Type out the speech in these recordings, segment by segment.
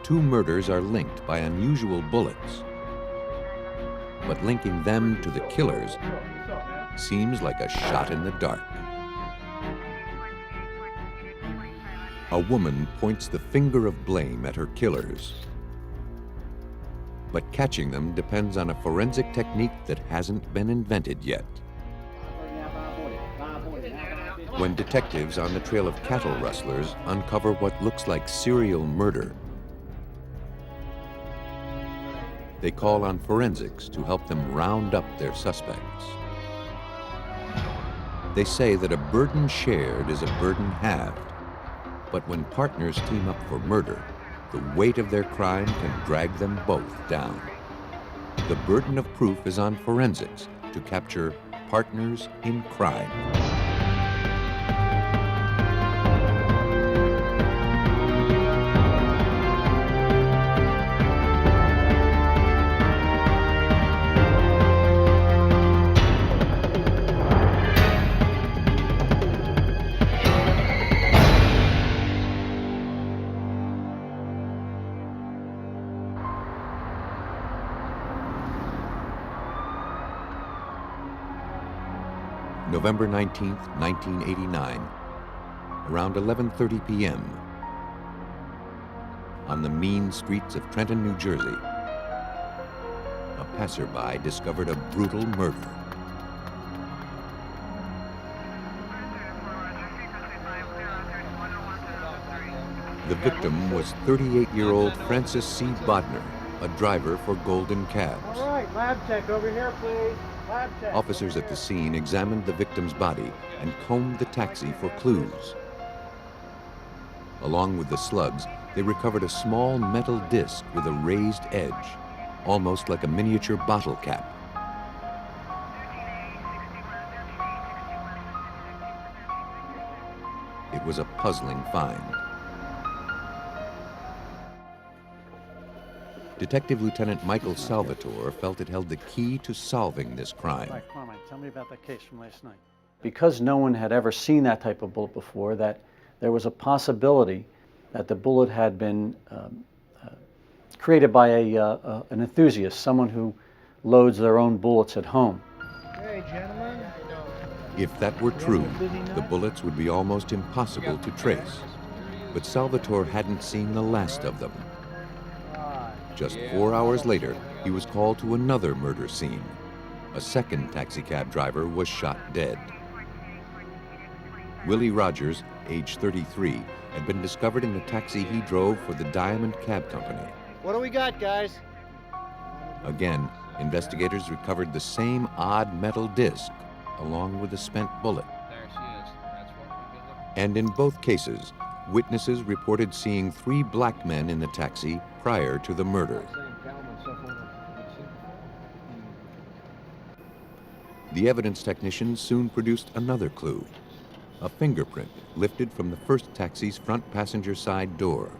two murders are linked by unusual bullets. But linking them to the killers seems like a shot in the dark. A woman points the finger of blame at her killers. But catching them depends on a forensic technique that hasn't been invented yet. When detectives on the trail of cattle rustlers uncover what looks like serial murder, they call on forensics to help them round up their suspects. They say that a burden shared is a burden halved, but when partners team up for murder, the weight of their crime can drag them both down. The burden of proof is on forensics to capture partners in crime. November 19th, 1989, around 11:30 p.m. on the mean streets of Trenton, New Jersey, a passerby discovered a brutal murder. The victim was 38-year-old Francis C. Bodner, a driver for Golden Cabs. All right, lab tech over here, please. Lab tech. Officers at the scene examined the victim's body and combed the taxi for clues. Along with the slugs, they recovered a small metal disc with a raised edge, almost like a miniature bottle cap. It was a puzzling find. Detective Lieutenant Michael Salvatore felt it held the key to solving this crime. Tell me about that case from last night. Because no one had ever seen that type of bullet before, that there was a possibility that the bullet had been created by an enthusiast, someone who loads their own bullets at home. Hey, gentlemen. If that were true, the bullets would be almost impossible to trace. But Salvatore hadn't seen the last of them. Just 4 hours later, he was called to another murder scene. A second taxicab driver was shot dead. Willie Rogers, age 33, had been discovered in the taxi he drove for the Diamond Cab Company. What do we got, guys? Again, investigators recovered the same odd metal disc, along with a spent bullet. There she is. That's what we've been looking for. And in both cases, witnesses reported seeing 3 black men in the taxi prior to the murder. The evidence technicians soon produced another clue, a fingerprint lifted from the first taxi's front passenger side door.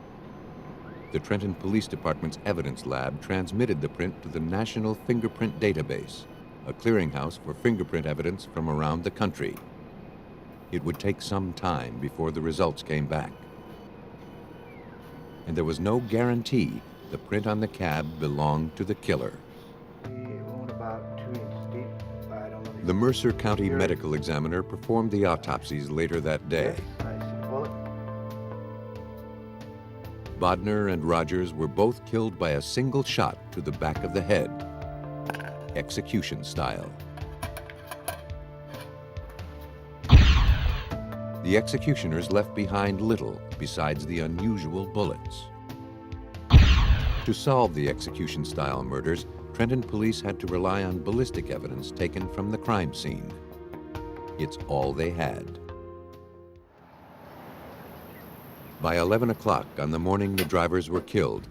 The Trenton Police Department's evidence lab transmitted the print to the National Fingerprint Database, a clearinghouse for fingerprint evidence from around the country. It would take some time before the results came back. And there was no guarantee the print on the cab belonged to the killer. The Mercer County medical examiner performed the autopsies later that day. Bodner and Rogers were both killed by a single shot to the back of the head, execution style. The executioners left behind little besides the unusual bullets. To solve the execution-style murders, Trenton police had to rely on ballistic evidence taken from the crime scene. It's all they had. By 11 o'clock on the morning the drivers were killed,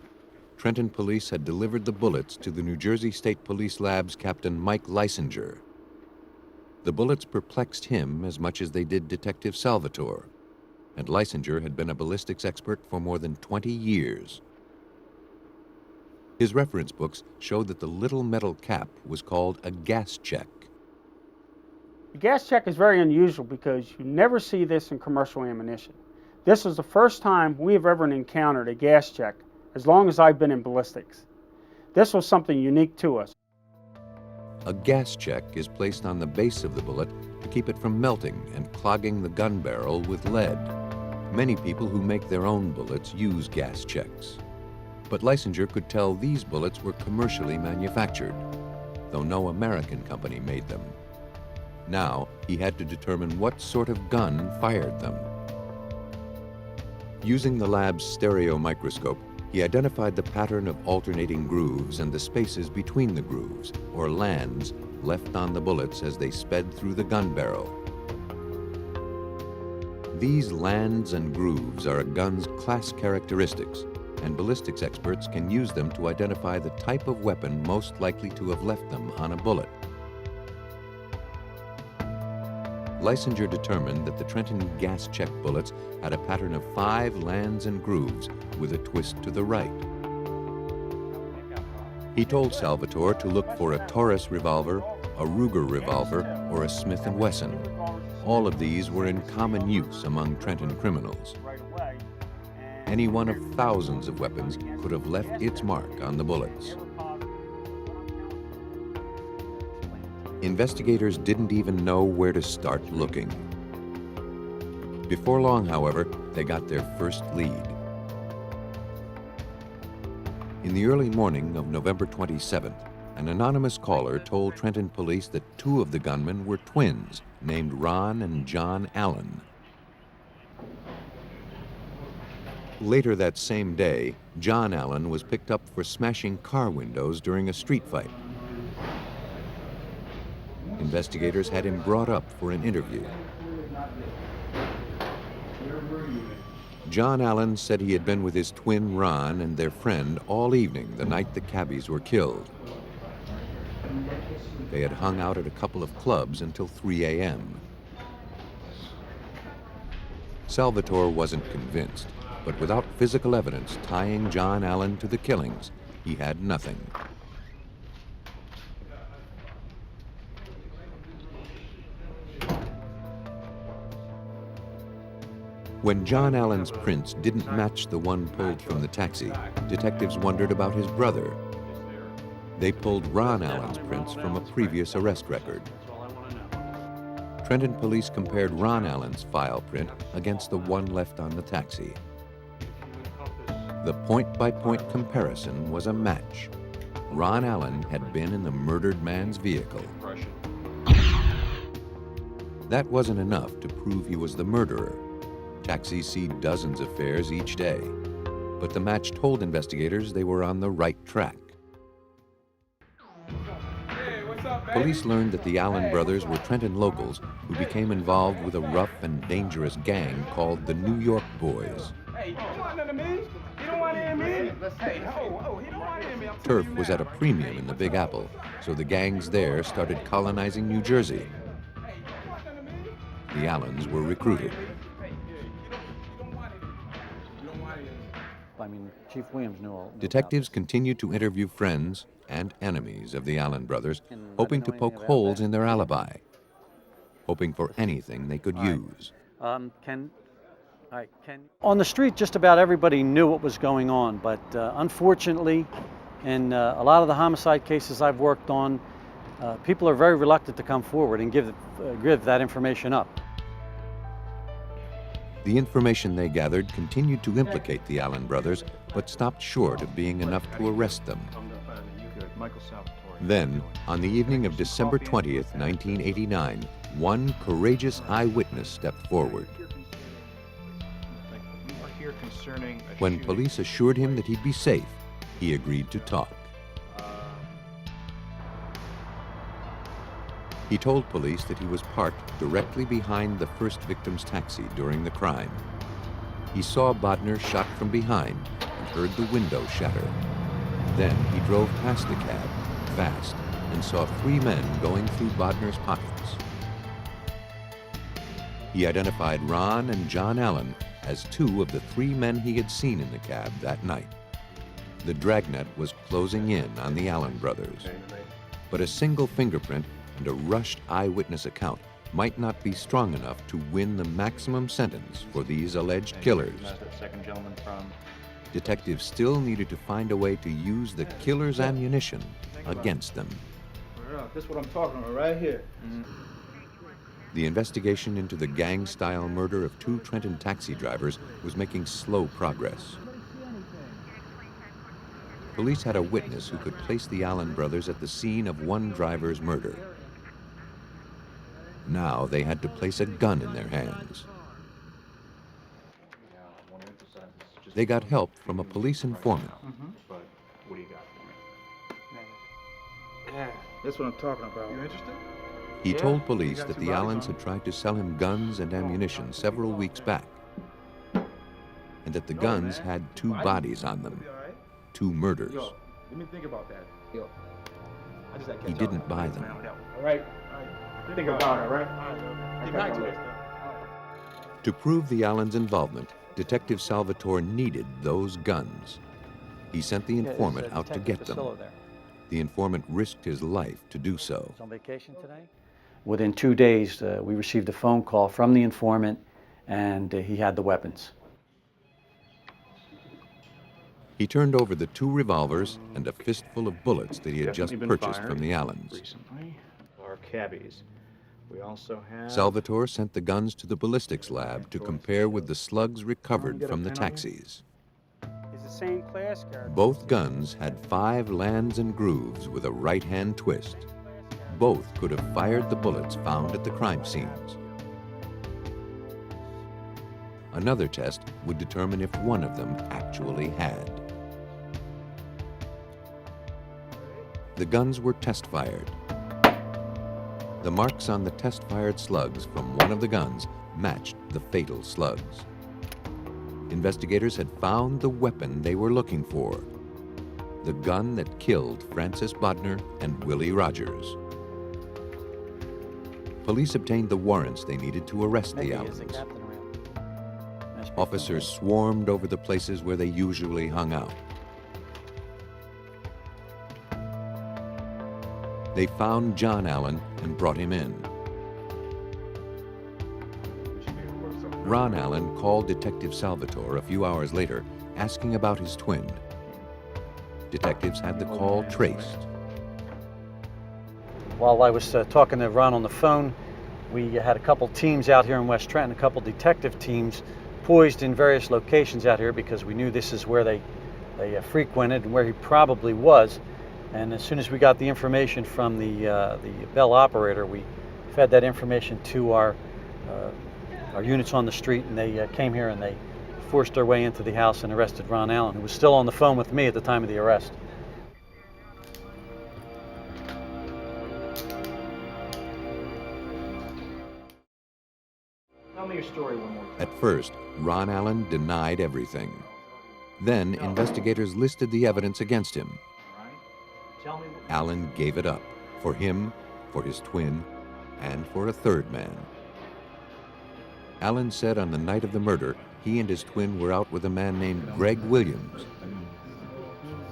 Trenton police had delivered the bullets to the New Jersey State Police Lab's Captain Mike Lysinger. The bullets perplexed him as much as they did Detective Salvatore, and Lysinger had been a ballistics expert for more than 20 years. His reference books showed that the little metal cap was called a gas check. The gas check is very unusual because you never see this in commercial ammunition. This is the first time we have ever encountered a gas check as long as I've been in ballistics. This was something unique to us. A gas check is placed on the base of the bullet to keep it from melting and clogging the gun barrel with lead. Many people who make their own bullets use gas checks. But Lysinger could tell these bullets were commercially manufactured, though no American company made them. Now, he had to determine what sort of gun fired them. Using the lab's stereo microscope, he identified the pattern of alternating grooves and the spaces between the grooves, or lands, left on the bullets as they sped through the gun barrel. These lands and grooves are a gun's class characteristics, and ballistics experts can use them to identify the type of weapon most likely to have left them on a bullet. Lysinger determined that the Trenton gas check bullets had a pattern of 5 lands and grooves with a twist to the right. He told Salvatore to look for a Taurus revolver, a Ruger revolver, or a Smith & Wesson. All of these were in common use among Trenton criminals. Any one of thousands of weapons could have left its mark on the bullets. Investigators didn't even know where to start looking. Before long, however, they got their first lead. In the early morning of November 27th, an anonymous caller told Trenton police that 2 of the gunmen were twins named Ron and John Allen. Later that same day, John Allen was picked up for smashing car windows during a street fight. Investigators had him brought up for an interview. John Allen said he had been with his twin Ron and their friend all evening the night the cabbies were killed. They had hung out at a couple of clubs until 3 a.m. Salvatore wasn't convinced, but without physical evidence tying John Allen to the killings, he had nothing. When John Allen's prints didn't match the one pulled from the taxi, detectives wondered about his brother. They pulled Ron Allen's prints from a previous arrest record. Trenton police compared Ron Allen's file print against the one left on the taxi. The point-by-point comparison was a match. Ron Allen had been in the murdered man's vehicle. That wasn't enough to prove he was the murderer. Taxis see dozens of fares each day, but the match told investigators they were on the right track. Police learned that the Allen brothers were Trenton locals who became involved with a rough and dangerous gang called the New York Boys. Turf was at a premium in the Big Apple, so the gangs there started colonizing New Jersey. The Allens were recruited. I mean, Chief Williams knew all. Detectives continued to interview friends and enemies of the Allen brothers, hoping to poke holes in their alibi, hoping for anything they could use. On the street, just about everybody knew what was going on, but unfortunately, in a lot of the homicide cases I've worked on, people are very reluctant to come forward and give that information up. The information they gathered continued to implicate the Allen brothers, but stopped short of being enough to arrest them. Then, on the evening of December 20th, 1989, one courageous eyewitness stepped forward. When police assured him that he'd be safe, he agreed to talk. He told police that he was parked directly behind the first victim's taxi during the crime. He saw Bodner shot from behind and heard the window shatter. Then he drove past the cab, fast, and saw 3 men going through Bodner's pockets. He identified Ron and John Allen as 2 of the 3 men he had seen in the cab that night. The dragnet was closing in on the Allen brothers. But a single fingerprint and a rushed eyewitness account might not be strong enough to win the maximum sentence for these alleged killers. detectives still needed to find a way to use the killer's ammunition against them. This is what I'm talking about right here. The investigation into the gang-style murder of 2 Trenton taxi drivers was making slow progress. Police had a witness who could place the Allen brothers at the scene of one driver's murder. Now they had to place a gun in their hands. They got help from a police informant. But what do you got for me? Yeah, that's what I'm talking about. You interested? He told police that the Allens had tried to sell him guns and ammunition several weeks back, and that the guns had 2 bodies on them, 2 murders. Yo, let me think about that. Yo, I just He didn't buy them. All right. Think about it, right? Get back to it. To prove the Allens' involvement, Detective Salvatore needed those guns. He sent the informant out to get them. The informant risked his life to do so. He's on vacation today? Within 2 days, we received a phone call from the informant, and he had the weapons. He turned over the 2 revolvers and a fistful of bullets that he had just purchased from the Allens. Recently, our cabbies. We also have. Salvatore sent the guns to the ballistics lab to compare with the slugs recovered from the taxis. He's the same class character. Both guns had 5 lands and grooves with a right-hand twist. Both could have fired the bullets found at the crime scenes. Another test would determine if one of them actually had. The guns were test-fired. The marks on the test-fired slugs from one of the guns matched the fatal slugs. Investigators had found the weapon they were looking for, the gun that killed Francis Bodner and Willie Rogers. Police obtained the warrants they needed to arrest the Allens. Officers swarmed over the places where they usually hung out. They found John Allen and brought him in. Ron Allen called Detective Salvatore a few hours later, asking about his twin. Detectives had the call traced. While I was talking to Ron on the phone, we had a couple teams out here in West Trenton, a couple detective teams poised in various locations out here because we knew this is where they frequented and where he probably was. And as soon as we got the information from the Bell operator, we fed that information to our units on the street, and they came here and they forced their way into the house and arrested Ron Allen, who was still on the phone with me at the time of the arrest. Tell me your story one more time. At first, Ron Allen denied everything. Then, investigators listed the evidence against him. Tell me. Allen gave it up, for him, for his twin, and for a third man. Allen said on the night of the murder, he and his twin were out with a man named Greg Williams.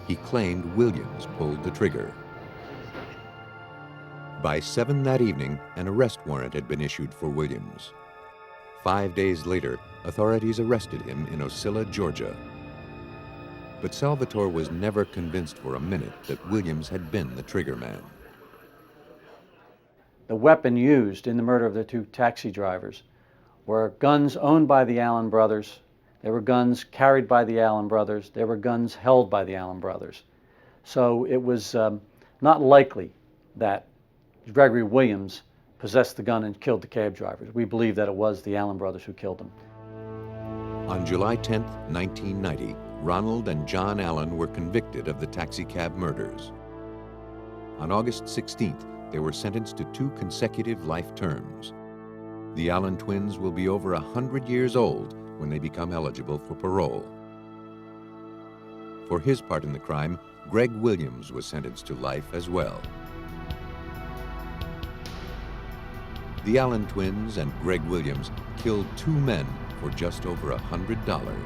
He claimed Williams pulled the trigger. By 7 that evening, an arrest warrant had been issued for Williams. 5 days later, authorities arrested him in Ocilla, Georgia. But Salvatore was never convinced for a minute that Williams had been the trigger man. The weapon used in the murder of the 2 taxi drivers were guns owned by the Allen brothers. There were guns carried by the Allen brothers. There were guns held by the Allen brothers. So it was not likely that Gregory Williams possessed the gun and killed the cab drivers. We believe that it was the Allen brothers who killed them. On July 10, 1990, Ronald and John Allen were convicted of the taxicab murders. On August 16th, they were sentenced to 2 consecutive life terms. The Allen twins will be over 100 years old when they become eligible for parole. For his part in the crime, Greg Williams was sentenced to life as well. The Allen twins and Greg Williams killed 2 men for just over $100.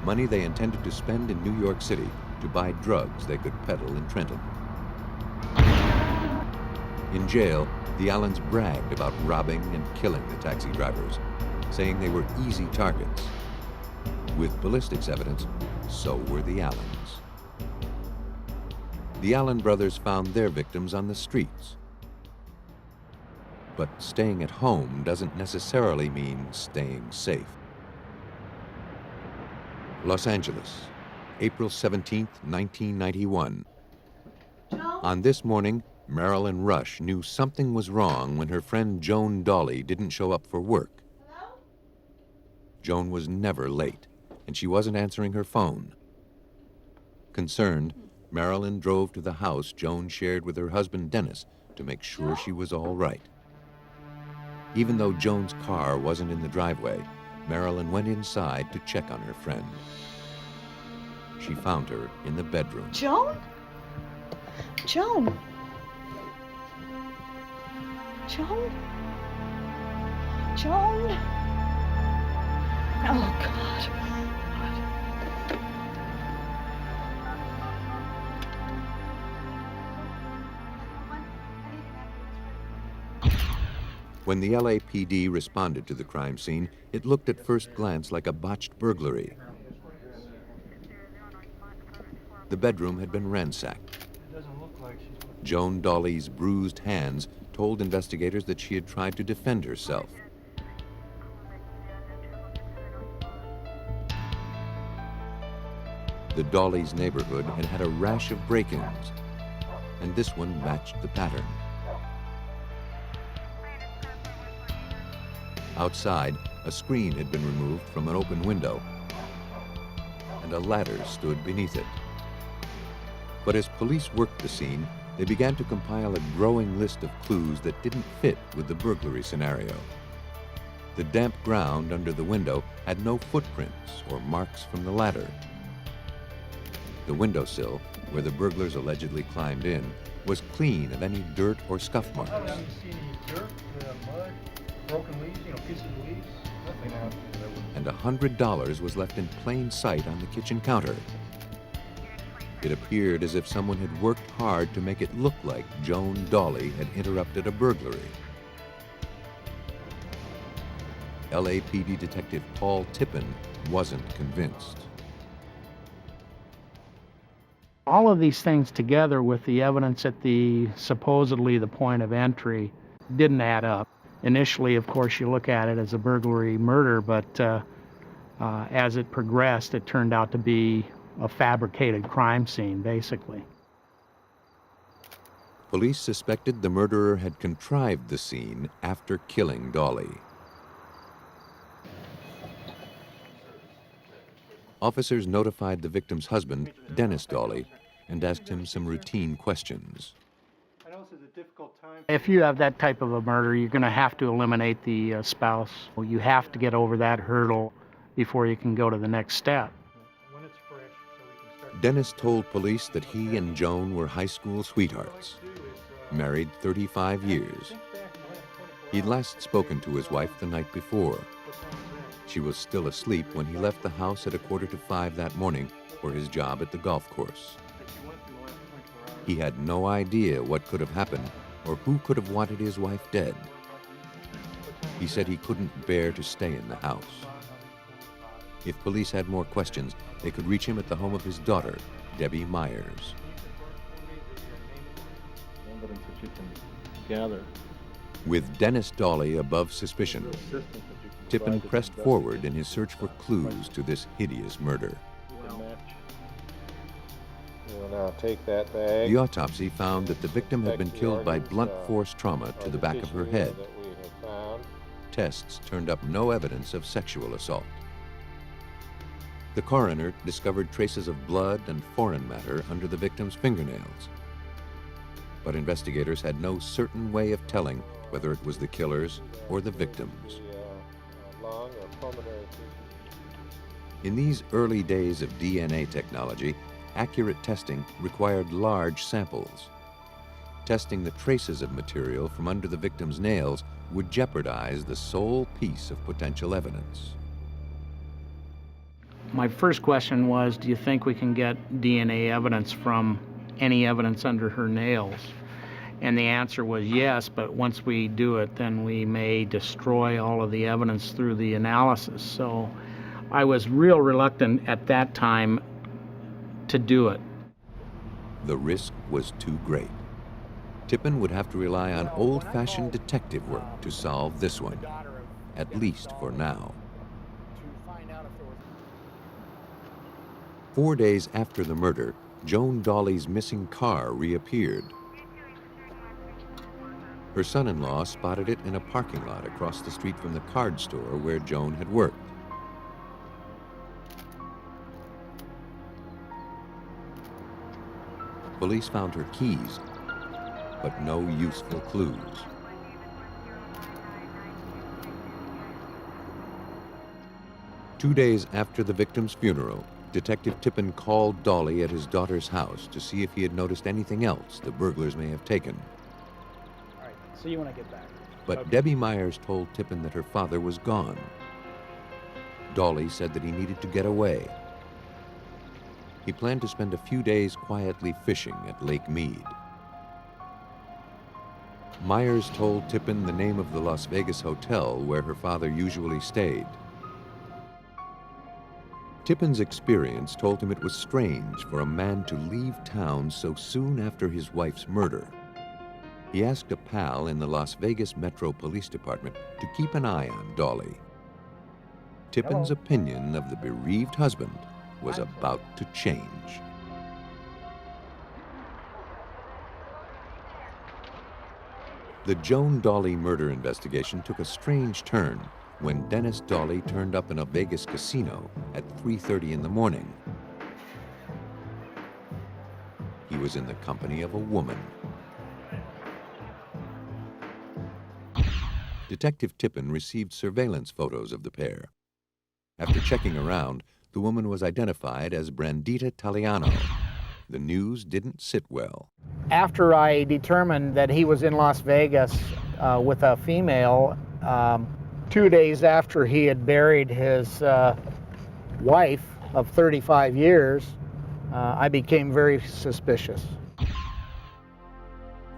Money they intended to spend in New York City to buy drugs they could peddle in Trenton. In jail, the Allens bragged about robbing and killing the taxi drivers, saying they were easy targets. With ballistics evidence, so were the Allens. The Allen brothers found their victims on the streets. But staying at home doesn't necessarily mean staying safe. Los Angeles, April 17, 1991. On this morning, Marilyn Rush knew something was wrong when her friend Joan Dawley didn't show up for work. Hello? Joan was never late, and she wasn't answering her phone. Concerned, Marilyn drove to the house Joan shared with her husband Dennis to make sure she was all right. Even though Joan's car wasn't in the driveway, Marilyn went inside to check on her friend. She found her in the bedroom. Joan? Joan? Joan? Joan? Oh, God. When the LAPD responded to the crime scene, it looked at first glance like a botched burglary. The bedroom had been ransacked. Joan Dawley's bruised hands told investigators that she had tried to defend herself. The Dawleys' neighborhood had had a rash of break-ins, and this one matched the pattern. Outside, a screen had been removed from an open window, and a ladder stood beneath it. But as police worked the scene, they began to compile a growing list of clues that didn't fit with the burglary scenario. The damp ground under the window had no footprints or marks from the ladder. The windowsill, where the burglars allegedly climbed in, was clean of any dirt or scuff marks. I haven't seen any dirt, mud, broken leaves, pieces of leaves, nothing out there. And $100 was left in plain sight on the kitchen counter. It appeared as if someone had worked hard to make it look like Joan Dawley had interrupted a burglary. LAPD detective Paul Tippin wasn't convinced. All of these things together with the evidence at supposedly the point of entry didn't add up. Initially, of course, you look at it as a burglary murder, but as it progressed, it turned out to be a fabricated crime scene, basically. Police suspected the murderer had contrived the scene after killing Dawley. Officers notified the victim's husband, Dennis Dawley, and asked him some routine questions. I know this is a difficult time. If you have that type of a murder, you're going to have to eliminate the spouse. You have to get over that hurdle before you can go to the next step. When it's fresh, so we can start. Dennis told police that he and Joan were high school sweethearts, married 35 years. He'd last spoken to his wife the night before. She was still asleep when he left the house at 4:45 that morning for his job at the golf course. He had no idea what could have happened or who could have wanted his wife dead. He said he couldn't bear to stay in the house. If police had more questions, they could reach him at the home of his daughter, Debbie Myers. Evidence that you can gather. With Dennis Dawley above suspicion, Tippin pressed forward in his search for clues to this hideous murder. We'll now take that bag. The autopsy found that the victim had been killed by blunt force trauma to the back of her head. Tests turned up no evidence of sexual assault. The coroner discovered traces of blood and foreign matter under the victim's fingernails. But investigators had no certain way of telling whether it was the killers or the victims. In these early days of DNA technology, accurate testing required large samples. Testing the traces of material from under the victim's nails would jeopardize the sole piece of potential evidence. My first question was, do you think we can get DNA evidence from any evidence under her nails? And the answer was yes, but once we do it, then we may destroy all of the evidence through the analysis. So I was real reluctant at that time to do it. The risk was too great. Tippin would have to rely on old-fashioned detective work to solve this one, at least for now. 4 days after the murder, Joan Dawley's missing car reappeared. Her son-in-law spotted it in a parking lot across the street from the card store where Joan had worked. Police found her keys, but no useful clues. Two days after the victim's funeral, Detective Tippin called Dawley at his daughter's house to see if he had noticed anything else the burglars may have taken. All right, see you when I get back. But Debbie Myers told Tippin that her father was gone. Dawley said that he needed to get away. He planned to spend a few days quietly fishing at Lake Mead. Myers told Tippin the name of the Las Vegas hotel where her father usually stayed. Tippin's experience told him it was strange for a man to leave town so soon after his wife's murder. He asked a pal in the Las Vegas Metro Police Department to keep an eye on Dawley. Tippin's opinion of the bereaved husband was about to change. The Joan Dawley murder investigation took a strange turn when Dennis Dawley turned up in a Vegas casino at 3:30 in the morning. He was in the company of a woman. Detective Tippin received surveillance photos of the pair. After checking around, the woman was identified as Brandita Taliano. The news didn't sit well. After I determined that he was in Las Vegas with a female, 2 days after he had buried his wife of 35 years, I became very suspicious.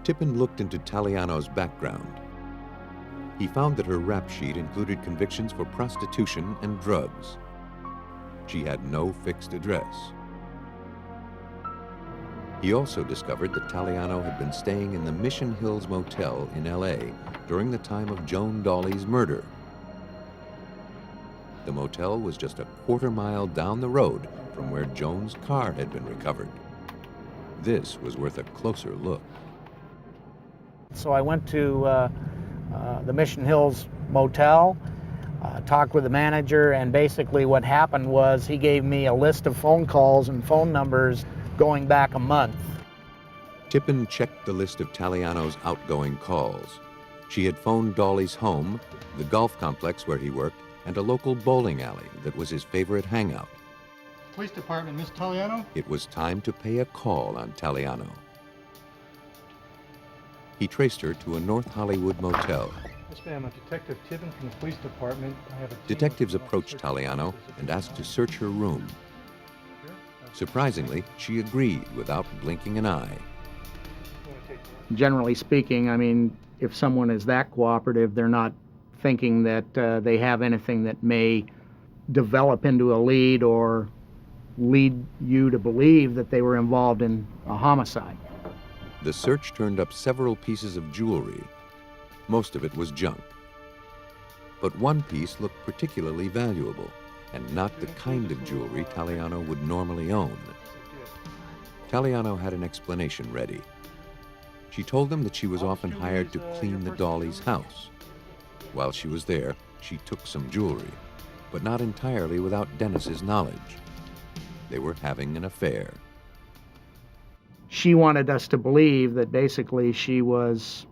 Tippin looked into Taliano's background. He found that her rap sheet included convictions for prostitution and drugs. She had no fixed address. He also discovered that Taliano had been staying in the Mission Hills Motel in LA during the time of Joan Dawley's murder. The motel was just a quarter-mile down the road from where Joan's car had been recovered. This was worth a closer look. So I went to the Mission Hills Motel, talked with the manager, and basically what happened was he gave me a list of phone calls and phone numbers going back a month. Tippin checked the list of Taliano's outgoing calls. She had phoned Dawley's home, the golf complex where he worked, and a local bowling alley that was his favorite hangout. Police Department, Miss Taliano? It was time to pay a call on Taliano. He traced her to a North Hollywood motel. Yes, ma'am. I'm Detective Tippin from the Police Department. I have a team Detectives of approached Taliano and asked to search her room. Sure. Surprisingly, she agreed without blinking an eye. You wanna take a look? Generally speaking, I mean, if someone is that cooperative, they're not thinking that they have anything that may develop into a lead or lead you to believe that they were involved in a homicide. The search turned up several pieces of jewelry. Most of it was junk. But one piece looked particularly valuable, and not the kind of jewelry Taliano would normally own. Taliano had an explanation ready. She told them that she was often hired to clean the Dawley's house. While she was there, she took some jewelry, but not entirely without Dennis's knowledge. They were having an affair. She wanted us to believe that basically she was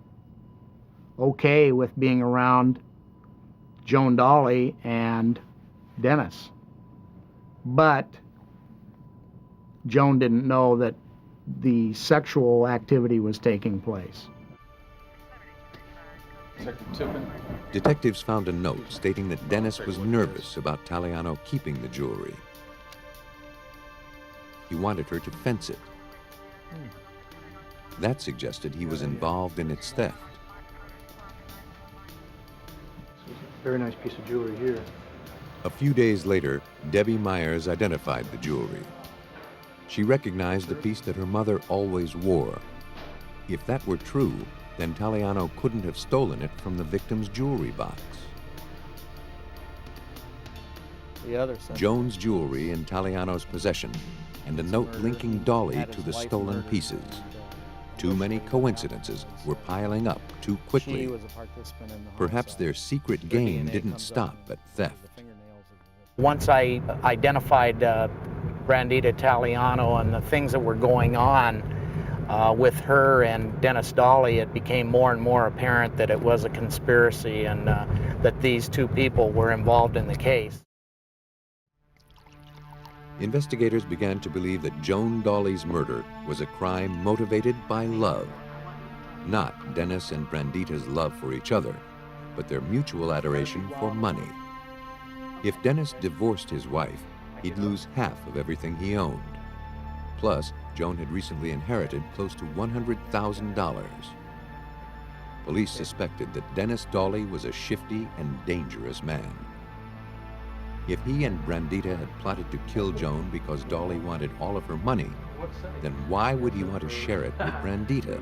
okay with being around Joan Dawley and Dennis. But Joan didn't know that the sexual activity was taking place. Detective Tippin. Detectives found a note stating that Dennis was nervous about Taliano keeping the jewelry. He wanted her to fence it. That suggested he was involved in its theft. Very nice piece of jewelry here. A few days later, Debbie Myers identified the jewelry. She recognized the piece that her mother always wore. If that were true, then Taliano couldn't have stolen it from the victim's jewelry box. The other side. Joan's jewelry in Taliano's possession, and a note linking Dolly to the stolen pieces. Too many coincidences were piling up too quickly. Perhaps their secret game didn't stop at theft. Once I identified Brandita Taliano and the things that were going on with her and Dennis Dolly, it became more and more apparent that it was a conspiracy and that these two people were involved in the case. Investigators began to believe that Joan Dolly's murder was a crime motivated by love. Not Dennis and Brandita's love for each other, but their mutual adoration for money. If Dennis divorced his wife, he'd lose half of everything he owned. Plus, Joan had recently inherited close to $100,000. Police suspected that Dennis Dolly was a shifty and dangerous man. If he and Brandita had plotted to kill Joan because Dolly wanted all of her money, then why would he want to share it with Brandita?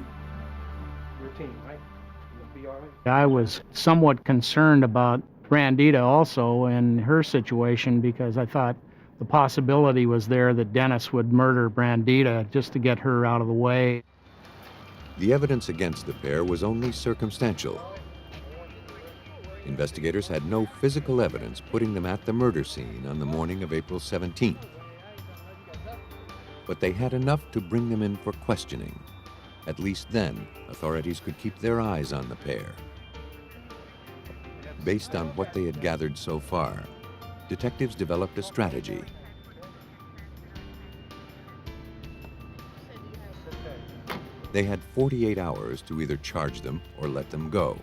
I was somewhat concerned about Brandita also and her situation because I thought the possibility was there that Dennis would murder Brandita just to get her out of the way. The evidence against the pair was only circumstantial. Investigators had no physical evidence putting them at the murder scene on the morning of April 17th. But they had enough to bring them in for questioning. At least then, authorities could keep their eyes on the pair. Based on what they had gathered so far, detectives developed a strategy. They had 48 hours to either charge them or let them go.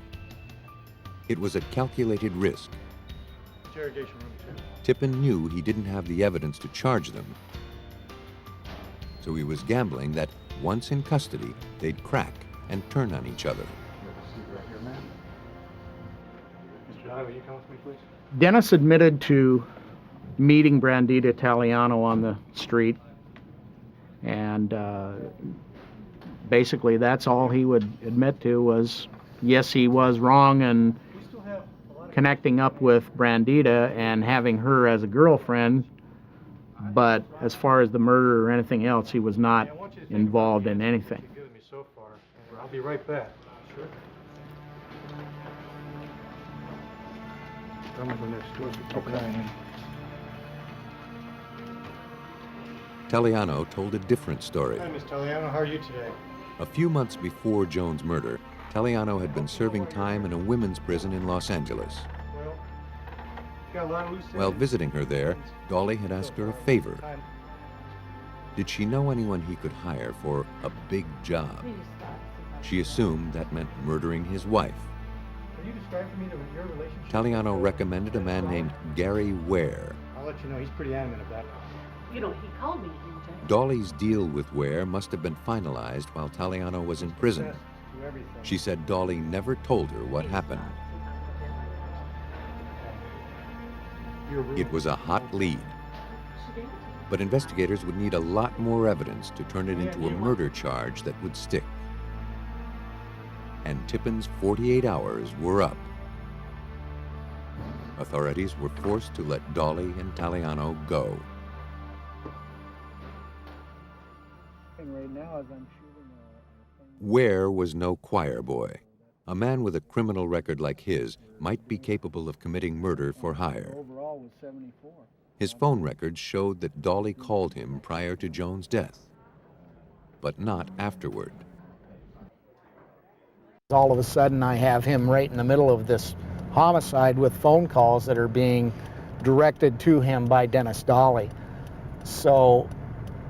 It was a calculated risk. Tippin knew he didn't have the evidence to charge them, so he was gambling that once in custody, they'd crack and turn on each other. Dennis admitted to meeting Brandita Taliano on the street, and basically that's all he would admit to was, yes, he was wrong and connecting up with Brandita and having her as a girlfriend, but as far as the murder or anything else, he was not involved in anything. I'll be right back. Sure. I'm gonna go next door. Okay. Taliano told a different story. Hi, Miss Taliano. How are you today? A few months before Joan's murder, Taliano had been serving time in a women's prison in Los Angeles. While visiting her there, Dolly had asked her a favor. Did she know anyone he could hire for a big job? She assumed that meant murdering his wife. Taliano recommended a man named Gary Ware. I'll let you know. He's pretty adamant about it. You know, he called me. Dolly's deal with Ware must have been finalized while Taliano was in prison. She said Dolly never told her what happened. It was a hot lead, but investigators would need a lot more evidence to turn it into a murder charge that would stick. And Tippin's 48 hours were up. Authorities were forced to let Dolly and Taliano go. Ware was no choir boy. A man with a criminal record like his might be capable of committing murder for hire. His phone records showed that Dolly called him prior to Joan's death, but not afterward. All of a sudden, I have him right in the middle of this homicide with phone calls that are being directed to him by Dennis Dolly. So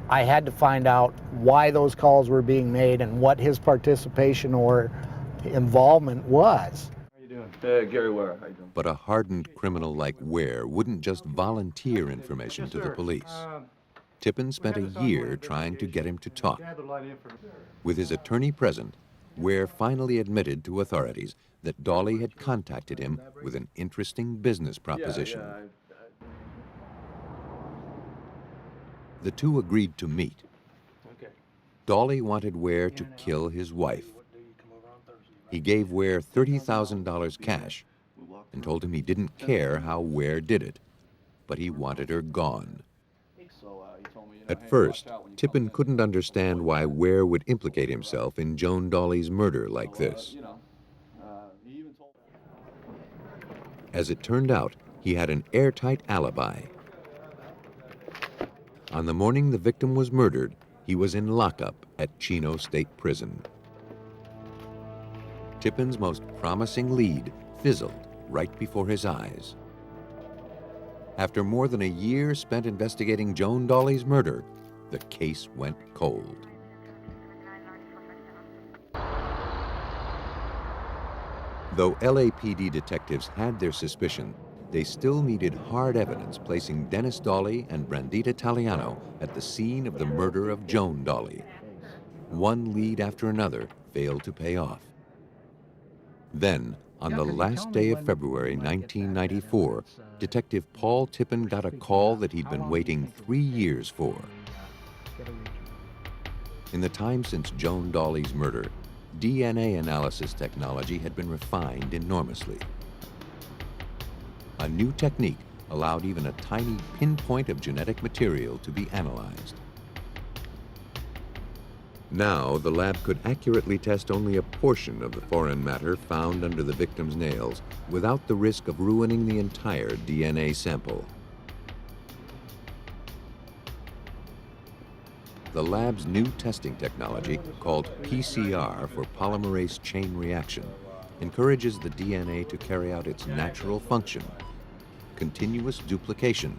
I had to find out why those calls were being made and what his participation or involvement was. How you doing? Gary Ware, how you doing? But a hardened criminal like Ware wouldn't just volunteer information Yes, to the sir. police. Tippin spent a year trying to get him to talk. With his attorney present, Ware finally admitted to authorities that Dolly had contacted him with an interesting business proposition. The two agreed to meet. Dolly wanted Ware to kill his wife. He gave Ware $30,000 cash and told him he didn't care how Ware did it, but he wanted her gone. At first, Tippin couldn't understand why Ware would implicate himself in Joan Dolly's murder like this. As it turned out, he had an airtight alibi. On the morning the victim was murdered, he was in lockup at Chino State Prison. Tippin's most promising lead fizzled right before his eyes. After more than a year spent investigating Joan Dolly's murder, the case went cold. Though LAPD detectives had their suspicion, they still needed hard evidence placing Dennis Dolly and Brandita Taliano at the scene of the murder of Joan Dolly. One lead after another failed to pay off. Then, on the last day of February 1994, Detective Paul Tippin got a call that he'd been waiting 3 years for. In the time since Joan Dolly's murder, DNA analysis technology had been refined enormously. A new technique allowed even a tiny pinpoint of genetic material to be analyzed. Now, the lab could accurately test only a portion of the foreign matter found under the victim's nails without the risk of ruining the entire DNA sample. The lab's new testing technology, called PCR for polymerase chain reaction, encourages the DNA to carry out its natural function, continuous duplication.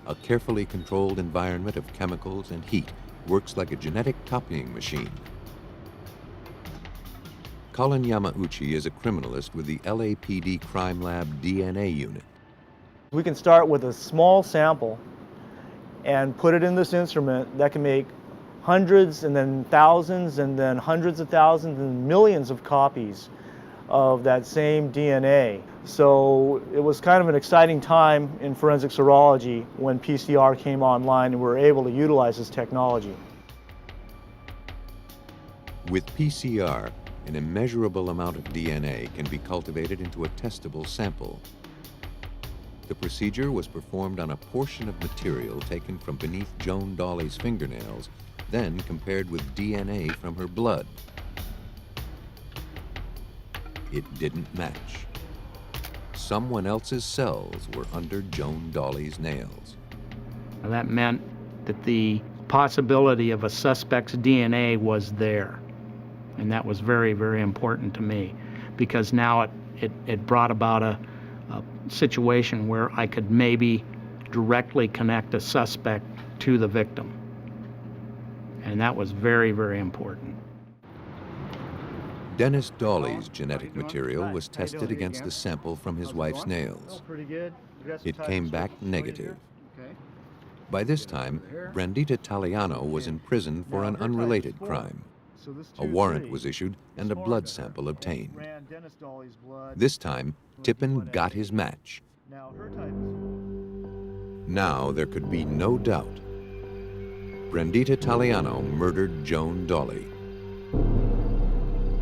A carefully controlled environment of chemicals and heat works like a genetic copying machine. Colin Yamauchi is a criminalist with the LAPD Crime Lab DNA unit. We can start with a small sample and put it in this instrument that can make hundreds and then thousands and then hundreds of thousands and millions of copies of that same DNA. So it was kind of an exciting time in forensic serology when PCR came online and we were able to utilize this technology. With PCR, an immeasurable amount of DNA can be cultivated into a testable sample. The procedure was performed on a portion of material taken from beneath Joan Dolly's fingernails, then compared with DNA from her blood. It didn't match. Someone else's cells were under Joan Dolly's nails. That meant that the possibility of a suspect's DNA was there. And that was very, very important to me, because now it brought about a situation where I could maybe directly connect a suspect to the victim. And that was very, very important. Dennis Dolly's genetic material was tested against the sample from his wife's nails. It came back negative. By this time, Brandita Taliano was in prison for an unrelated crime. A warrant was issued and a blood sample obtained. This time, Tippin got his match. Now there could be no doubt. Brandita Taliano murdered Joan Dolly.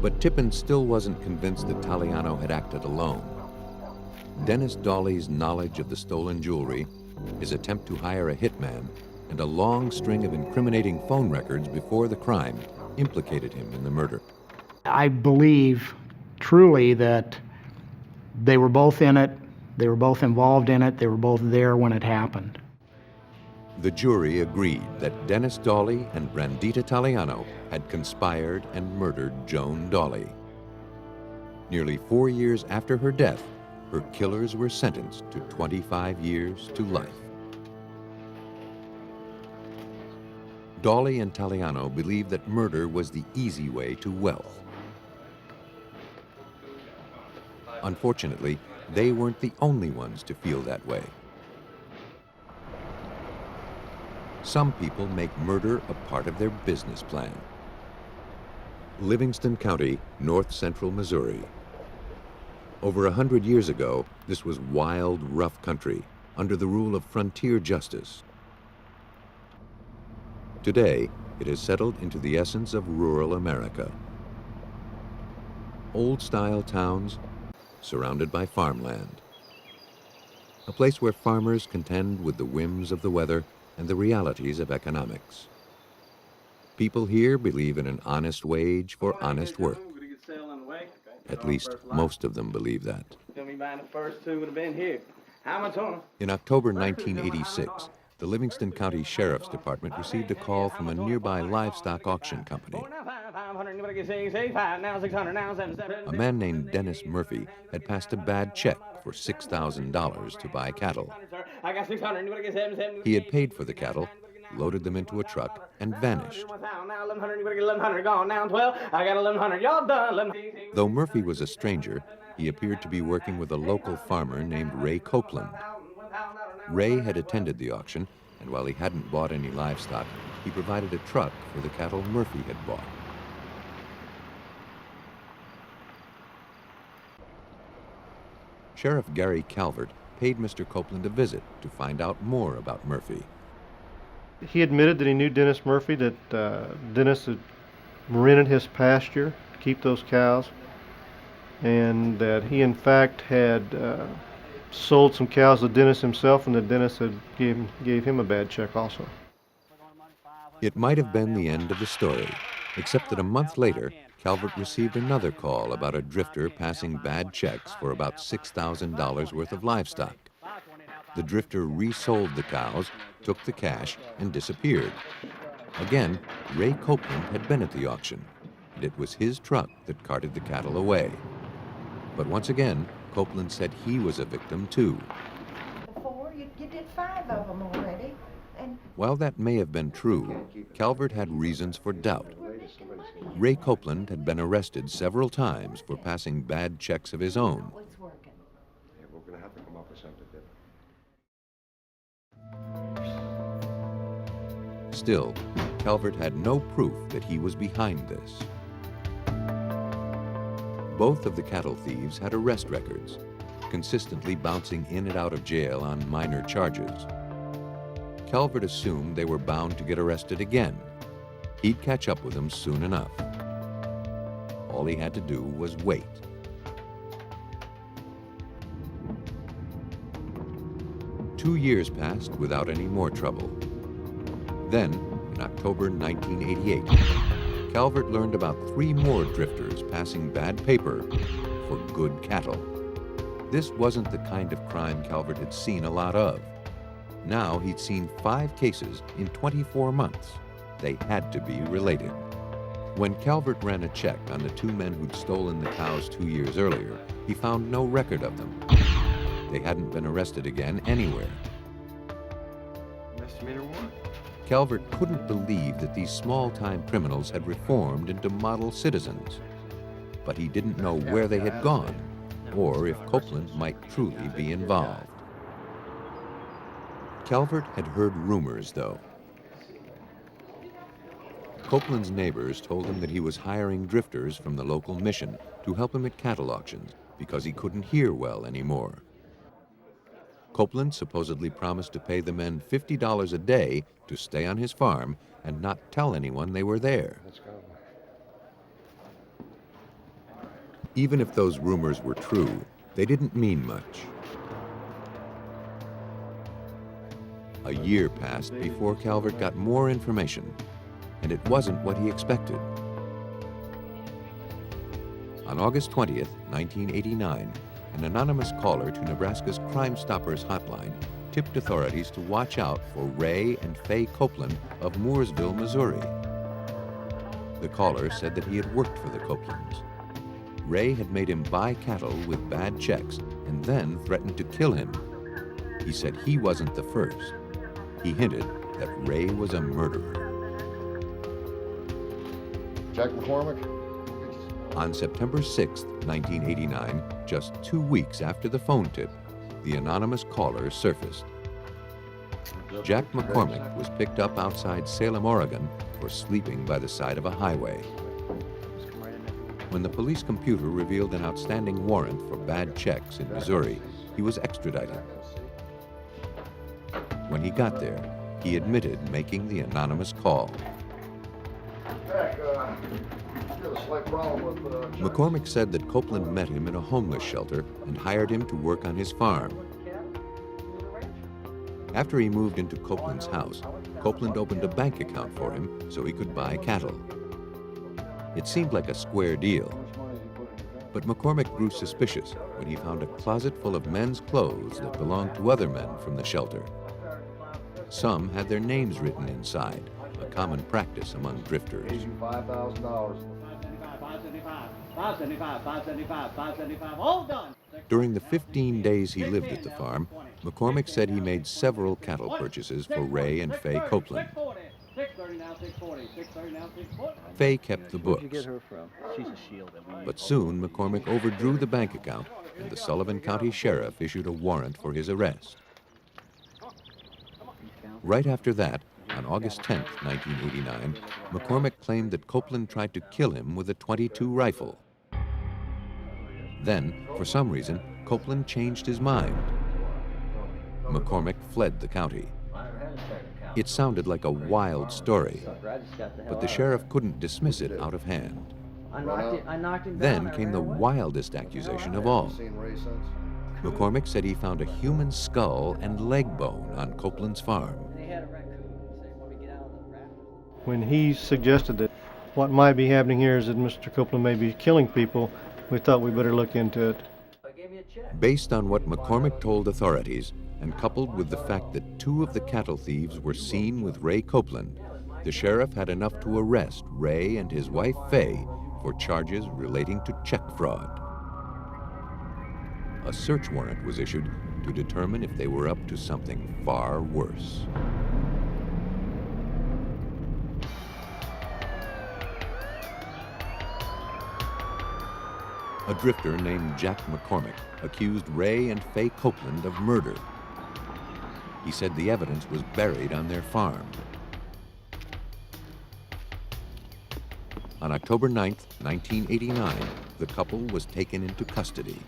But Tippin still wasn't convinced that Taliano had acted alone. Dennis Dolly's knowledge of the stolen jewelry, his attempt to hire a hitman, and a long string of incriminating phone records before the crime implicated him in the murder. I believe truly that they were both in it, they were both involved in it, they were both there when it happened. The jury agreed that Dennis Dolly and Brandita Taliano had conspired and murdered Joan Dolly. Nearly 4 years after her death, her killers were sentenced to 25 years to life. Dolly and Taliano believed that murder was the easy way to wealth. Unfortunately, they weren't the only ones to feel that way. Some people make murder a part of their business plan. Livingston County, north central Missouri. Over 100 years ago, this was wild, rough country under the rule of frontier justice. Today, it has settled into the essence of rural America. Old-style towns surrounded by farmland. A place where farmers contend with the whims of the weather and the realities of economics. People here believe in an honest wage for honest work. At least most of them believe that. In October 1986, the Livingston County Sheriff's Department received a call from a nearby livestock auction company. A man named Dennis Murphy had passed a bad check for $6,000 to buy cattle. He had paid for the cattle, loaded them into a truck, and vanished. Though Murphy was a stranger, he appeared to be working with a local farmer named Ray Copeland. Ray had attended the auction, and while he hadn't bought any livestock, he provided a truck for the cattle Murphy had bought. Sheriff Gary Calvert paid Mr. Copeland a visit to find out more about Murphy. He admitted that he knew Dennis Murphy, that Dennis had rented his pasture to keep those cows, and that he in fact had sold some cows to Dennis himself, and that Dennis had gave him a bad check also. It might have been the end of the story, except that a month later, Calvert received another call about a drifter passing bad checks for about $6,000 worth of livestock. The drifter resold the cows, took the cash, and disappeared. Again, Ray Copeland had been at the auction, and it was his truck that carted the cattle away. But once again, Copeland said he was a victim too. Before, you did 5 of them already. While that may have been true, Calvert had reasons for doubt. Ray Copeland had been arrested several times for passing bad checks of his own. Still, Calvert had no proof that he was behind this. Both of the cattle thieves had arrest records, consistently bouncing in and out of jail on minor charges. Calvert assumed they were bound to get arrested again. He'd catch up with them soon enough. All he had to do was wait. Two years passed without any more trouble. Then, in October 1988, Calvert learned about 3 more drifters passing bad paper for good cattle. This wasn't the kind of crime Calvert had seen a lot of. Now he'd seen 5 cases in 24 months. They had to be related. When Calvert ran a check on the 2 men who'd stolen the cows 2 years earlier, he found no record of them. They hadn't been arrested again anywhere. Misdemeanor 1. Calvert couldn't believe that these small-time criminals had reformed into model citizens. But he didn't know where they had gone, or if Copeland might truly be involved. Calvert had heard rumors, though. Copeland's neighbors told him that he was hiring drifters from the local mission to help him at cattle auctions because he couldn't hear well anymore. Copeland supposedly promised to pay the men $50 a day to stay on his farm and not tell anyone they were there. Even if those rumors were true, they didn't mean much. A year passed before Calvert got more information, and it wasn't what he expected. On August 20th, 1989, an anonymous caller to Nebraska's Crime Stoppers hotline tipped authorities to watch out for Ray and Fay Copeland of Mooresville, Missouri. The caller said that he had worked for the Copelands. Ray had made him buy cattle with bad checks and then threatened to kill him. He said he wasn't the first. He hinted that Ray was a murderer. Jack McCormick? On September 6, 1989, just 2 weeks after the phone tip, the anonymous caller surfaced. Jack McCormick was picked up outside Salem, Oregon, for sleeping by the side of a highway. When the police computer revealed an outstanding warrant for bad checks in Missouri, he was extradited. When he got there, he admitted making the anonymous call. McCormick said that Copeland met him in a homeless shelter and hired him to work on his farm. After he moved into Copeland's house, Copeland opened a bank account for him so he could buy cattle. It seemed like a square deal. But McCormick grew suspicious when he found a closet full of men's clothes that belonged to other men from the shelter. Some had their names written inside, a common practice among drifters. During the 15 days he lived at the farm, McCormick said he made several cattle purchases for Ray and Fay Copeland. Fay kept the books. But soon McCormick overdrew the bank account and the Sullivan County Sheriff issued a warrant for his arrest. Right after that, on August 10, 1989, McCormick claimed that Copeland tried to kill him with a .22 rifle. Then, for some reason, Copeland changed his mind. McCormick fled the county. It sounded like a wild story, but the sheriff couldn't dismiss it out of hand. Then came the wildest accusation of all. McCormick said he found a human skull and leg bone on Copeland's farm. When he suggested that what might be happening here is that Mr. Copeland may be killing people, we thought we better look into it. Based on what McCormick told authorities, and coupled with the fact that 2 of the cattle thieves were seen with Ray Copeland, the sheriff had enough to arrest Ray and his wife Fay for charges relating to check fraud. A search warrant was issued to determine if they were up to something far worse. A drifter named Jack McCormick accused Ray and Fay Copeland of murder. He said the evidence was buried on their farm. On October 9, 1989, the couple was taken into custody.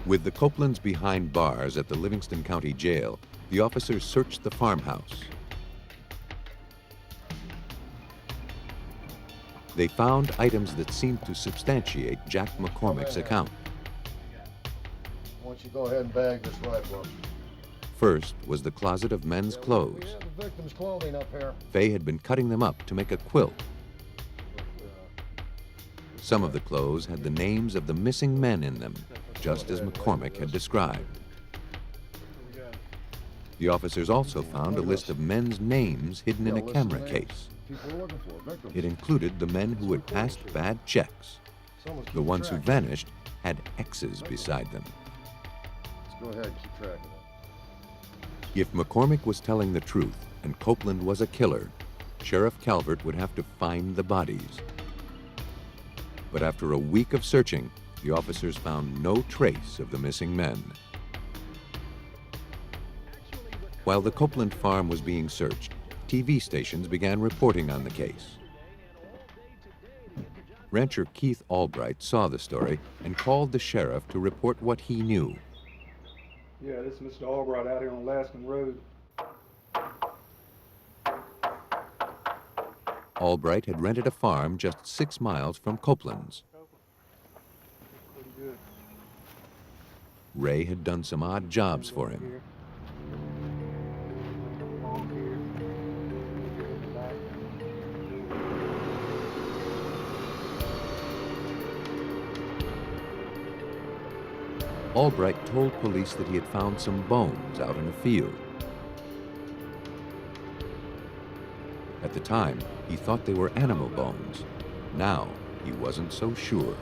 With the Copelands behind bars at the Livingston County Jail, the officers searched the farmhouse. They found items that seemed to substantiate Jack McCormick's account. Why don't you go ahead and bag this rifle up? First was the closet of men's clothes. We have the victim's clothing up here. Fay had been cutting them up to make a quilt. Some of the clothes had the names of the missing men in them, just as McCormick had described. The officers also found a list of men's names hidden in a camera case. It included the men who had passed bad checks. The ones who vanished had X's beside them. Let's go ahead and keep track of that. If McCormick was telling the truth and Copeland was a killer, Sheriff Calvert would have to find the bodies. But after a week of searching, the officers found no trace of the missing men. While the Copeland farm was being searched, TV stations began reporting on the case. Rancher Keith Albright saw the story and called the sheriff to report what he knew. Yeah, this is Mr. Albright out here on Alaskan Road. Albright had rented a farm just 6 miles from Copeland's. Pretty good. Ray had done some odd jobs for him. Albright told police that he had found some bones out in a field. At the time, he thought they were animal bones. Now, he wasn't so sure.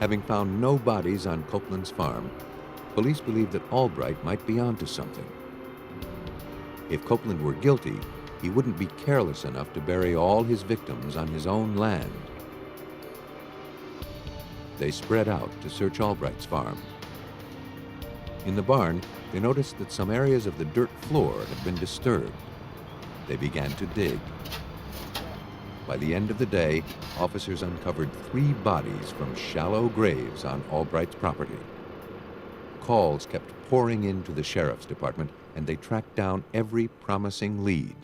Having found no bodies on Copeland's farm, police believed that Albright might be onto something. If Copeland were guilty, he wouldn't be careless enough to bury all his victims on his own land. They spread out to search Albright's farm. In the barn, they noticed that some areas of the dirt floor had been disturbed. They began to dig. By the end of the day, officers uncovered 3 bodies from shallow graves on Albright's property. Calls kept pouring into the sheriff's department, and they tracked down every promising lead.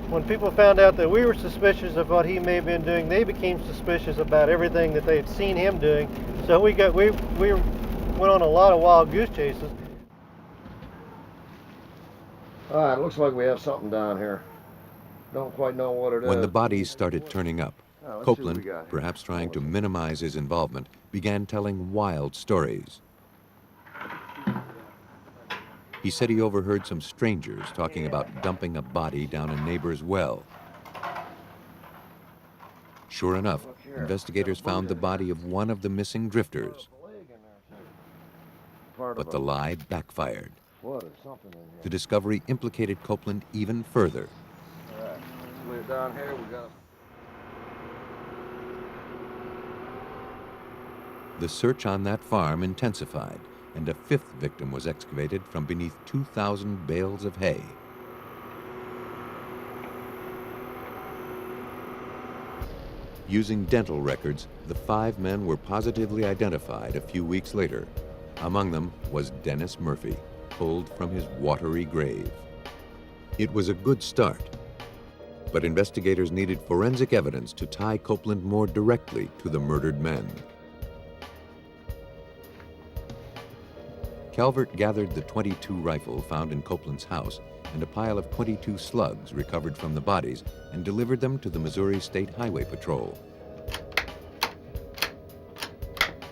When people found out that we were suspicious of what he may have been doing, they became suspicious about everything that they had seen him doing. So we went on a lot of wild goose chases. All right, looks like we have something down here. Don't quite know what it is. When the bodies started turning up, Let's see what we Copeland, got here. perhaps trying to minimize his involvement, began telling wild stories. He said he overheard some strangers talking about dumping a body down a neighbor's well. Sure enough, investigators found the body of one of the missing drifters. But the lie backfired. The discovery implicated Copeland even further. All right, we're down here. We got. The search on that farm intensified, and a 5th victim was excavated from beneath 2,000 bales of hay. Using dental records, the 5 men were positively identified a few weeks later. Among them was Dennis Murphy, pulled from his watery grave. It was a good start, but investigators needed forensic evidence to tie Copeland more directly to the murdered men. Calvert gathered the .22 rifle found in Copeland's house and a pile of .22 slugs recovered from the bodies and delivered them to the Missouri State Highway Patrol.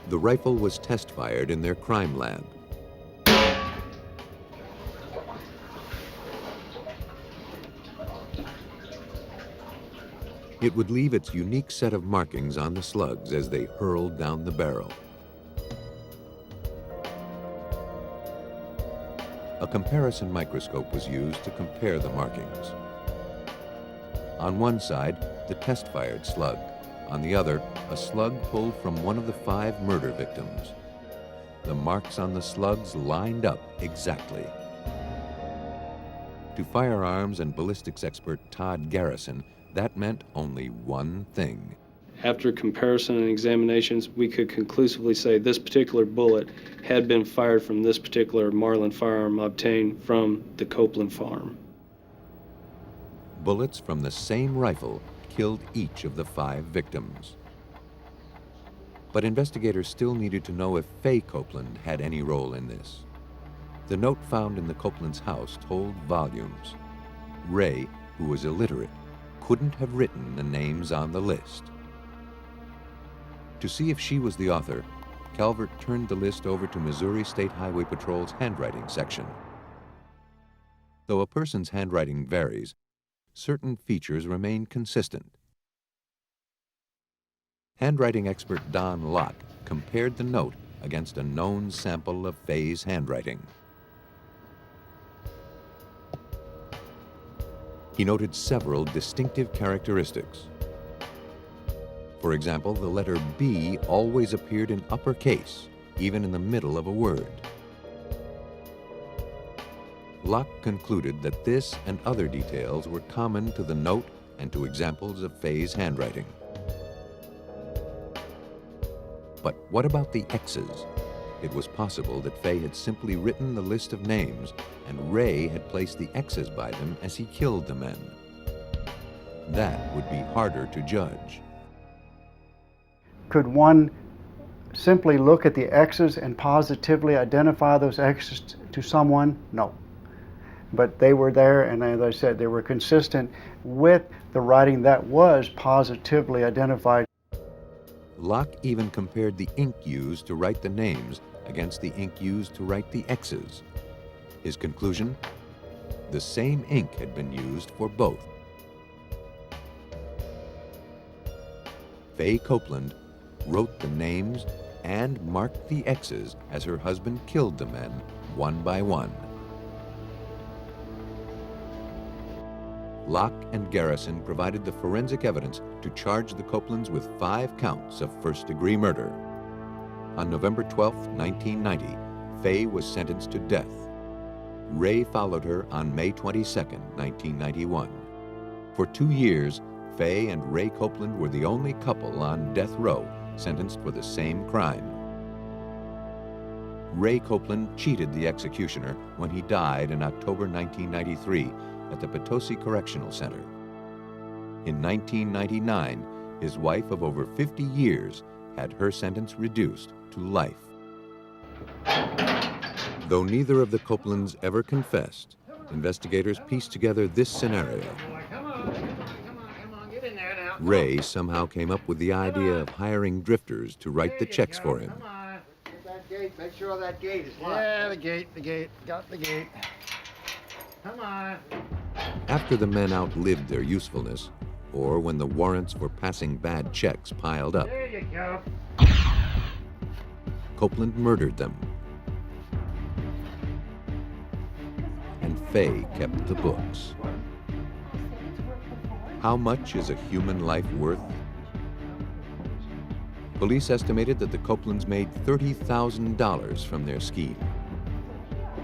The rifle was test-fired in their crime lab. It would leave its unique set of markings on the slugs as they hurled down the barrel. A comparison microscope was used to compare the markings. On one side, the test-fired slug. On the other, a slug pulled from one of the 5 murder victims. The marks on the slugs lined up exactly. To firearms and ballistics expert Todd Garrison, that meant only one thing. After comparison and examinations, we could conclusively say this particular bullet had been fired from this particular Marlin firearm obtained from the Copeland farm. Bullets from the same rifle killed each of the 5 victims. But investigators still needed to know if Fay Copeland had any role in this. The note found in the Copeland's house told volumes. Ray, who was illiterate, couldn't have written the names on the list. To see if she was the author, Calvert turned the list over to Missouri State Highway Patrol's handwriting section. Though a person's handwriting varies, certain features remain consistent. Handwriting expert Don Locke compared the note against a known sample of Fay's handwriting. He noted several distinctive characteristics. For example, the letter B always appeared in uppercase, even in the middle of a word. Locke concluded that this and other details were common to the note and to examples of Fay's handwriting. But what about the X's? It was possible that Fay had simply written the list of names and Ray had placed the X's by them as he killed the men. That would be harder to judge. Could one simply look at the X's and positively identify those X's to someone? No. But they were there, and as I said, they were consistent with the writing that was positively identified. Locke even compared the ink used to write the names against the ink used to write the X's. His conclusion? The same ink had been used for both. Fay Copeland wrote the names and marked the X's as her husband killed the men one by one. Locke and Garrison provided the forensic evidence to charge the Copelands with 5 counts of first-degree murder. On November 12, 1990, Fay was sentenced to death. Ray followed her on May 22, 1991. For 2 years, Fay and Ray Copeland were the only couple on death row sentenced for the same crime. Ray Copeland cheated the executioner when he died in October 1993 at the Potosi Correctional Center. In 1999, his wife of over 50 years had her sentence reduced to life. Though neither of the Copelands ever confessed, investigators pieced together this scenario. Ray somehow came up with the idea of hiring drifters to write the checks for him. That gate, make sure that gate is locked. Yeah, the gate, got the gate. Come on. After the men outlived their usefulness, or when the warrants for passing bad checks piled up, There you go. Copeland murdered them. And Fay kept the books. How much is a human life worth? Police estimated that the Copelands made $30,000 from their scheme.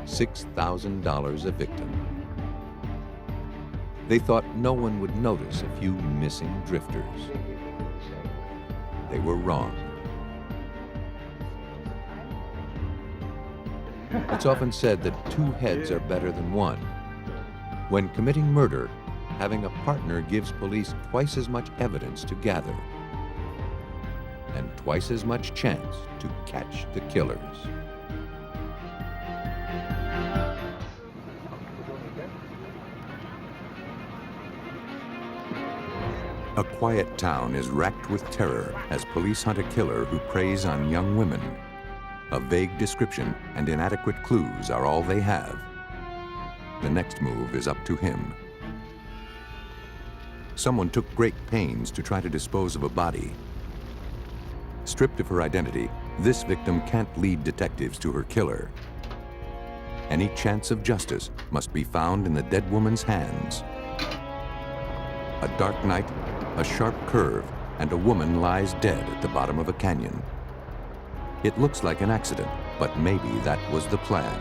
$6,000 a victim. They thought no one would notice a few missing drifters. They were wrong. It's often said that two heads are better than one. When committing murder, having a partner gives police twice as much evidence to gather and twice as much chance to catch the killers. A quiet town is racked with terror as police hunt a killer who preys on young women. A vague description and inadequate clues are all they have. The next move is up to him. Someone took great pains to try to dispose of a body. Stripped of her identity, this victim can't lead detectives to her killer. Any chance of justice must be found in the dead woman's hands. A dark night, a sharp curve, and a woman lies dead at the bottom of a canyon. It looks like an accident, but maybe that was the plan.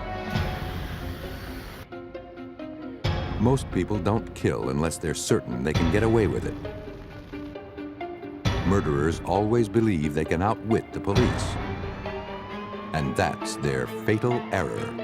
Most people don't kill unless they're certain they can get away with it. Murderers always believe they can outwit the police. And that's their fatal error.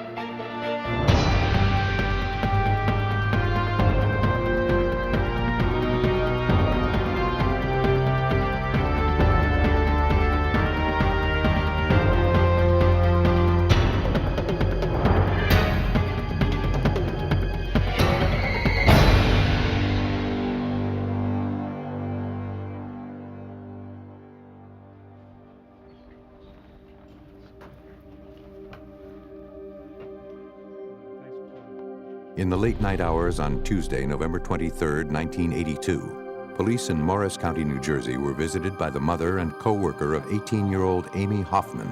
In the late night hours on Tuesday, November 23, 1982, police in Morris County, New Jersey were visited by the mother and co-worker of 18-year-old Amy Hoffman.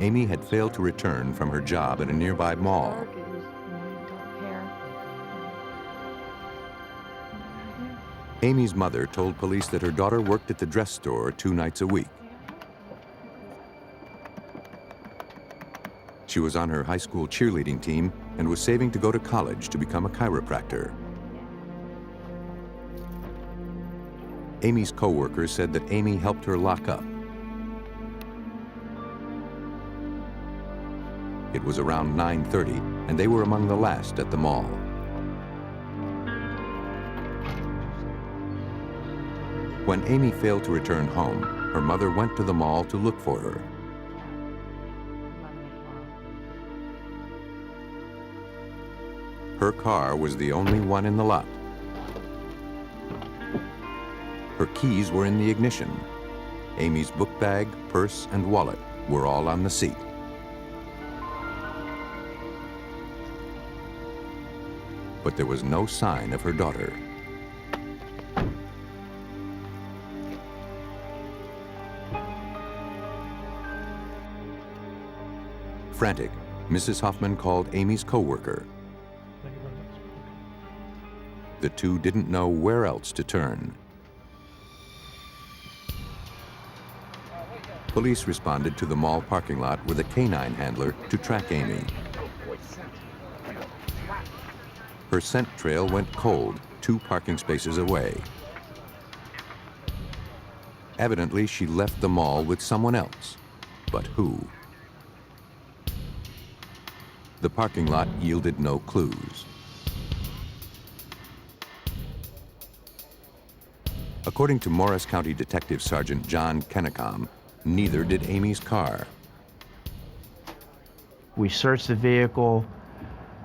Amy had failed to return from her job at a nearby mall. Amy's mother told police that her daughter worked at the dress store 2 nights a week. She was on her high school cheerleading team and was saving to go to college to become a chiropractor. Amy's co-worker said that Amy helped her lock up. It was around 9:30, and they were among the last at the mall. When Amy failed to return home, her mother went to the mall to look for her. Her car was the only one in the lot. Her keys were in the ignition. Amy's book bag, purse, and wallet were all on the seat. But there was no sign of her daughter. Frantic, Mrs. Hoffman called Amy's co-worker. The two didn't know where else to turn. Police responded to the mall parking lot with a canine handler to track Amy. Her scent trail went cold 2 parking spaces away. Evidently, she left the mall with someone else. But who? The parking lot yielded no clues. According to Morris County Detective Sergeant John Kennecom, neither did Amy's car. We searched the vehicle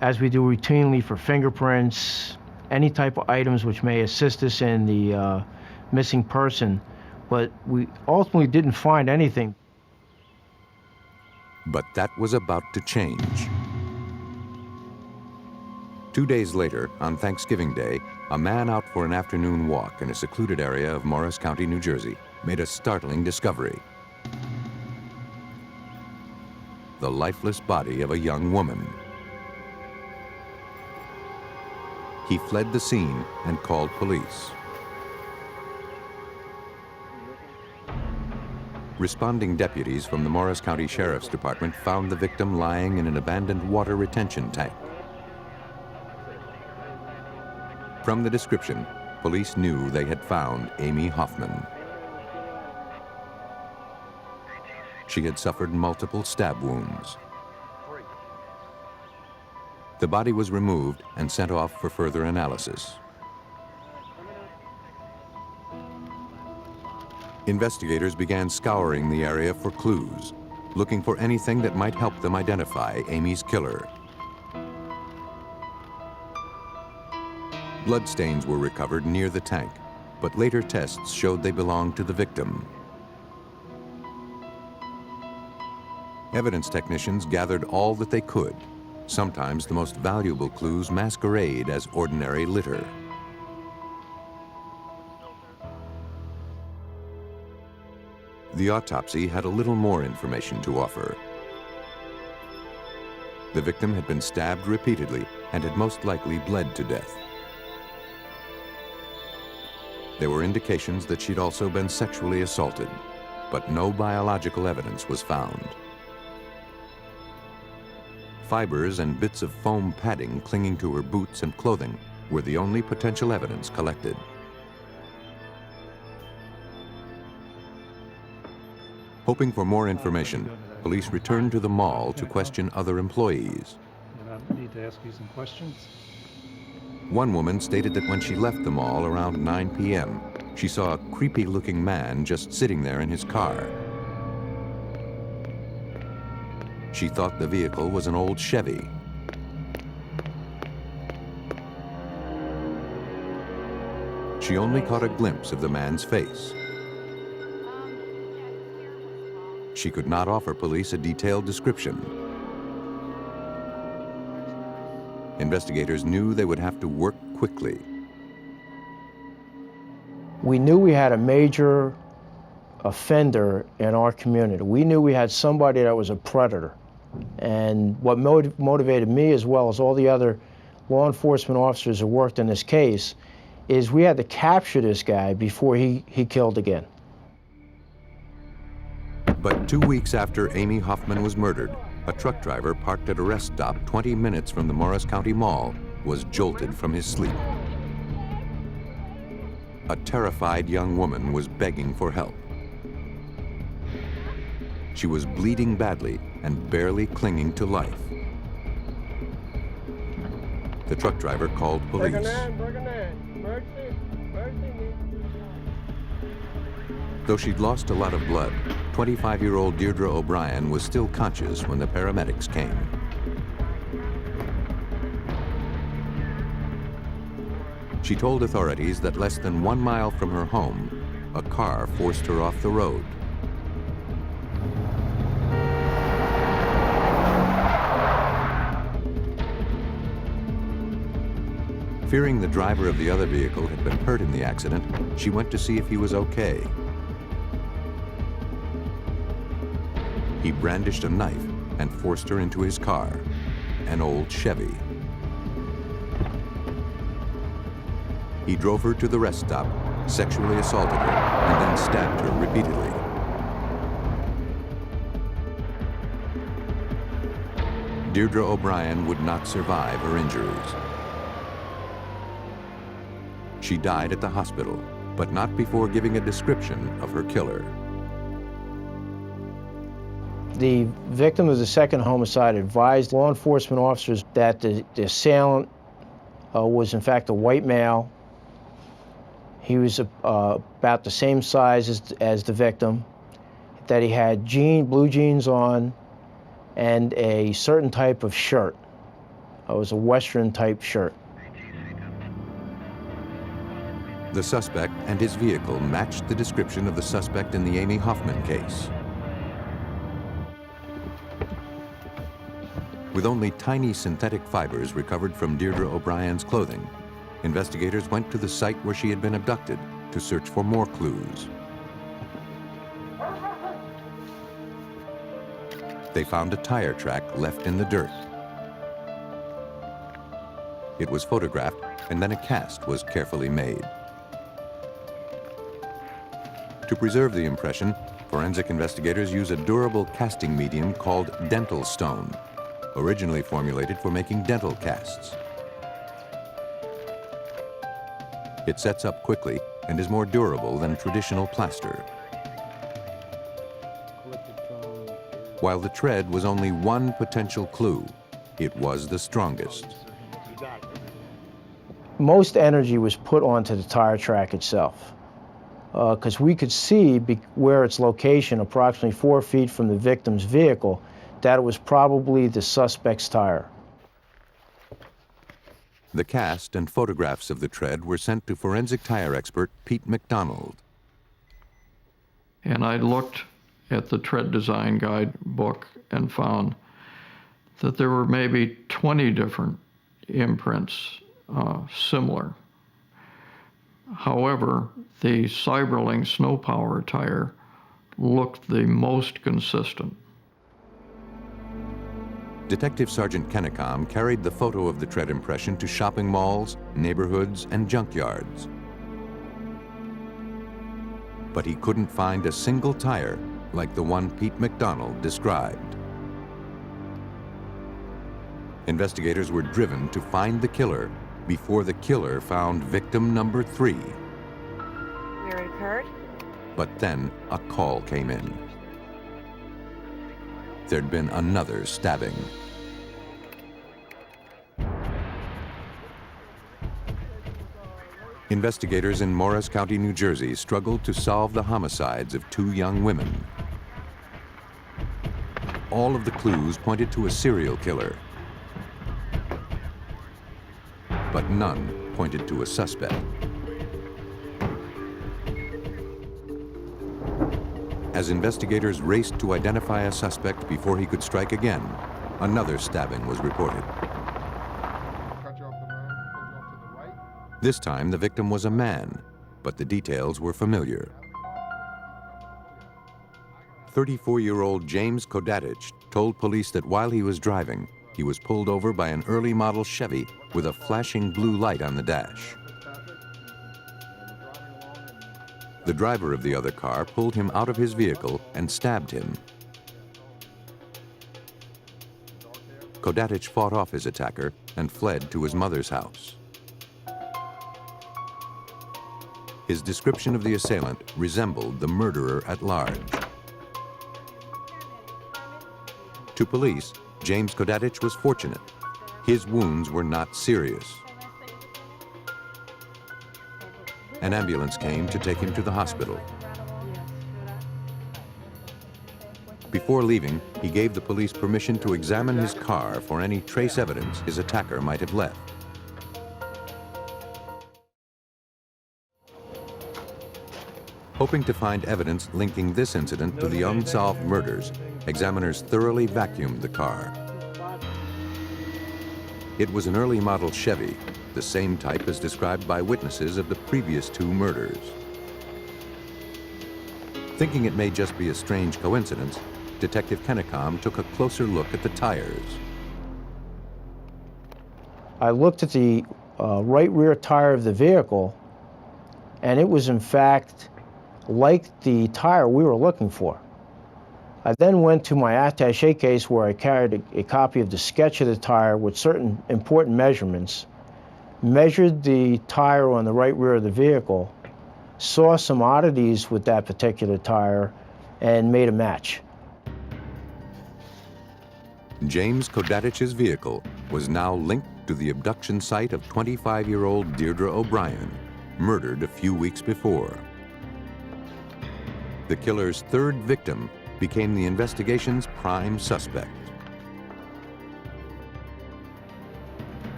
as we do routinely for fingerprints, any type of items which may assist us in the missing person, but we ultimately didn't find anything. But that was about to change. 2 days later, on Thanksgiving Day, a man out for an afternoon walk in a secluded area of Morris County, New Jersey, made a startling discovery. The lifeless body of a young woman. He fled the scene and called police. Responding deputies from the Morris County Sheriff's Department found the victim lying in an abandoned water retention tank. From the description, police knew they had found Amy Hoffman. She had suffered multiple stab wounds. The body was removed and sent off for further analysis. Investigators began scouring the area for clues, looking for anything that might help them identify Amy's killer. Bloodstains were recovered near the tank, but later tests showed they belonged to the victim. Evidence technicians gathered all that they could. Sometimes the most valuable clues masquerade as ordinary litter. The autopsy had a little more information to offer. The victim had been stabbed repeatedly and had most likely bled to death. There were indications that she'd also been sexually assaulted, but no biological evidence was found. Fibers and bits of foam padding clinging to her boots and clothing were the only potential evidence collected. Hoping for more information, police returned to the mall to question other employees. I need to ask you some questions. One woman stated that when she left the mall around 9 p.m., she saw a creepy-looking man just sitting there in his car. She thought the vehicle was an old Chevy. She only caught a glimpse of the man's face. She could not offer police a detailed description. Investigators knew they would have to work quickly. We knew we had a major offender in our community. We knew we had somebody that was a predator. And what motivated me, as well as all the other law enforcement officers who worked in this case, is we had to capture this guy before he killed again. But 2 weeks after Amy Hoffman was murdered, a truck driver parked at a rest stop 20 minutes from the Morris County Mall was jolted from his sleep. A terrified young woman was begging for help. She was bleeding badly and barely clinging to life. The truck driver called police. Though she'd lost a lot of blood, 25-year-old Deirdre O'Brien was still conscious when the paramedics came. She told authorities that less than 1 mile from her home, a car forced her off the road. Fearing the driver of the other vehicle had been hurt in the accident, she went to see if he was okay. He brandished a knife and forced her into his car, an old Chevy. He drove her to the rest stop, sexually assaulted her, and then stabbed her repeatedly. Deirdre O'Brien would not survive her injuries. She died at the hospital, but not before giving a description of her killer. The victim of the second homicide advised law enforcement officers that the assailant was in fact a white male. He was about the same size as the victim, that he had blue jeans on and a certain type of shirt. It was a Western type shirt. The suspect and his vehicle matched the description of the suspect in the Amy Hoffman case. With only tiny synthetic fibers recovered from Deirdre O'Brien's clothing, investigators went to the site where she had been abducted to search for more clues. They found a tire track left in the dirt. It was photographed, and then a cast was carefully made. To preserve the impression, forensic investigators use a durable casting medium called dental stone, originally formulated for making dental casts. It sets up quickly and is more durable than traditional plaster. While the tread was only one potential clue, it was the strongest. Most energy was put onto the tire track itself, because we could see where its location, approximately 4 feet from the victim's vehicle, that it was probably the suspect's tire. The cast and photographs of the tread were sent to forensic tire expert Pete McDonald. And I looked at the tread design guide book and found that there were maybe 20 different imprints similar. However, the Cyberling Snow Power tire looked the most consistent. Detective Sergeant Kennecom carried the photo of the tread impression to shopping malls, neighborhoods, and junkyards. But he couldn't find a single tire like the one Pete McDonald described. Investigators were driven to find the killer before the killer found victim number 3. Where it occurred? But then a call came in. There'd been another stabbing. Investigators in Morris County, New Jersey struggled to solve the homicides of 2 young women. All of the clues pointed to a serial killer, but none pointed to a suspect. As investigators raced to identify a suspect before he could strike again, another stabbing was reported. This time, the victim was a man, but the details were familiar. 34-year-old James Kodatich told police that while he was driving, he was pulled over by an early model Chevy with a flashing blue light on the dash. The driver of the other car pulled him out of his vehicle and stabbed him. Kodatich fought off his attacker and fled to his mother's house. His description of the assailant resembled the murderer at large. To police, James Kodatich was fortunate. His wounds were not serious. An ambulance came to take him to the hospital. Before leaving, he gave the police permission to examine his car for any trace evidence his attacker might have left. Hoping to find evidence linking this incident to the unsolved murders, examiners thoroughly vacuumed the car. It was an early model Chevy, the same type as described by witnesses of the previous 2 murders. Thinking it may just be a strange coincidence, Detective Kennecom took a closer look at the tires. I looked at the right rear tire of the vehicle, and it was in fact like the tire we were looking for. I then went to my attaché case where I carried a copy of the sketch of the tire with certain important measurements measured the tire on the right rear of the vehicle, saw some oddities with that particular tire, and made a match. James Kodatich's vehicle was now linked to the abduction site of 25-year-old Deirdre O'Brien, murdered a few weeks before. The killer's third victim became the investigation's prime suspect.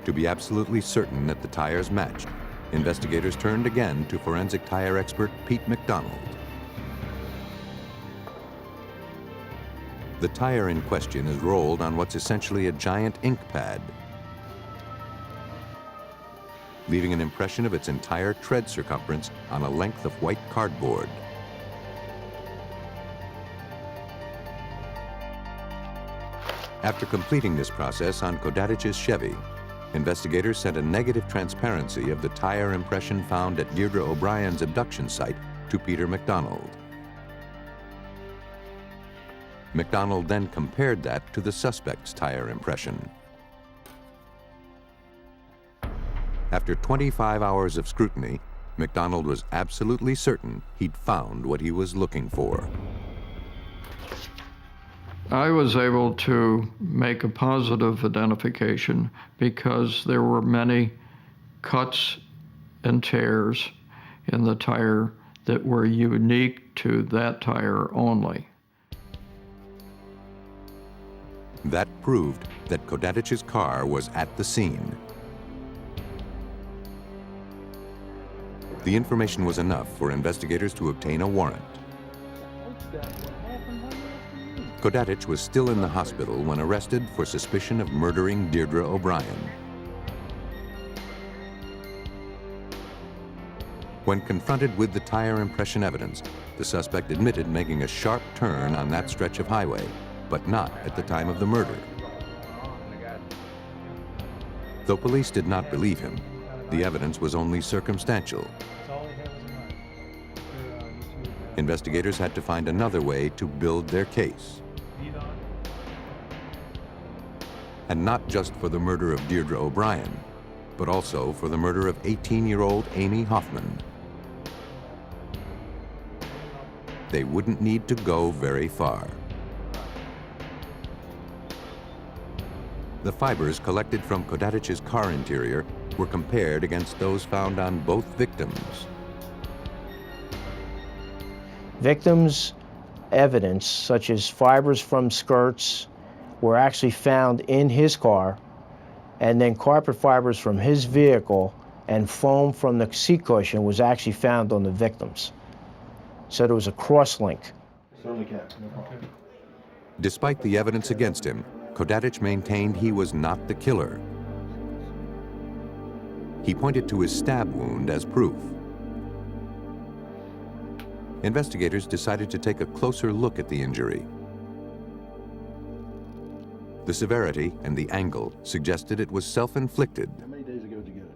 To be absolutely certain that the tires matched, investigators turned again to forensic tire expert Pete McDonald. The tire in question is rolled on what's essentially a giant ink pad, leaving an impression of its entire tread circumference on a length of white cardboard. After completing this process on Kodatich's Chevy, investigators sent a negative transparency of the tire impression found at Deirdre O'Brien's abduction site to Peter McDonald. McDonald then compared that to the suspect's tire impression. After 25 hours of scrutiny, McDonald was absolutely certain he'd found what he was looking for. I was able to make a positive identification because there were many cuts and tears in the tire that were unique to that tire only. That proved that Kodatich's car was at the scene. The information was enough for investigators to obtain a warrant. Kodatich was still in the hospital when arrested for suspicion of murdering Deirdre O'Brien. When confronted with the tire impression evidence, the suspect admitted making a sharp turn on that stretch of highway, but not at the time of the murder. Though police did not believe him, the evidence was only circumstantial. Investigators had to find another way to build their case. And not just for the murder of Deirdre O'Brien, but also for the murder of 18-year-old Amy Hoffman. They wouldn't need to go very far. The fibers collected from Kodatich's car interior were compared against those found on both victims. Victims' evidence, such as fibers from skirts, were actually found in his car, and then carpet fibers from his vehicle and foam from the seat cushion was actually found on the victims. So there was a cross-link. Certainly can. Despite the evidence against him, Kodatich maintained he was not the killer. He pointed to his stab wound as proof. Investigators decided to take a closer look at the injury. The severity and the angle suggested it was self-inflicted. How many days ago did you get it?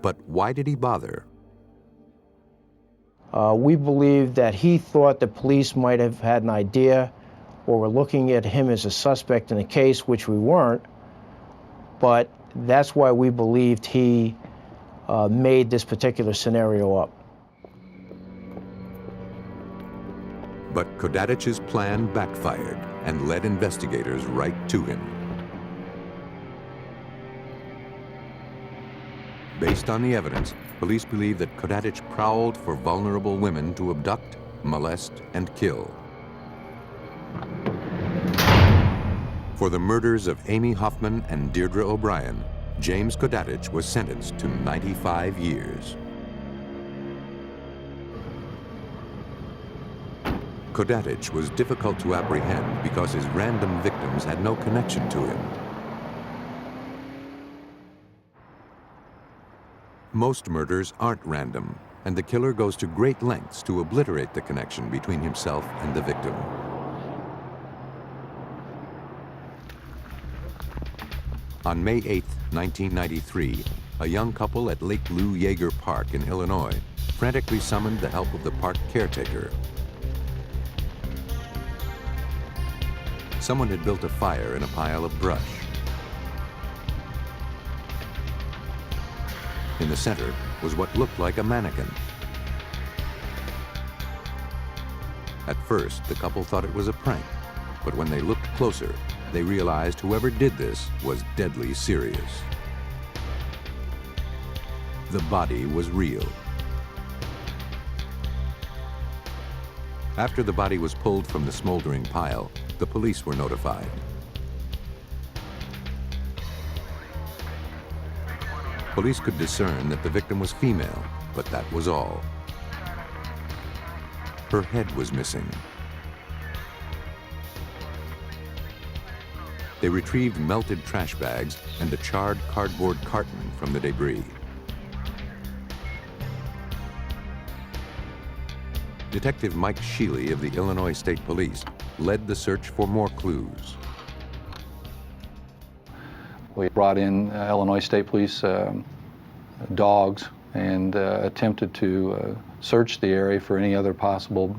But why did he bother? We believe that he thought the police might have had an idea or were looking at him as a suspect in the case, which we weren't, but that's why we believed he made this particular scenario up. But Kodatich's plan backfired and led investigators right to him. Based on the evidence, police believe that Kodatich prowled for vulnerable women to abduct, molest, and kill. For the murders of Amy Hoffman and Deirdre O'Brien, James Kodatich was sentenced to 95 years. Kodatich was difficult to apprehend because his random victims had no connection to him. Most murders aren't random, and the killer goes to great lengths to obliterate the connection between himself and the victim. On May 8, 1993, a young couple at Lake Lou Yeager Park in Illinois frantically summoned the help of the park caretaker. Someone had built a fire in a pile of brush. In the center was what looked like a mannequin. At first, the couple thought it was a prank, but when they looked closer, they realized whoever did this was deadly serious. The body was real. After the body was pulled from the smoldering pile, the police were notified. Police could discern that the victim was female, but that was all. Her head was missing. They retrieved melted trash bags and a charred cardboard carton from the debris. Detective Mike Sheely of the Illinois State Police led the search for more clues. We brought in Illinois State Police dogs and attempted to search the area for any other possible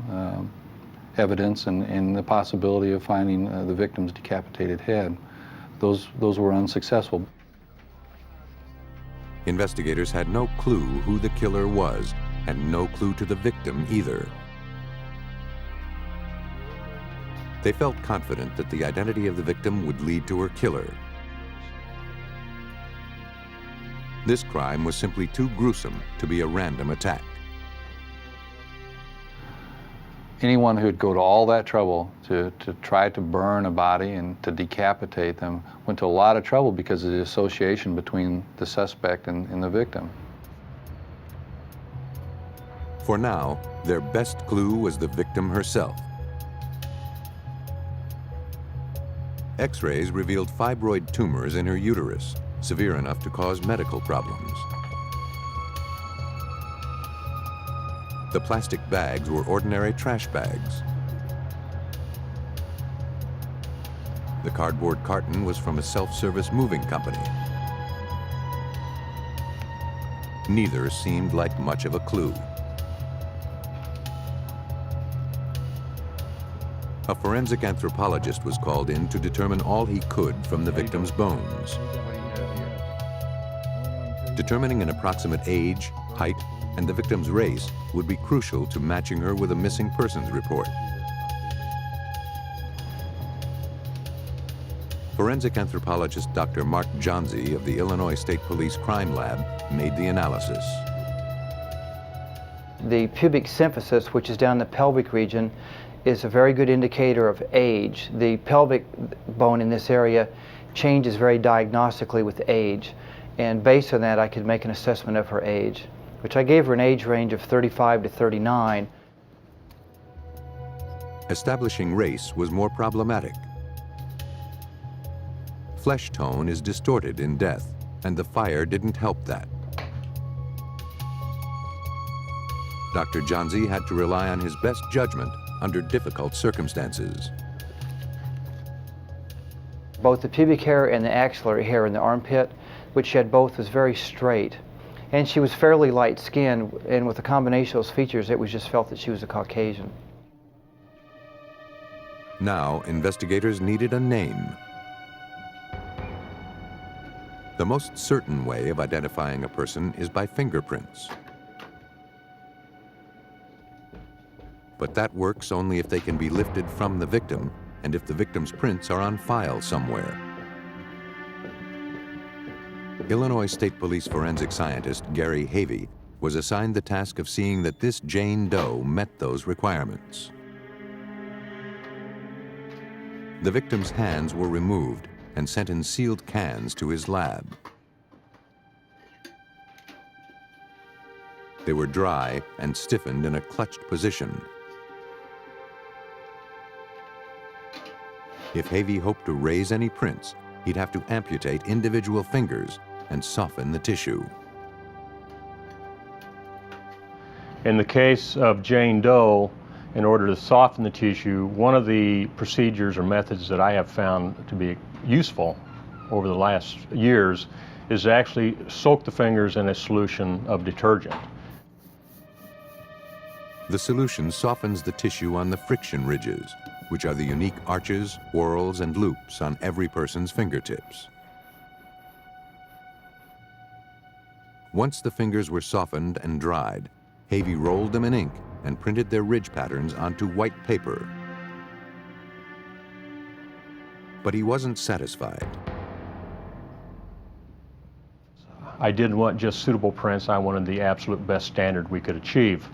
evidence and the possibility of finding the victim's decapitated head. Those were unsuccessful. Investigators had no clue who the killer was and no clue to the victim either. They felt confident that the identity of the victim would lead to her killer. This crime was simply too gruesome to be a random attack. Anyone who'd go to all that trouble to try to burn a body and to decapitate them went to a lot of trouble because of the association between the suspect and the victim. For now, their best clue was the victim herself. X-rays revealed fibroid tumors in her uterus, severe enough to cause medical problems. The plastic bags were ordinary trash bags. The cardboard carton was from a self-service moving company. Neither seemed like much of a clue. A forensic anthropologist was called in to determine all he could from the victim's bones. Determining an approximate age, height, and the victim's race would be crucial to matching her with a missing persons report. Forensic anthropologist Dr. Mark Johnsey of the Illinois State Police Crime Lab made the analysis. The pubic symphysis, which is down the pelvic region, is a very good indicator of age. The pelvic bone in this area changes very diagnostically with age, and based on that I could make an assessment of her age, which I gave her an age range of 35 to 39. Establishing race was more problematic. Flesh tone is distorted in death, and the fire didn't help that. Dr. Johnsey had to rely on his best judgment under difficult circumstances. Both the pubic hair and the axillary hair in the armpit, which she had both, was very straight. And she was fairly light-skinned, and with a combination of those features, it was just felt that she was a Caucasian. Now, investigators needed a name. The most certain way of identifying a person is by fingerprints. But that works only if they can be lifted from the victim and if the victim's prints are on file somewhere. Illinois State Police forensic scientist Gary Havey was assigned the task of seeing that this Jane Doe met those requirements. The victim's hands were removed and sent in sealed cans to his lab. They were dry and stiffened in a clutched position. If Havey hoped to raise any prints, he'd have to amputate individual fingers and soften the tissue. In the case of Jane Doe, in order to soften the tissue, one of the procedures or methods that I have found to be useful over the last years is to actually soak the fingers in a solution of detergent. The solution softens the tissue on the friction ridges, which are the unique arches, whorls, and loops on every person's fingertips. Once the fingers were softened and dried, Havey rolled them in ink and printed their ridge patterns onto white paper. But he wasn't satisfied. I didn't want just suitable prints, I wanted the absolute best standard we could achieve.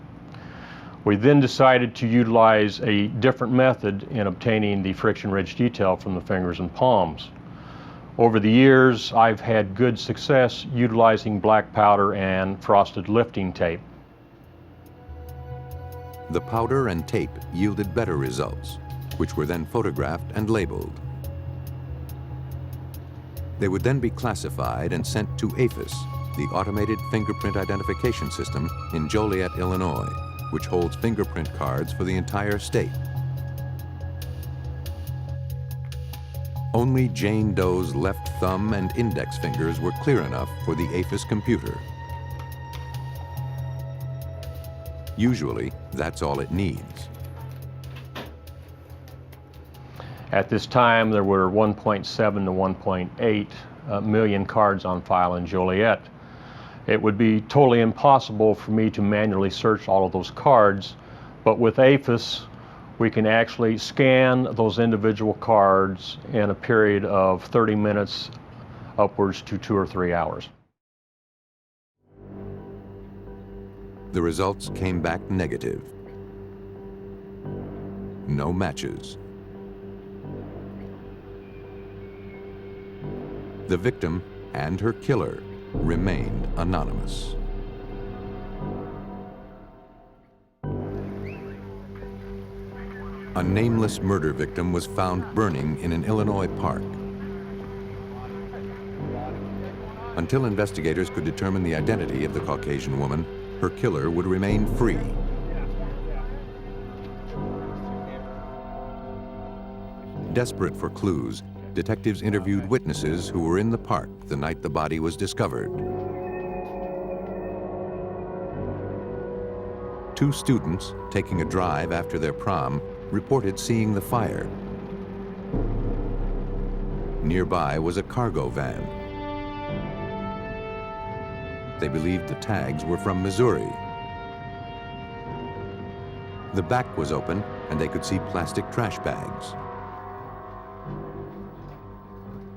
We then decided to utilize a different method in obtaining the friction ridge detail from the fingers and palms. Over the years, I've had good success utilizing black powder and frosted lifting tape. The powder and tape yielded better results, which were then photographed and labeled. They would then be classified and sent to APHIS, the Automated Fingerprint Identification System in Joliet, Illinois, which holds fingerprint cards for the entire state. Only Jane Doe's left thumb and index fingers were clear enough for the APHIS computer. Usually, that's all it needs. At this time, there were 1.7 to 1.8 million cards on file in Joliet. It would be totally impossible for me to manually search all of those cards, but with APHIS, we can actually scan those individual cards in a period of 30 minutes upwards to 2 or 3 hours. The results came back negative. No matches. The victim and her killer remained anonymous. A nameless murder victim was found burning in an Illinois park. Until investigators could determine the identity of the Caucasian woman, her killer would remain free. Desperate for clues, detectives interviewed witnesses who were in the park the night the body was discovered. 2 students, taking a drive after their prom, reported seeing the fire. Nearby was a cargo van. They believed the tags were from Missouri. The back was open, and they could see plastic trash bags.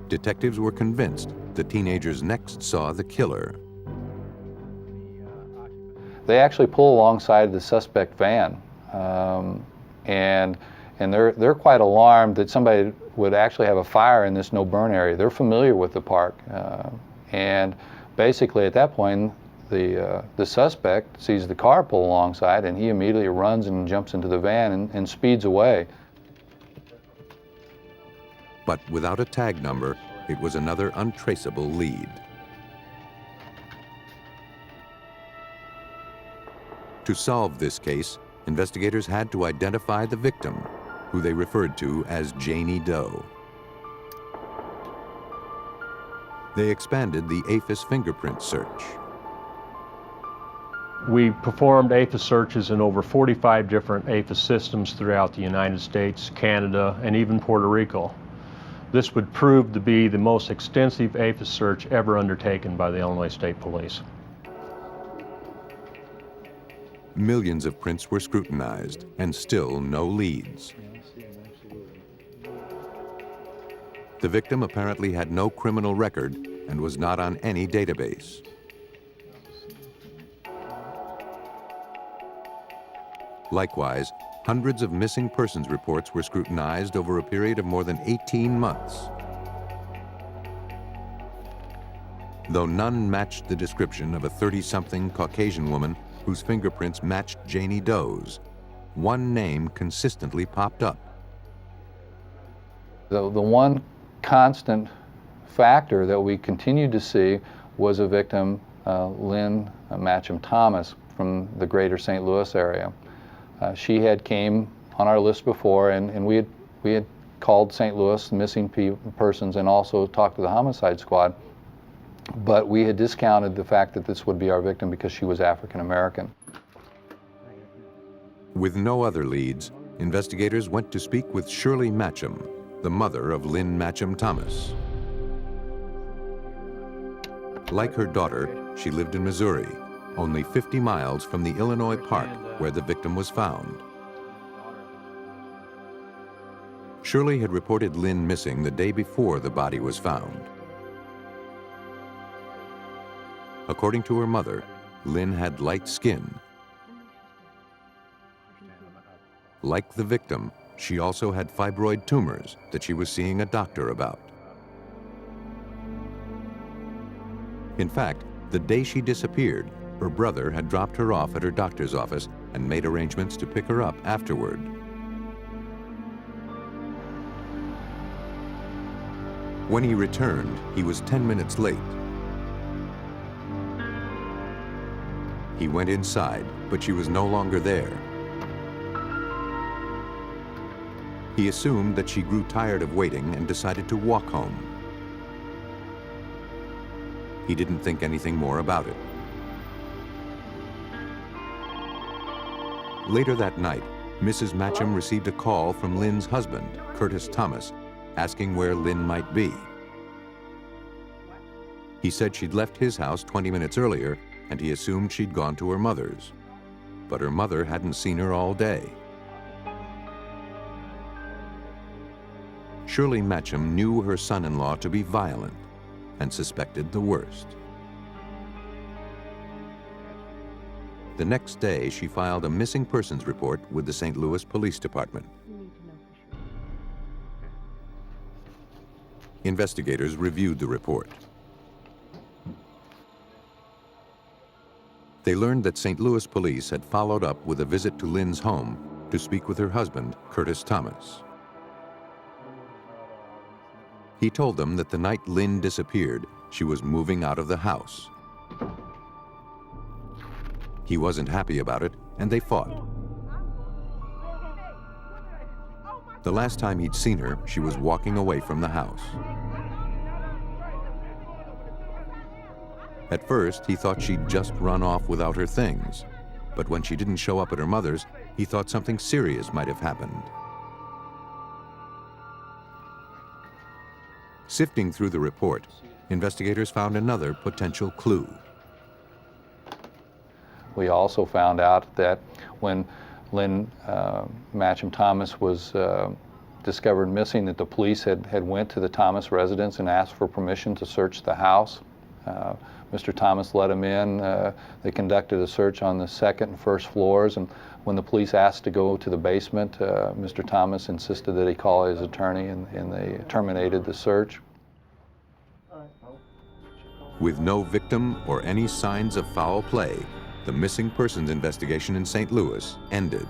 Detectives were convinced the teenagers next saw the killer. They actually pull alongside the suspect van, and they're quite alarmed that somebody would actually have a fire in this no-burn area. They're familiar with the park, and basically at that point, the suspect sees the car pull alongside, and he immediately runs and jumps into the van and speeds away. But without a tag number, it was another untraceable lead. To solve this case, investigators had to identify the victim, who they referred to as Janie Doe. They expanded the APHIS fingerprint search. We performed APHIS searches in over 45 different APHIS systems throughout the United States, Canada, and even Puerto Rico. This would prove to be the most extensive APHIS search ever undertaken by the Illinois State Police. Millions of prints were scrutinized, and still no leads. The victim apparently had no criminal record and was not on any database. Likewise, hundreds of missing persons reports were scrutinized over a period of more than 18 months. Though none matched the description of a 30-something Caucasian woman whose fingerprints matched Janie Doe's, one name consistently popped up. The one constant factor that we continued to see was a victim, Lynn Matcham Thomas, from the greater St. Louis area. She had came on our list before, and we had called St. Louis missing persons and also talked to the homicide squad, but we had discounted the fact that this would be our victim because she was African American. With no other leads, investigators went to speak with Shirley Matcham, the mother of Lynn Matcham Thomas. Like her daughter, she lived in Missouri, only 50 miles from the Illinois park where the victim was found. Shirley had reported Lynn missing the day before the body was found. According to her mother, Lynn had light skin. Like the victim, she also had fibroid tumors that she was seeing a doctor about. In fact, the day she disappeared, her brother had dropped her off at her doctor's office and made arrangements to pick her up afterward. When he returned, he was 10 minutes late. He went inside, but she was no longer there. He assumed that she grew tired of waiting and decided to walk home. He didn't think anything more about it. Later that night, Mrs. Matcham received a call from Lynn's husband, Curtis Thomas, asking where Lynn might be. He said she'd left his house 20 minutes earlier, and he assumed she'd gone to her mother's. But her mother hadn't seen her all day. Shirley Matcham knew her son-in-law to be violent and suspected the worst. The next day, she filed a missing persons report with the St. Louis Police Department. Investigators reviewed the report. They learned that St. Louis police had followed up with a visit to Lynn's home to speak with her husband, Curtis Thomas. He told them that the night Lynn disappeared, she was moving out of the house. He wasn't happy about it, and they fought. The last time he'd seen her, she was walking away from the house. At first, he thought she'd just run off without her things, but when she didn't show up at her mother's, he thought something serious might have happened. Sifting through the report, investigators found another potential clue. We also found out that when Lynn Matcham Thomas was discovered missing, that the police had went to the Thomas residence and asked for permission to search the house. Mr. Thomas let him in. They conducted a search on the second and first floors, and when the police asked to go to the basement, Mr. Thomas insisted that he call his attorney, and they terminated the search. With no victim or any signs of foul play, the missing persons investigation in St. Louis ended.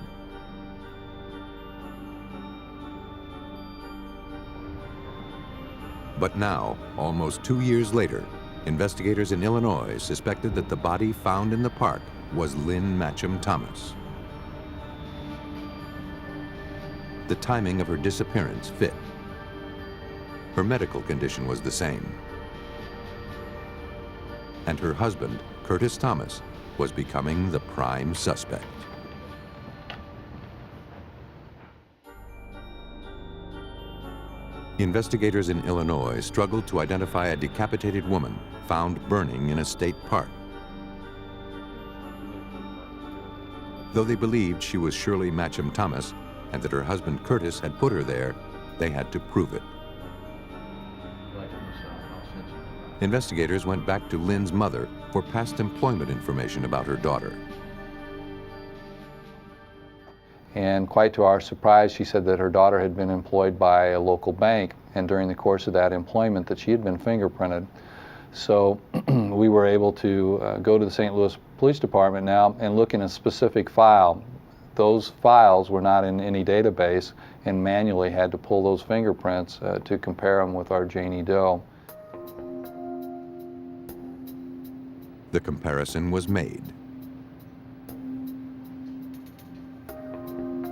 But now, almost 2 years later, investigators in Illinois suspected that the body found in the park was Lynn Matcham Thomas. The timing of her disappearance fit. Her medical condition was the same. And her husband, Curtis Thomas, was becoming the prime suspect. Investigators in Illinois struggled to identify a decapitated woman found burning in a state park. Though they believed she was Shirley Matcham Thomas and that her husband Curtis had put her there, they had to prove it. Investigators went back to Lynn's mother for past employment information about her daughter. And quite to our surprise, she said that her daughter had been employed by a local bank, and during the course of that employment that she had been fingerprinted. So we were able to go to the St. Louis Police Department now and look in a specific file. Those files were not in any database, and manually had to pull those fingerprints to compare them with our Janie Doe. The comparison was made.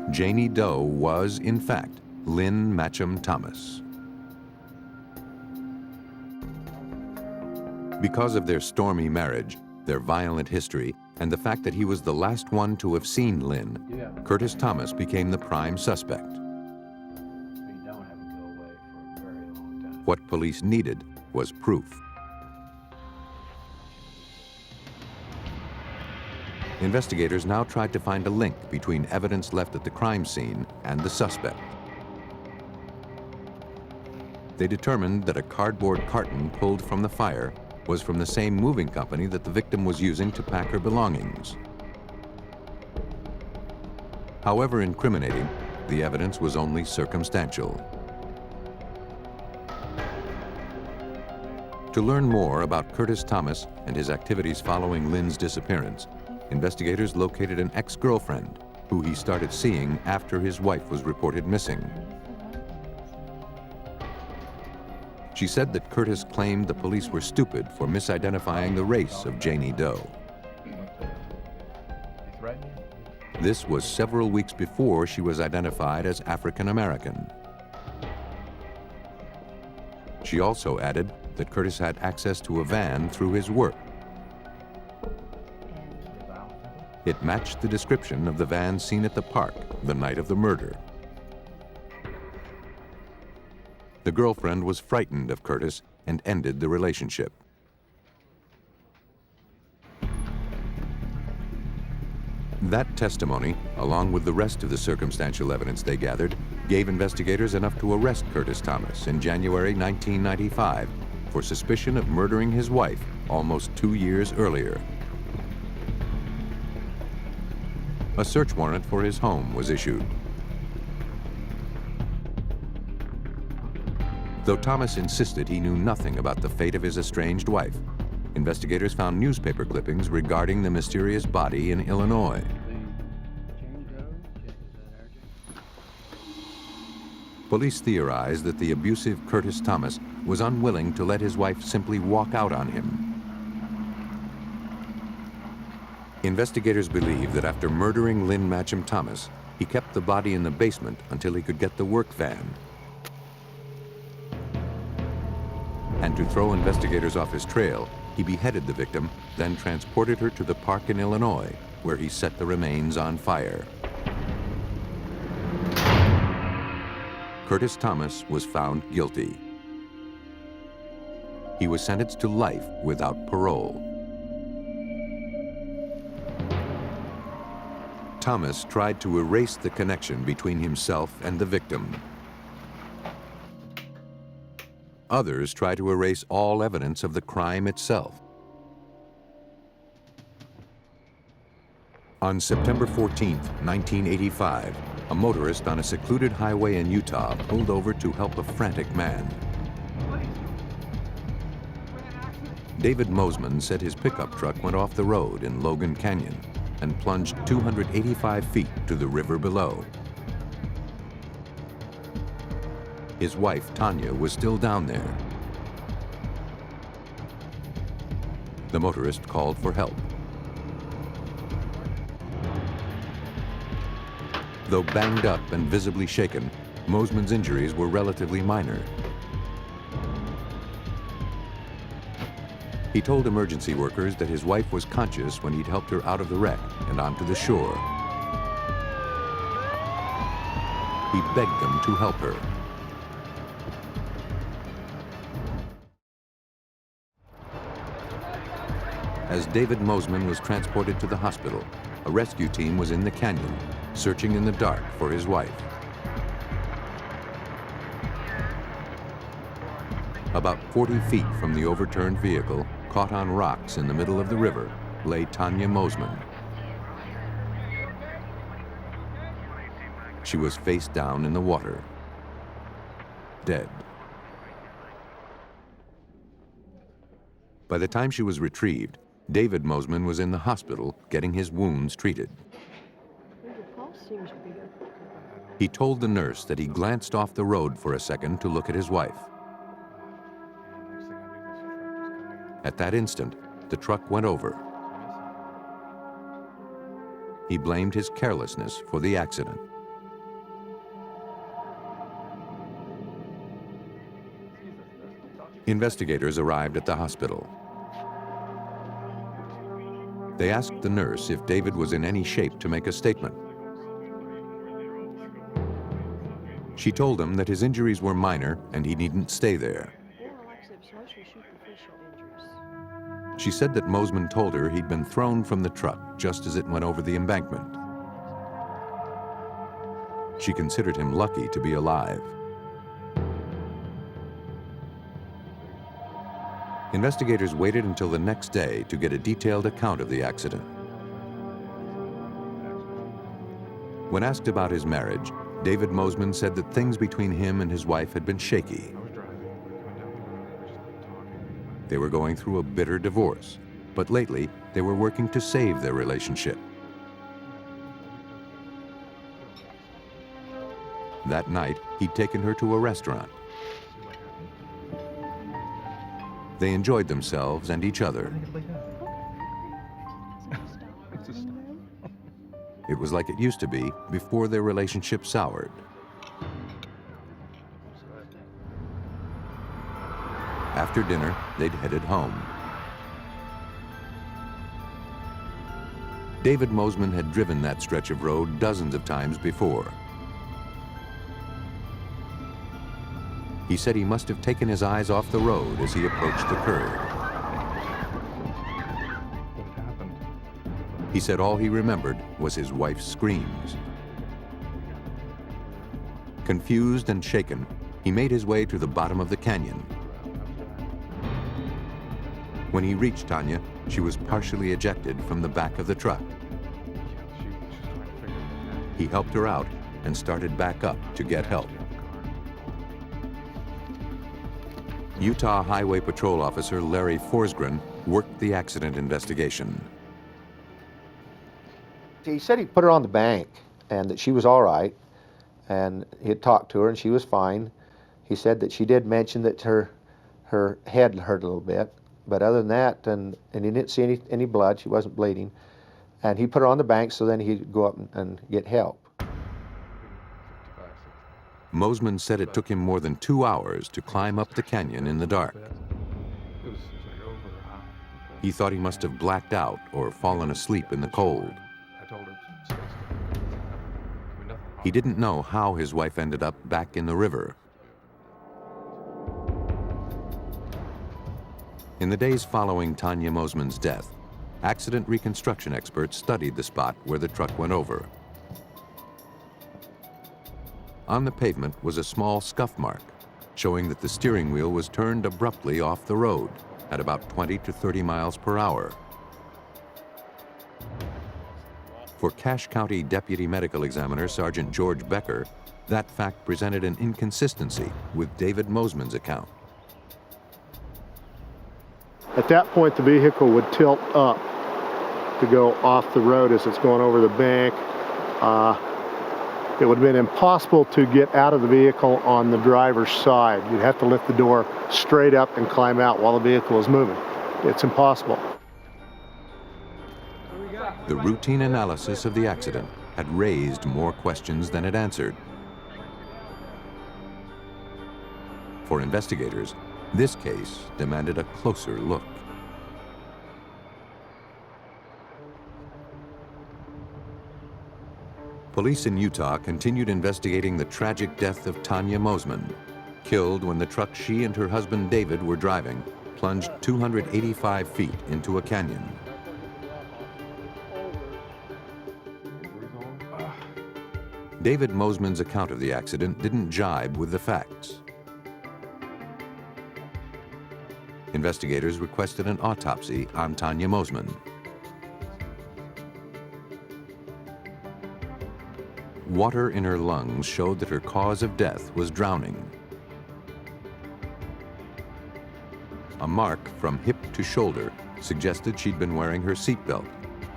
Janie Doe was, in fact, Lynn Matcham Thomas. Because of their stormy marriage, their violent history, and the fact that he was the last one to have seen Lynn, Curtis Thomas became the prime suspect. What police needed was proof. Investigators now tried to find a link between evidence left at the crime scene and the suspect. They determined that a cardboard carton pulled from the fire was from the same moving company that the victim was using to pack her belongings. However incriminating, the evidence was only circumstantial. To learn more about Curtis Thomas and his activities following Lynn's disappearance, investigators located an ex-girlfriend who he started seeing after his wife was reported missing. She said that Curtis claimed the police were stupid for misidentifying the race of Janie Doe. This was several weeks before she was identified as African American. She also added that Curtis had access to a van through his work. It matched the description of the van seen at the park the night of the murder. The girlfriend was frightened of Curtis and ended the relationship. That testimony, along with the rest of the circumstantial evidence they gathered, gave investigators enough to arrest Curtis Thomas in January 1995 for suspicion of murdering his wife almost 2 years earlier. A search warrant for his home was issued. Though Thomas insisted he knew nothing about the fate of his estranged wife, investigators found newspaper clippings regarding the mysterious body in Illinois. Police theorized that the abusive Curtis Thomas was unwilling to let his wife simply walk out on him. Investigators believe that after murdering Lynn Matcham Thomas, he kept the body in the basement until he could get the work van. And to throw investigators off his trail, he beheaded the victim, then transported her to the park in Illinois, where he set the remains on fire. Curtis Thomas was found guilty. He was sentenced to life without parole. Thomas tried to erase the connection between himself and the victim. Others tried to erase all evidence of the crime itself. On September 14, 1985, a motorist on a secluded highway in Utah pulled over to help a frantic man. David Mosman said his pickup truck went off the road in Logan Canyon and plunged 285 feet to the river below. His wife, Tanya, was still down there. The motorist called for help. Though banged up and visibly shaken, Mosman's injuries were relatively minor. He told emergency workers that his wife was conscious when he'd helped her out of the wreck and onto the shore. He begged them to help her. As David Mosman was transported to the hospital, a rescue team was in the canyon, searching in the dark for his wife. About 40 feet from the overturned vehicle, caught on rocks in the middle of the river, lay Tanya Mosman. She was face down in the water, dead. By the time she was retrieved, David Mosman was in the hospital getting his wounds treated. He told the nurse that he glanced off the road for a second to look at his wife. At that instant, the truck went over. He blamed his carelessness for the accident. Investigators arrived at the hospital. They asked the nurse if David was in any shape to make a statement. She told them that his injuries were minor and he needn't stay there. She said that Mosman told her he'd been thrown from the truck just as it went over the embankment. She considered him lucky to be alive. Investigators waited until the next day to get a detailed account of the accident. When asked about his marriage, David Mosman said that things between him and his wife had been shaky. They were going through a bitter divorce, but lately they were working to save their relationship. That night, he'd taken her to a restaurant. They enjoyed themselves and each other. It was like it used to be before their relationship soured. After dinner, they'd headed home. David Mosman had driven that stretch of road dozens of times before. He said he must have taken his eyes off the road as he approached the curb. He said all he remembered was his wife's screams. Confused and shaken, he made his way to the bottom of the canyon. When he reached Tanya, she was partially ejected from the back of the truck. He helped her out and started back up to get help. Utah Highway Patrol Officer Larry Forsgren worked the accident investigation. He said he put her on the bank and that she was all right, and he had talked to her and she was fine. He said that she did mention that her head hurt a little bit, but other than that, and he didn't see any blood, she wasn't bleeding, and he put her on the bank so then he'd go up and get help. Mosman said it took him more than 2 hours to climb up the canyon in the dark. He thought he must have blacked out or fallen asleep in the cold. He didn't know how his wife ended up back in the river. In the days following Tanya Mosman's death, accident reconstruction experts studied the spot where the truck went over. On the pavement was a small scuff mark, showing that the steering wheel was turned abruptly off the road at about 20 to 30 miles per hour. For Cache County Deputy Medical Examiner Sergeant George Becker, that fact presented an inconsistency with David Mosman's account. At that point, the vehicle would tilt up to go off the road as it's going over the bank. It would have been impossible to get out of the vehicle on the driver's side. You'd have to lift the door straight up and climb out while the vehicle is moving. It's impossible. The routine analysis of the accident had raised more questions than it answered. For investigators, this case demanded a closer look. Police in Utah continued investigating the tragic death of Tanya Mosman, killed when the truck she and her husband David were driving plunged 285 feet into a canyon. David Mosman's account of the accident didn't jibe with the facts. Investigators requested an autopsy on Tanya Mosman. Water in her lungs showed that her cause of death was drowning. A mark from hip to shoulder suggested she'd been wearing her seatbelt,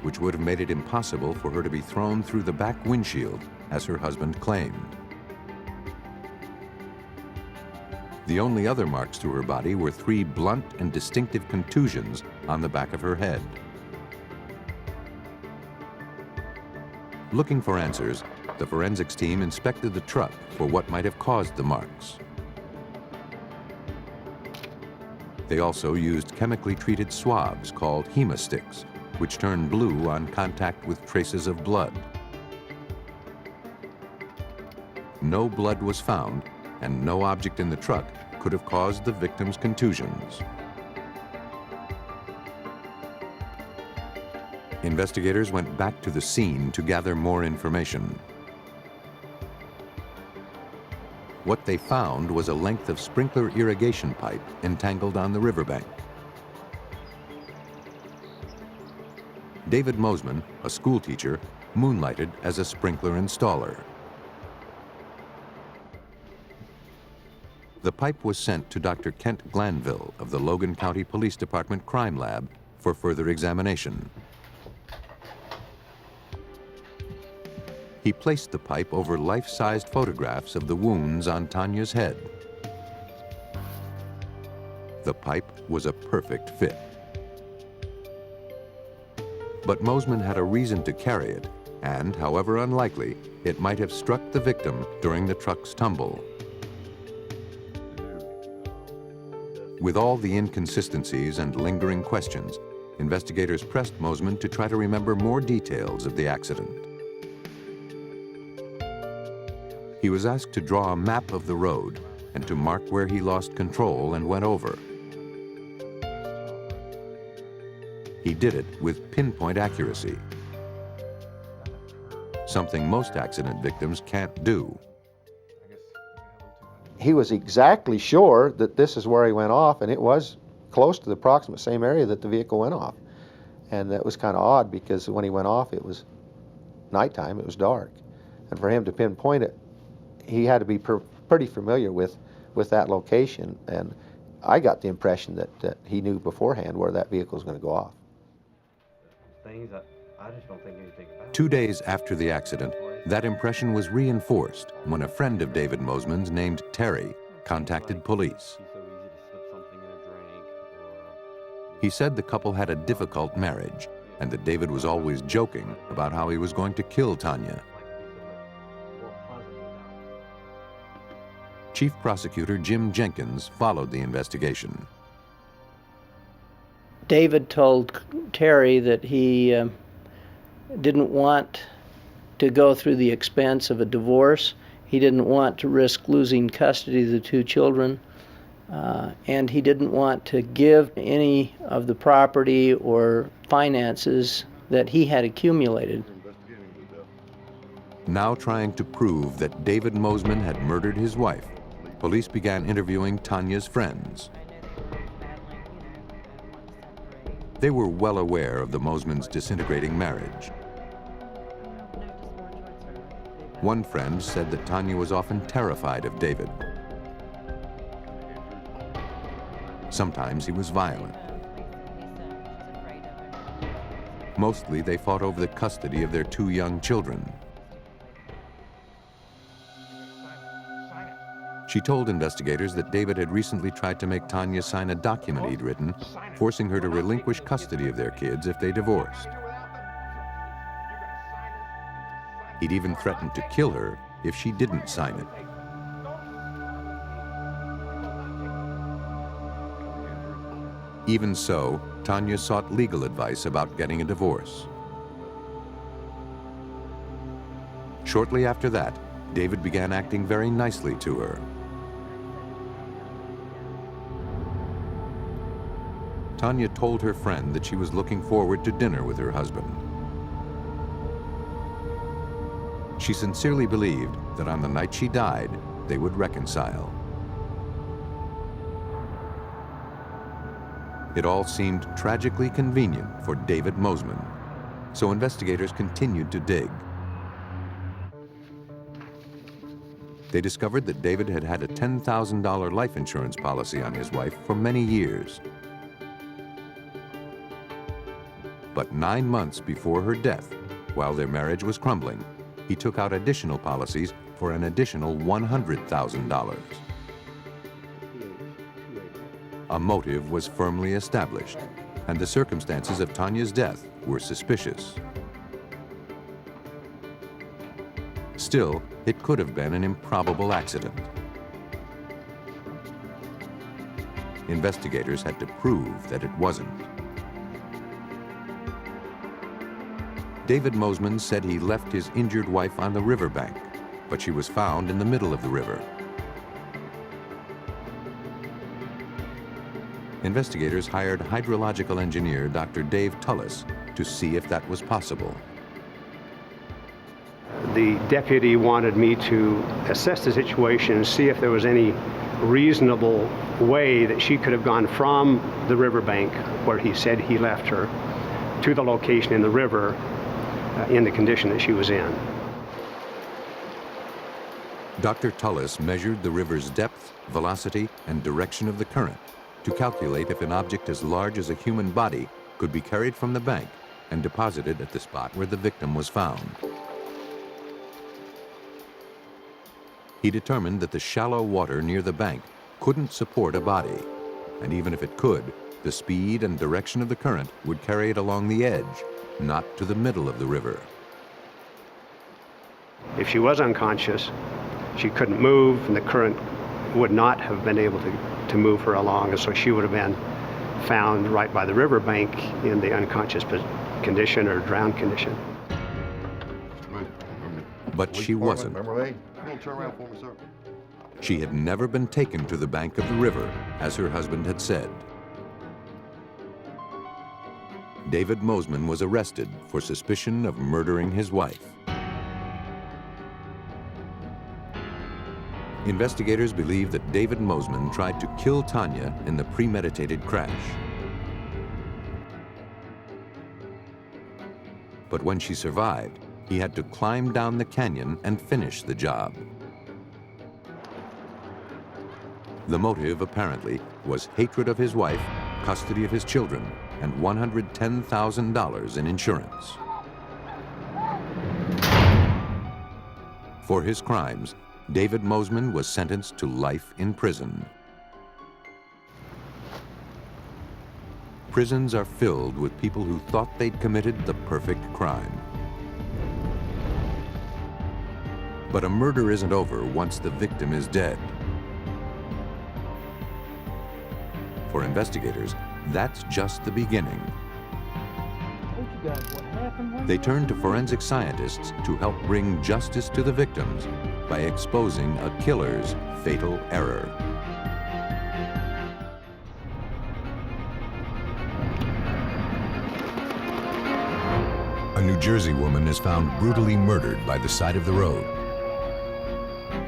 which would have made it impossible for her to be thrown through the back windshield, as her husband claimed. The only other marks to her body were 3 blunt and distinctive contusions on the back of her head. Looking for answers, the forensics team inspected the truck for what might have caused the marks. They also used chemically treated swabs called hemosticks, which turn blue on contact with traces of blood. No blood was found, and no object in the truck could have caused the victim's contusions. Investigators went back to the scene to gather more information. What they found was a length of sprinkler irrigation pipe entangled on the riverbank. David Mosman, a schoolteacher, moonlighted as a sprinkler installer. The pipe was sent to Dr. Kent Glanville of the Logan County Police Department Crime Lab for further examination. He placed the pipe over life-sized photographs of the wounds on Tanya's head. The pipe was a perfect fit. But Mosman had a reason to carry it, and, however unlikely, it might have struck the victim during the truck's tumble. With all the inconsistencies and lingering questions, investigators pressed Mosman to try to remember more details of the accident. He was asked to draw a map of the road and to mark where he lost control and went over. He did it with pinpoint accuracy, something most accident victims can't do. He was exactly sure that this is where he went off, and it was close to the approximate same area that the vehicle went off. And that was kind of odd because when he went off, it was nighttime, it was dark. And for him to pinpoint it, he had to be pretty familiar with that location. And I got the impression that he knew beforehand where that vehicle was going to go off. Things that I just don't think anything about. 2 days after the accident, that impression was reinforced when a friend of David Mosman's named Terry contacted police. He said the couple had a difficult marriage and that David was always joking about how he was going to kill Tanya. Chief Prosecutor Jim Jenkins followed the investigation. David told Terry that he didn't want to go through the expense of a divorce. He didn't want to risk losing custody of the two children. And he didn't want to give any of the property or finances that he had accumulated. Now trying to prove that David Mosman had murdered his wife, police began interviewing Tanya's friends. They were well aware of the Mosmans' disintegrating marriage. One friend said that Tanya was often terrified of David. Sometimes he was violent. Mostly they fought over the custody of their two young children. She told investigators that David had recently tried to make Tanya sign a document he'd written, forcing her to relinquish custody of their kids if they divorced. He'd even threatened to kill her if she didn't sign it. Even so, Tanya sought legal advice about getting a divorce. Shortly after that, David began acting very nicely to her. Tanya told her friend that she was looking forward to dinner with her husband. She sincerely believed that on the night she died, they would reconcile. It all seemed tragically convenient for David Mosman, so investigators continued to dig. They discovered that David had had a $10,000 life insurance policy on his wife for many years. But 9 months before her death, while their marriage was crumbling, he took out additional policies for an additional $100,000. A motive was firmly established, and the circumstances of Tanya's death were suspicious. Still, it could have been an improbable accident. Investigators had to prove that it wasn't. David Mosman said he left his injured wife on the riverbank, but she was found in the middle of the river. Investigators hired hydrological engineer Dr. Dave Tullis to see if that was possible. The deputy wanted me to assess the situation and see if there was any reasonable way that she could have gone from the riverbank where he said he left her to the location in the river in the condition that she was in. Dr. Tullis measured the river's depth, velocity, and direction of the current to calculate if an object as large as a human body could be carried from the bank and deposited at the spot where the victim was found. He determined that the shallow water near the bank couldn't support a body, and even if it could, the speed and direction of the current would carry it along the edge, not to the middle of the river. If she was unconscious, she couldn't move, and the current would not have been able to move her along, and so she would have been found right by the riverbank in the unconscious condition or drowned condition. But she wasn't. She had never been taken to the bank of the river, as her husband had said. David Mosman was arrested for suspicion of murdering his wife. Investigators believe that David Mosman tried to kill Tanya in the premeditated crash. But when she survived, he had to climb down the canyon and finish the job. The motive, apparently, was hatred of his wife, custody of his children, and $110,000 in insurance. For his crimes, David Mosman was sentenced to life in prison. Prisons are filled with people who thought they'd committed the perfect crime. But a murder isn't over once the victim is dead. For investigators, that's just the beginning. They turned to forensic scientists to help bring justice to the victims by exposing a killer's fatal error. A New Jersey woman is found brutally murdered by the side of the road.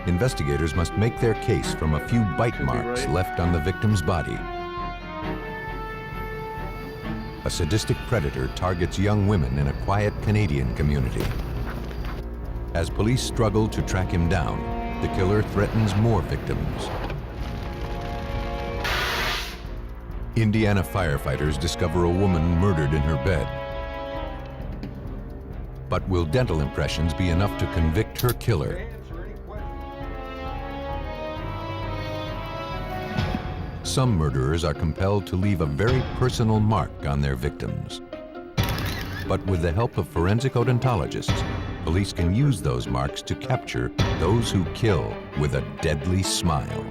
Investigators must make their case from a few bite marks left on the victim's body. A sadistic predator targets young women in a quiet Canadian community. As police struggle to track him down, the killer threatens more victims. Indiana firefighters discover a woman murdered in her bed. But will dental impressions be enough to convict her killer? Some murderers are compelled to leave a very personal mark on their victims. But with the help of forensic odontologists, police can use those marks to capture those who kill with a deadly smile.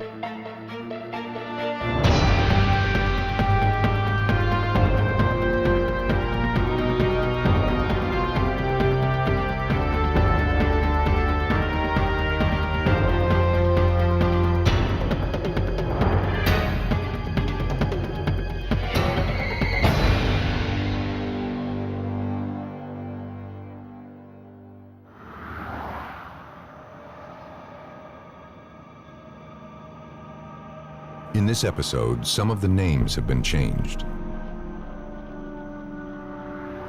In this episode, some of the names have been changed.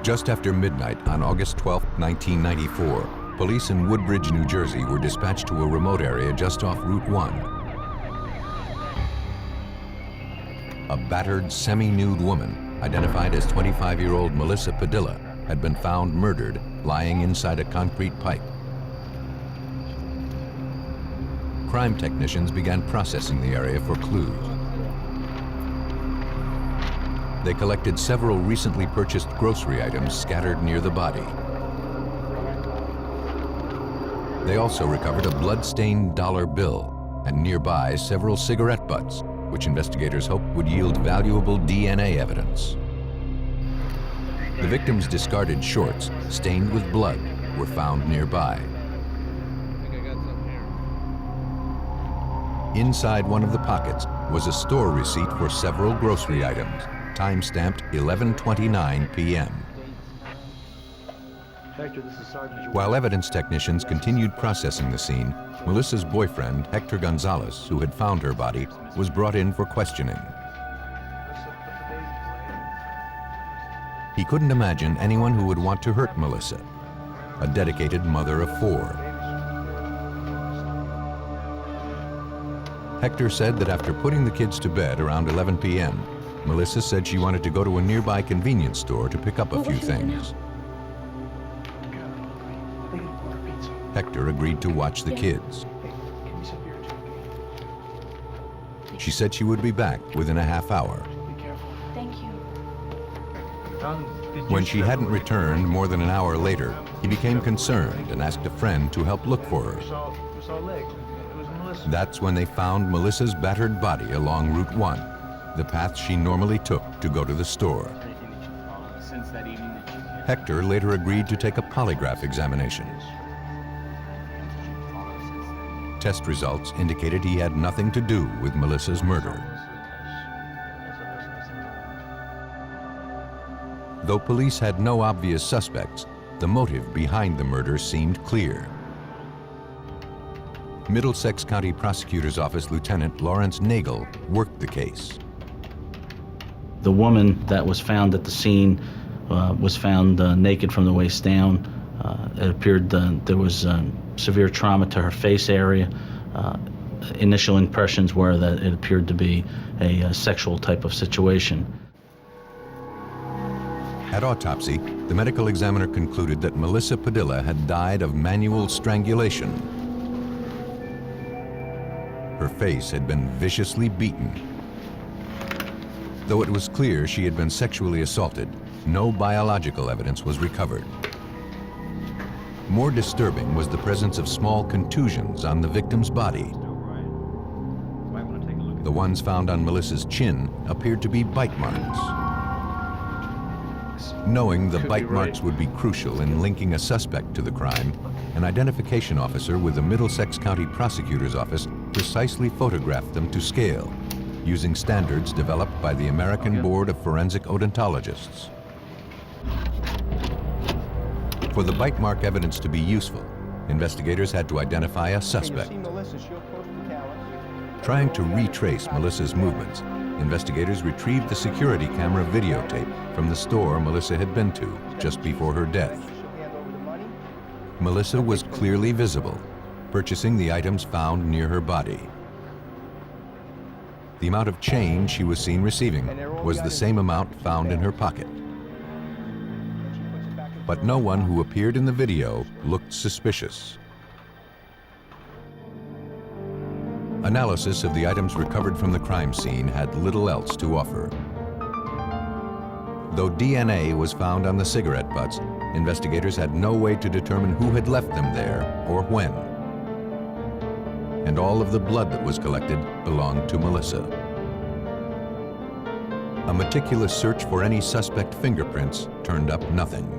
Just after midnight on August 12, 1994, police in Woodbridge, New Jersey were dispatched to a remote area just off Route 1. A battered, semi-nude woman, identified as 25-year-old Melissa Padilla, had been found murdered, lying inside a concrete pipe. Crime technicians began processing the area for clues. They collected several recently purchased grocery items scattered near the body. They also recovered a blood-stained dollar bill and nearby several cigarette butts, which investigators hoped would yield valuable DNA evidence. The victim's discarded shorts, stained with blood, were found nearby. Inside one of the pockets was a store receipt for several grocery items, time-stamped 11:29 p.m. While evidence technicians continued processing the scene, Melissa's boyfriend, Hector Gonzalez, who had found her body, was brought in for questioning. He couldn't imagine anyone who would want to hurt Melissa, a dedicated mother of 4. Hector said that after putting the kids to bed around 11 p.m., Melissa said she wanted to go to a nearby convenience store to pick up a few things. Hector agreed to watch the kids. She said she would be back within a half hour. Thank you. When she hadn't returned more than an hour later, he became concerned and asked a friend to help look for her. That's when they found Melissa's battered body along Route 1, the path she normally took to go to the store. Hector later agreed to take a polygraph examination. Test results indicated he had nothing to do with Melissa's murder. Though police had no obvious suspects, the motive behind the murder seemed clear. Middlesex County Prosecutor's Office Lieutenant Lawrence Nagel worked the case. The woman that was found at the scene was found naked from the waist down. It appeared there was severe trauma to her face area. Initial impressions were that it appeared to be a sexual type of situation. At autopsy, the medical examiner concluded that Melissa Padilla had died of manual strangulation. Her face had been viciously beaten. Though it was clear she had been sexually assaulted, no biological evidence was recovered. More disturbing was the presence of small contusions on the victim's body. The ones found on Melissa's chin appeared to be bite marks. Knowing the bite marks would be crucial in linking a suspect to the crime, an identification officer with the Middlesex County Prosecutor's Office precisely photographed them to scale, using standards developed by the American Board of Forensic Odontologists. For the bite mark evidence to be useful, investigators had to identify a suspect. Trying to retrace Melissa's movements, investigators retrieved the security camera videotape from the store Melissa had been to just before her death. Melissa was clearly visible, purchasing the items found near her body. The amount of change she was seen receiving was the same amount found in her pocket. But no one who appeared in the video looked suspicious. Analysis of the items recovered from the crime scene had little else to offer. Though DNA was found on the cigarette butts, investigators had no way to determine who had left them there or when. And all of the blood that was collected belonged to Melissa. A meticulous search for any suspect fingerprints turned up nothing.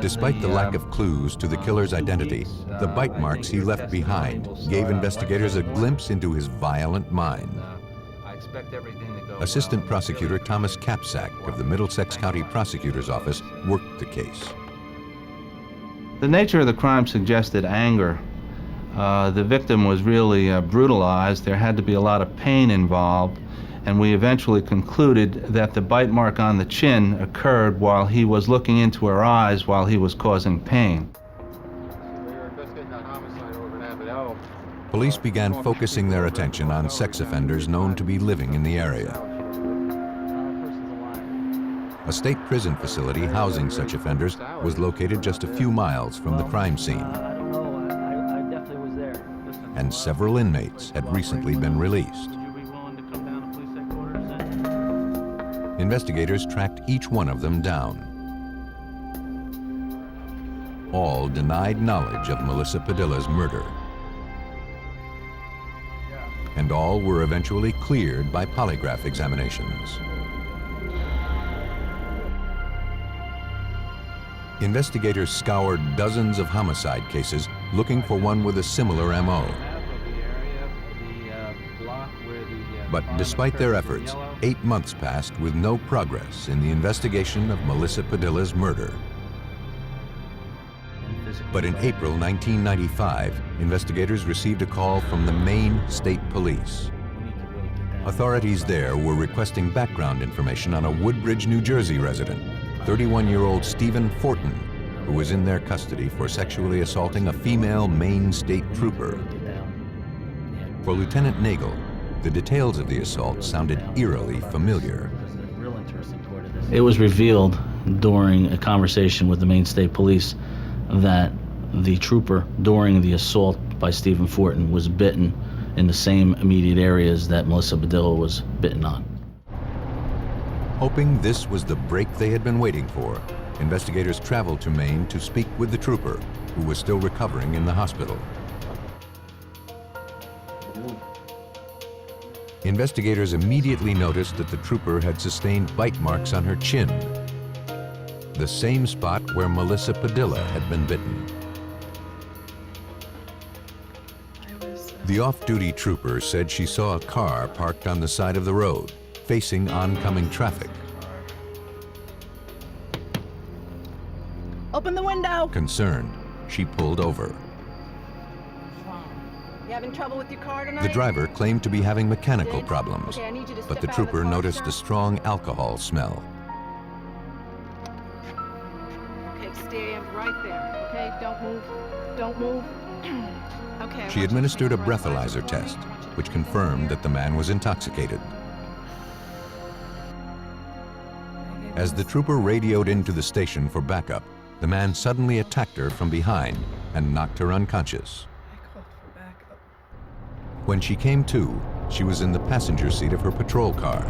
Despite the lack of clues to the killer's identity, the bite marks he left behind gave investigators a glimpse into his violent mind. Assistant Prosecutor Thomas Capsack of the Middlesex County Prosecutor's Office worked the case. The nature of the crime suggested anger. The victim was really brutalized. There had to be a lot of pain involved, and we eventually concluded that the bite mark on the chin occurred while he was looking into her eyes while he was causing pain. Police began focusing their attention on sex offenders known to be living in the area. A state prison facility housing such offenders was located just a few miles from the crime scene. And several inmates had recently been released. Investigators tracked each one of them down. All denied knowledge of Melissa Padilla's murder. And all were eventually cleared by polygraph examinations. Investigators scoured dozens of homicide cases looking for one with a similar MO. But despite their efforts, 8 months passed with no progress in the investigation of Melissa Padilla's murder. But in April 1995, investigators received a call from the Maine State Police. Authorities there were requesting background information on a Woodbridge, New Jersey resident, 31-year-old Stephen Fortin, who was in their custody for sexually assaulting a female Maine State Trooper. For Lieutenant Nagel, the details of the assault sounded eerily familiar. It was revealed during a conversation with the Maine State Police that the trooper during the assault by Stephen Fortin was bitten in the same immediate areas that Melissa Padilla was bitten on. Hoping this was the break they had been waiting for, investigators traveled to Maine to speak with the trooper, who was still recovering in the hospital. Investigators immediately noticed that the trooper had sustained bite marks on her chin, the same spot where Melissa Padilla had been bitten. The off-duty trooper said she saw a car parked on the side of the road, facing oncoming traffic. Open the window! Concerned, she pulled over. You having trouble with your car tonight? The driver claimed to be having mechanical problems, Okay, I need you to but step the out of trooper the car noticed a shop. strong alcohol smell. Okay, stand right there. Okay, don't move. Don't move. Okay. She administered a breathalyzer test, which confirmed that the man was intoxicated. As the trooper radioed into the station for backup, the man suddenly attacked her from behind and knocked her unconscious. When she came to, she was in the passenger seat of her patrol car.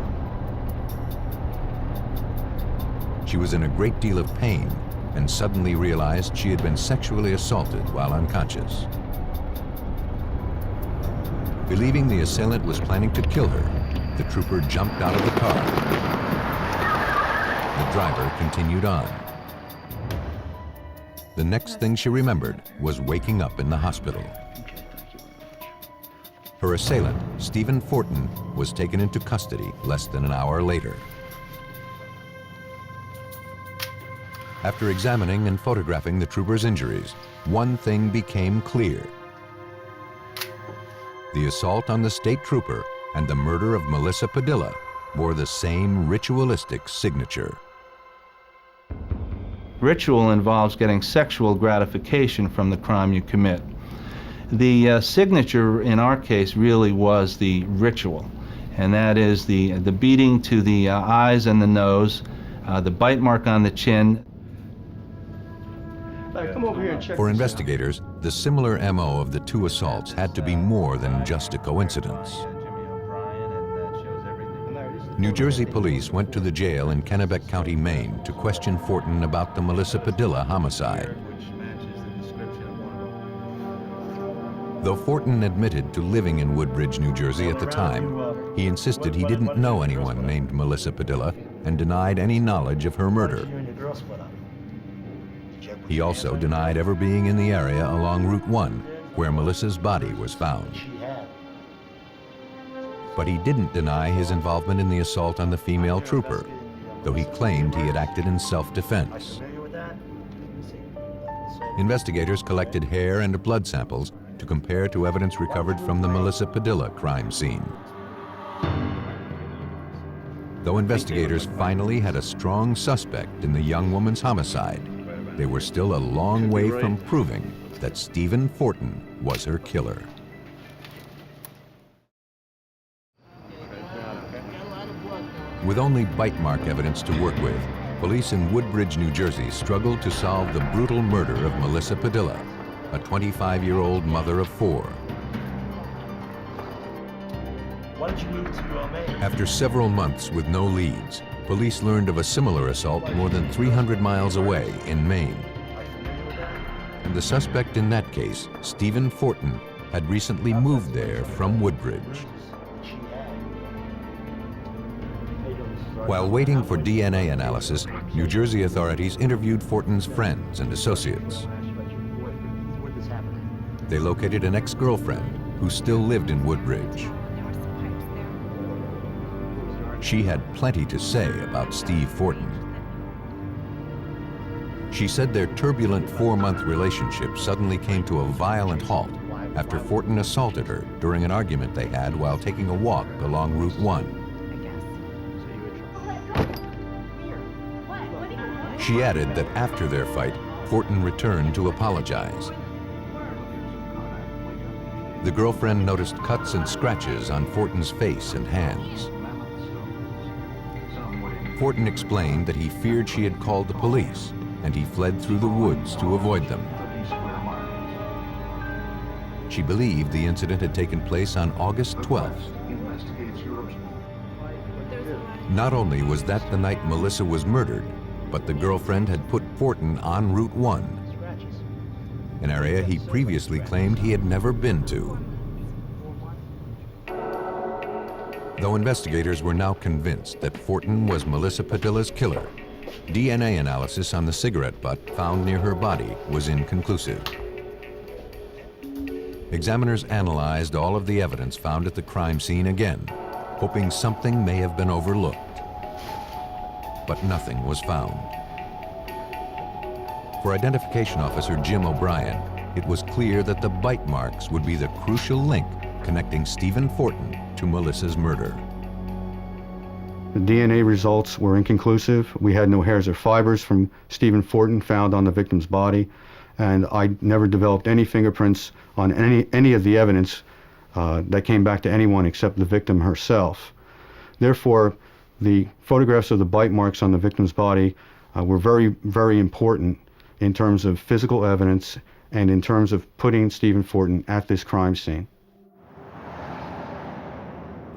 She was in a great deal of pain and suddenly realized she had been sexually assaulted while unconscious. Believing the assailant was planning to kill her, the trooper jumped out of the car. The driver continued on. The next thing she remembered was waking up in the hospital. Her assailant, Stephen Fortin, was taken into custody less than an hour later. After examining and photographing the trooper's injuries, one thing became clear. The assault on the state trooper and the murder of Melissa Padilla bore the same ritualistic signature. Ritual involves getting sexual gratification from the crime you commit. The signature in our case really was the ritual, and that is the beating to the eyes and the nose, the bite mark on the chin. Come over here and check For this out. investigators, the similar MO of the two assaults had to be more than just a coincidence. New Jersey police went to the jail in Kennebec County, Maine, to question Fortin about the Melissa Padilla homicide. Though Fortin admitted to living in Woodbridge, New Jersey at the time, he insisted he didn't know anyone named Melissa Padilla and denied any knowledge of her murder. He also denied ever being in the area along Route 1, where Melissa's body was found. But he didn't deny his involvement in the assault on the female trooper, though he claimed he had acted in self-defense. Investigators collected hair and blood samples to compare to evidence recovered from the Melissa Padilla crime scene. Though investigators finally had a strong suspect in the young woman's homicide, they were still a long way from proving that Stephen Fortin was her killer. With only bite mark evidence to work with, police in Woodbridge, New Jersey struggled to solve the brutal murder of Melissa Padilla, a 25-year-old mother of 4. Why did you move to Maine? After several months with no leads, police learned of a similar assault more than 300 miles away in Maine. And the suspect in that case, Stephen Fortin, had recently moved there from Woodbridge. While waiting for DNA analysis, New Jersey authorities interviewed Fortin's friends and associates. They located an ex-girlfriend who still lived in Woodbridge. She had plenty to say about Steve Fortin. She said their turbulent 4-month relationship suddenly came to a violent halt after Fortin assaulted her during an argument they had while taking a walk along Route 1. She added that after their fight, Fortin returned to apologize. The girlfriend noticed cuts and scratches on Fortin's face and hands. Fortin explained that he feared she had called the police, and he fled through the woods to avoid them. She believed the incident had taken place on August 12th. Not only was that the night Melissa was murdered, but the girlfriend had put Fortin on Route 1, an area he previously claimed he had never been to. Though investigators were now convinced that Fortin was Melissa Padilla's killer, DNA analysis on the cigarette butt found near her body was inconclusive. Examiners analyzed all of the evidence found at the crime scene again, hoping something may have been overlooked. But nothing was found. For Identification Officer Jim O'Brien, it was clear that the bite marks would be the crucial link connecting Stephen Fortin to Melissa's murder. The DNA results were inconclusive. We had no hairs or fibers from Stephen Fortin found on the victim's body, and I never developed any fingerprints on any of the evidence that came back to anyone except the victim herself. Therefore, the photographs of the bite marks on the victim's body were very, very important in terms of physical evidence and in terms of putting Stephen Fortin at this crime scene.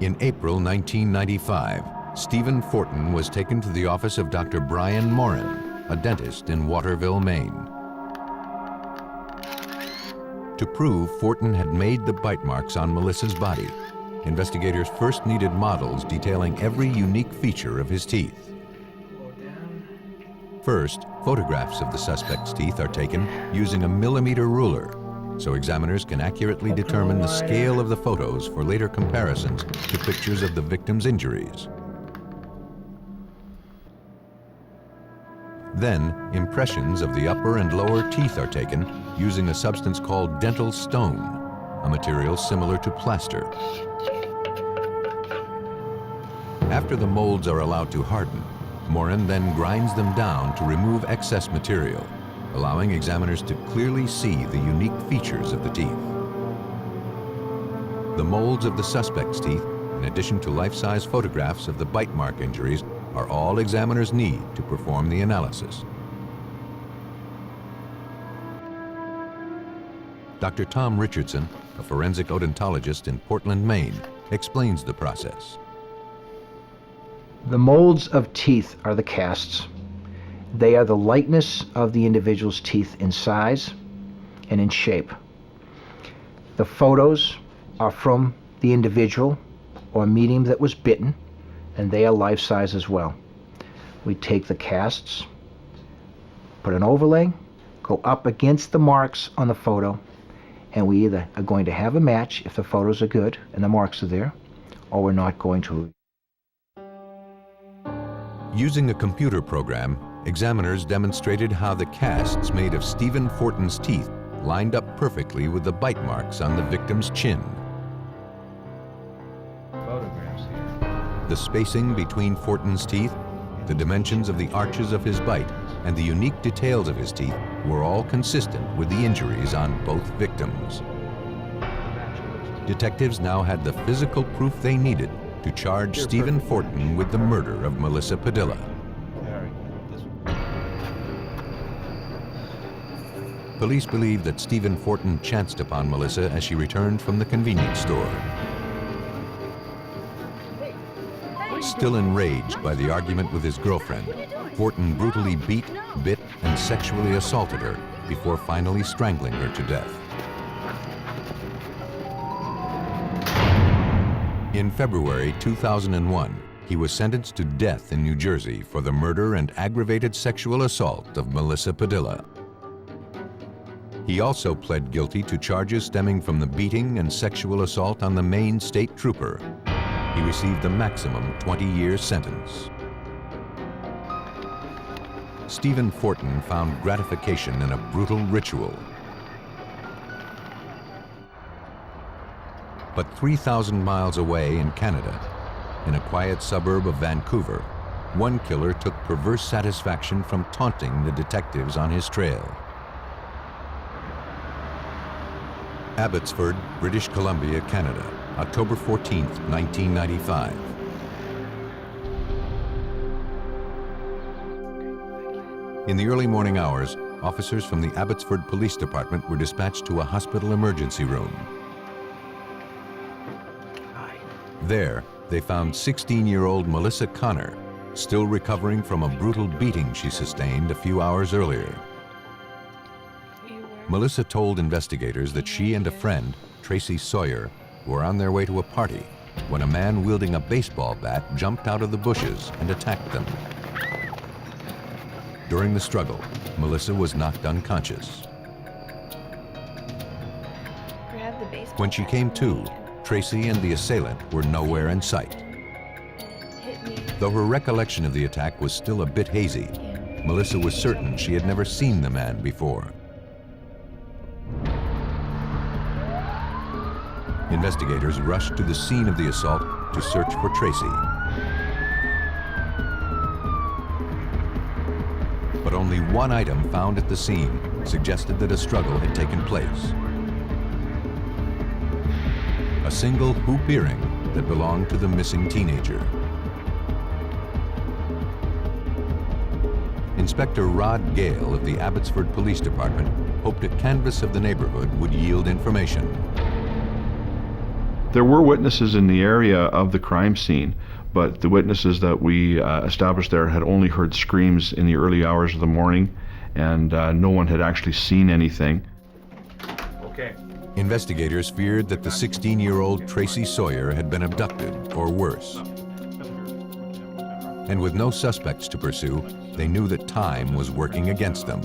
In April 1995, Stephen Fortin was taken to the office of Dr. Brian Morin, a dentist in Waterville, Maine. To prove Fortin had made the bite marks on Melissa's body, investigators first needed models detailing every unique feature of his teeth. First, photographs of the suspect's teeth are taken using a millimeter ruler, so examiners can accurately determine the scale of the photos for later comparisons to pictures of the victim's injuries. Then, impressions of the upper and lower teeth are taken using a substance called dental stone, a material similar to plaster. After the molds are allowed to harden, Morin then grinds them down to remove excess material, allowing examiners to clearly see the unique features of the teeth. The molds of the suspect's teeth, in addition to life-size photographs of the bite mark injuries, are all examiners need to perform the analysis. Dr. Tom Richardson, a forensic odontologist in Portland, Maine, explains the process. The molds of teeth are the casts. They are the likeness of the individual's teeth in size and in shape. The photos are from the individual or medium that was bitten, and they are life-size as well. We take the casts, put an overlay, go up against the marks on the photo, and we either are going to have a match if the photos are good and the marks are there, or we're not going to. Using a computer program, examiners demonstrated how the casts made of Stephen Fortin's teeth lined up perfectly with the bite marks on the victim's chin. The spacing between Fortin's teeth, the dimensions of the arches of his bite, and the unique details of his teeth were all consistent with the injuries on both victims. Detectives now had the physical proof they needed to charge Stephen Fortin with the murder of Melissa Padilla. Police believe that Stephen Fortin chanced upon Melissa as she returned from the convenience store. Still enraged by the argument with his girlfriend, Fortin brutally beat, bit, and sexually assaulted her before finally strangling her to death. In February 2001, he was sentenced to death in New Jersey for the murder and aggravated sexual assault of Melissa Padilla. He also pled guilty to charges stemming from the beating and sexual assault on the Maine state trooper. he received the maximum 20-year sentence. Stephen Fortin found gratification in a brutal ritual. But 3,000 miles away in Canada, in a quiet suburb of Vancouver, one killer took perverse satisfaction from taunting the detectives on his trail. Abbotsford, British Columbia, Canada, October 14, 1995. In the early morning hours, officers from the Abbotsford Police Department were dispatched to a hospital emergency room. There, they found 16-year-old Melissa Connor, still recovering from a brutal beating she sustained a few hours earlier. Melissa told investigators that she and a friend, Tracy Sawyer, were on their way to a party when a man wielding a baseball bat jumped out of the bushes and attacked them. During the struggle, Melissa was knocked unconscious. When she came to, Tracy and the assailant were nowhere in sight. Though her recollection of the attack was still a bit hazy, Melissa was certain she had never seen the man before. Investigators rushed to the scene of the assault to search for Tracy. But only one item found at the scene suggested that a struggle had taken place. A single hoop earring that belonged to the missing teenager. Inspector Rod Gale of the Abbotsford Police Department hoped a canvass of the neighborhood would yield information. There were witnesses in the area of the crime scene, but the witnesses that we established there had only heard screams in the early hours of the morning, and no one had actually seen anything. Okay. Investigators feared that the 16-year-old Tracy Sawyer had been abducted, or worse. And with no suspects to pursue, they knew that time was working against them.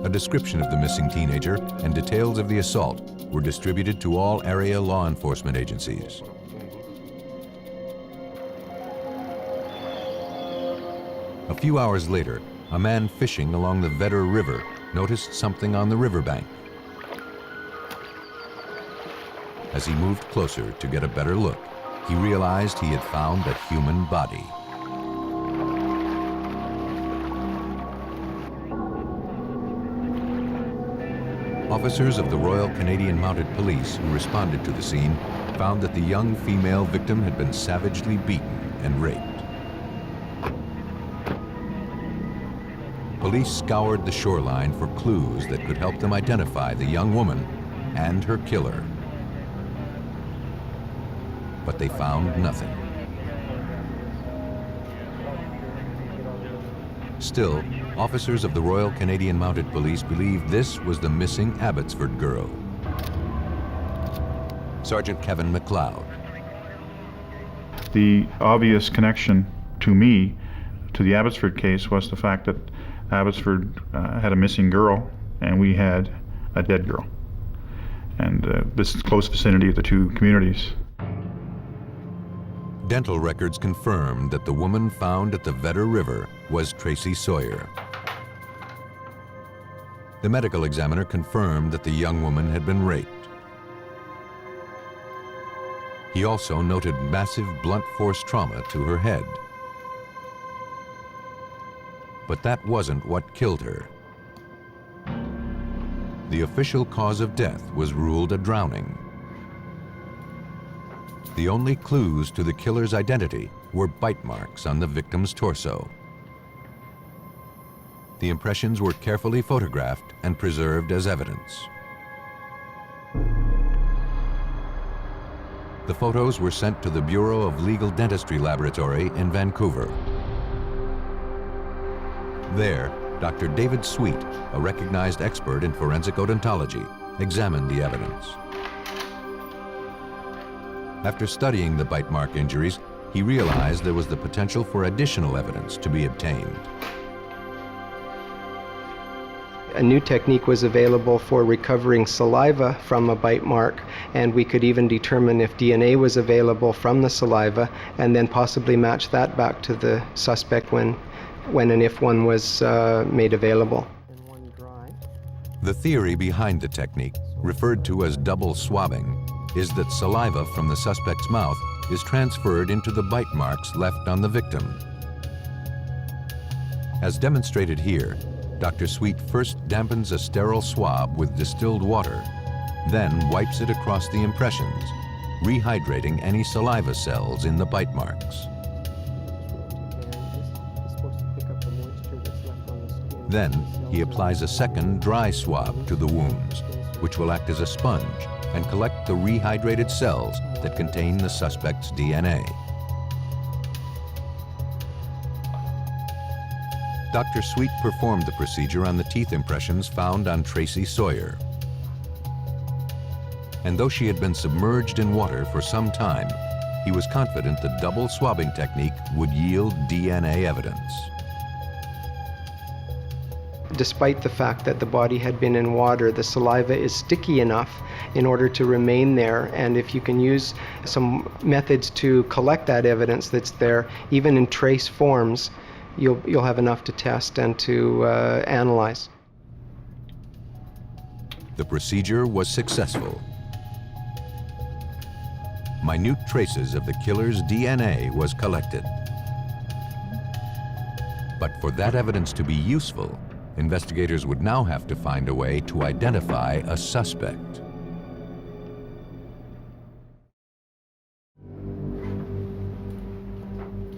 A description of the missing teenager and details of the assault were distributed to all area law enforcement agencies. A few hours later, a man fishing along the Vedder River noticed something on the riverbank. As he moved closer to get a better look, he realized he had found a human body. Officers of the Royal Canadian Mounted Police who responded to the scene found that the young female victim had been savagely beaten and raped. Police scoured the shoreline for clues that could help them identify the young woman and her killer. But they found nothing. Still, officers of the Royal Canadian Mounted Police believed this was the missing Abbotsford girl. Sergeant Kevin McLeod. The obvious connection to me to the Abbotsford case was the fact that Abbotsford had a missing girl and we had a dead girl. And this is close vicinity of the two communities. Dental records confirmed that the woman found at the Vedder River was Tracy Sawyer. The medical examiner confirmed that the young woman had been raped. He also noted massive blunt force trauma to her head. But that wasn't what killed her. The official cause of death was ruled a drowning. The only clues to the killer's identity were bite marks on the victim's torso. The impressions were carefully photographed and preserved as evidence. The photos were sent to the Bureau of Legal Dentistry Laboratory in Vancouver. There, Dr. David Sweet, a recognized expert in forensic odontology, examined the evidence. After studying the bite mark injuries, he realized there was the potential for additional evidence to be obtained. A new technique was available for recovering saliva from a bite mark, and we could even determine if DNA was available from the saliva and then possibly match that back to the suspect when and if one was made available. The theory behind the technique, referred to as double swabbing, is that saliva from the suspect's mouth is transferred into the bite marks left on the victim. As demonstrated here, Dr. Sweet first dampens a sterile swab with distilled water, then wipes it across the impressions, rehydrating any saliva cells in the bite marks. Then, he applies a second dry swab to the wounds, which will act as a sponge and collect the rehydrated cells that contain the suspect's DNA. Dr. Sweet performed the procedure on the teeth impressions found on Tracy Sawyer. And though she had been submerged in water for some time, he was confident the double swabbing technique would yield DNA evidence. Despite the fact that the body had been in water, the saliva is sticky enough in order to remain there, and if you can use some methods to collect that evidence that's there, even in trace forms, you'll have enough to test and to analyze. The procedure was successful. Minute traces of the killer's DNA was collected. But for that evidence to be useful, investigators would now have to find a way to identify a suspect.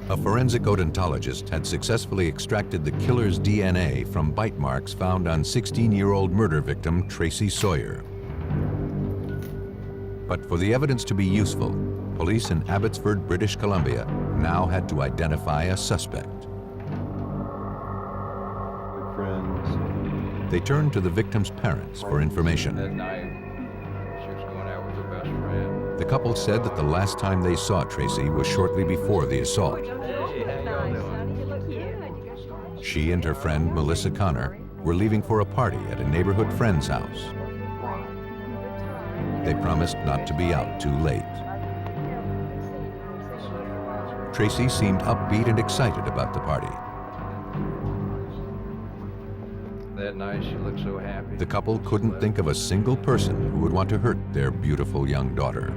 A forensic odontologist had successfully extracted the killer's DNA from bite marks found on 16-year-old murder victim Tracy Sawyer. But for the evidence to be useful, police in Abbotsford, British Columbia, now had to identify a suspect. They turned to the victim's parents for information. The couple said that the last time they saw Tracy was shortly before the assault. She and her friend, Melissa Connor, were leaving for a party at a neighborhood friend's house. They promised not to be out too late. Tracy seemed upbeat and excited about the party. That night she looked so happy. The couple couldn't think of a single person who would want to hurt their beautiful young daughter.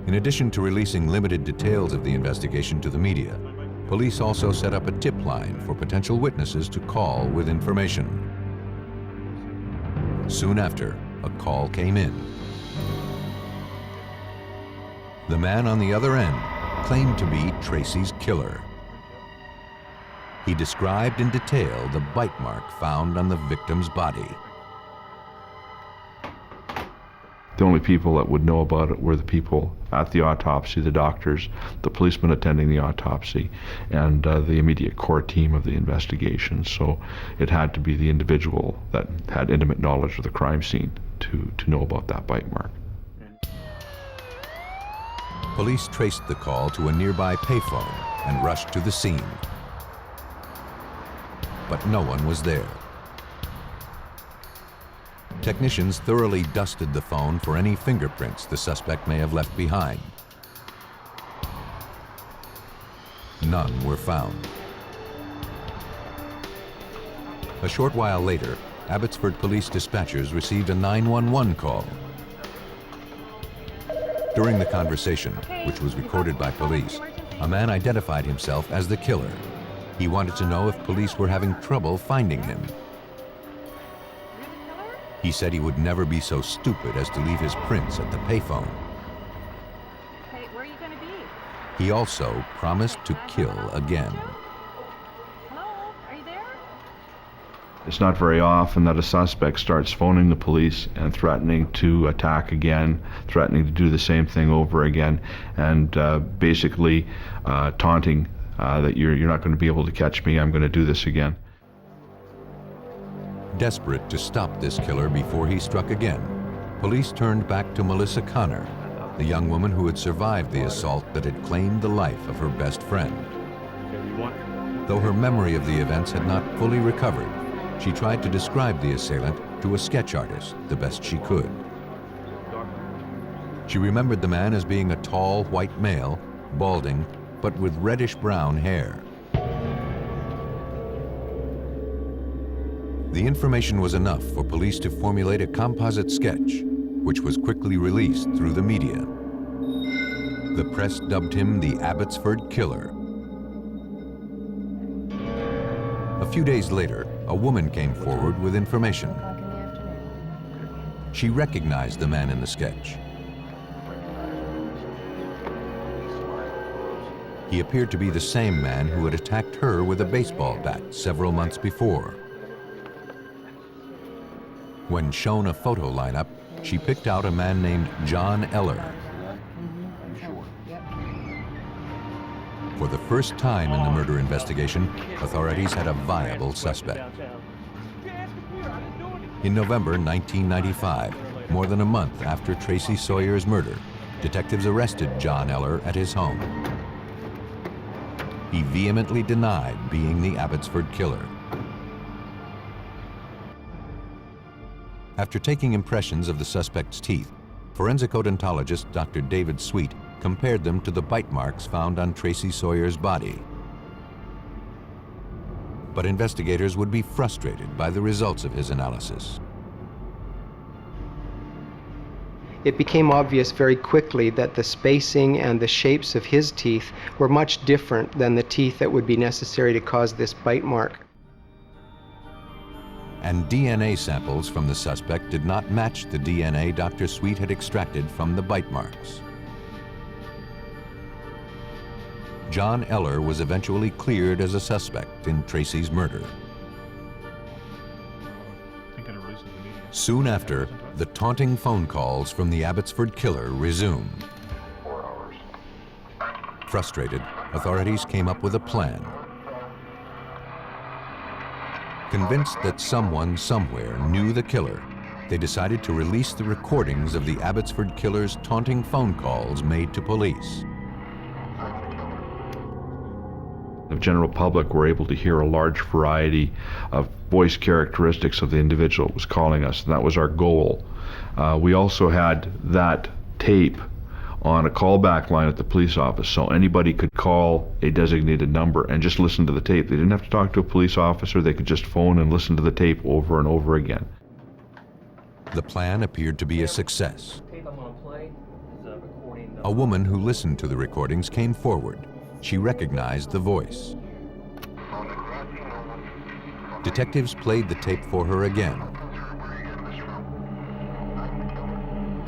In addition to releasing limited details of the investigation to the media, police also set up a tip line for potential witnesses to call with information. Soon after, a call came in. The man on the other end claimed to be Tracy's killer. He described in detail the bite mark found on the victim's body. The only people that would know about it were the people at the autopsy, the doctors, the policemen attending the autopsy, and the immediate core team of the investigation. So it had to be the individual that had intimate knowledge of the crime scene to know about that bite mark. Police traced the call to a nearby payphone and rushed to the scene. But no one was there. Technicians thoroughly dusted the phone for any fingerprints the suspect may have left behind. None were found. A short while later, Abbotsford police dispatchers received a 911 call. During the conversation, which was recorded by police, a man identified himself as the killer. He wanted to know if police were having trouble finding him. He said he would never be so stupid as to leave his prints at the payphone. Hey, where are you going to be? He also promised to kill again. Hello? Are you there? It's not very often that a suspect starts phoning the police and threatening to attack again, threatening to do the same thing over again, and basically taunting that you're not going to be able to catch me, I'm going to do this again. Desperate to stop this killer before he struck again, police turned back to Melissa Connor, the young woman who had survived the assault that had claimed the life of her best friend. Though her memory of the events had not fully recovered, she tried to describe the assailant to a sketch artist the best she could. She remembered the man as being a tall, white male, balding, but with reddish-brown hair. The information was enough for police to formulate a composite sketch, which was quickly released through the media. The press dubbed him the Abbotsford Killer. A few days later, a woman came forward with information. She recognized the man in the sketch. He appeared to be the same man who had attacked her with a baseball bat several months before. When shown a photo lineup, she picked out a man named John Eller. For the first time in the murder investigation, authorities had a viable suspect. In November 1995, more than a month after Tracy Sawyer's murder, detectives arrested John Eller at his home. He vehemently denied being the Abbotsford Killer. After taking impressions of the suspect's teeth, forensic odontologist Dr. David Sweet compared them to the bite marks found on Tracy Sawyer's body. But investigators would be frustrated by the results of his analysis. It became obvious very quickly that the spacing and the shapes of his teeth were much different than the teeth that would be necessary to cause this bite mark. And DNA samples from the suspect did not match the DNA Dr. Sweet had extracted from the bite marks. John Eller was eventually cleared as a suspect in Tracy's murder. Soon after, the taunting phone calls from the Abbotsford Killer resumed. Frustrated, authorities came up with a plan. Convinced that someone somewhere knew the killer, they decided to release the recordings of the Abbotsford Killer's taunting phone calls made to police. The general public were able to hear a large variety of voice characteristics of the individual that was calling us, and that was our goal. We also had that tape on a callback line at the police office, so anybody could call a designated number and just listen to the tape. They didn't have to talk to a police officer, they could just phone and listen to the tape over and over again. The plan appeared to be a success. A woman who listened to the recordings came forward. She recognized the voice. Detectives played the tape for her again.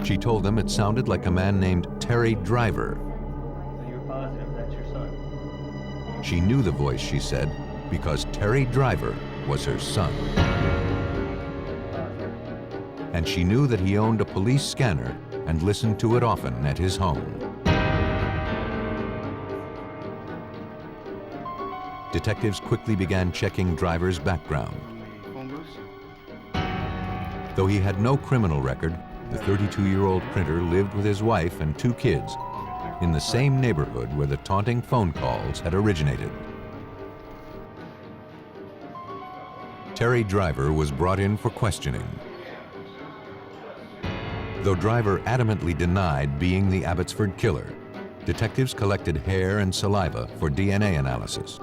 She told them it sounded like a man named Terry Driver. So you're positive that's your son? She knew the voice, she said, because Terry Driver was her son. And she knew that he owned a police scanner and listened to it often at his home. Detectives quickly began checking Driver's background. Though he had no criminal record, the 32-year-old printer lived with his wife and 2 kids in the same neighborhood where the taunting phone calls had originated. Terry Driver was brought in for questioning. Though Driver adamantly denied being the Abbotsford Killer, detectives collected hair and saliva for DNA analysis.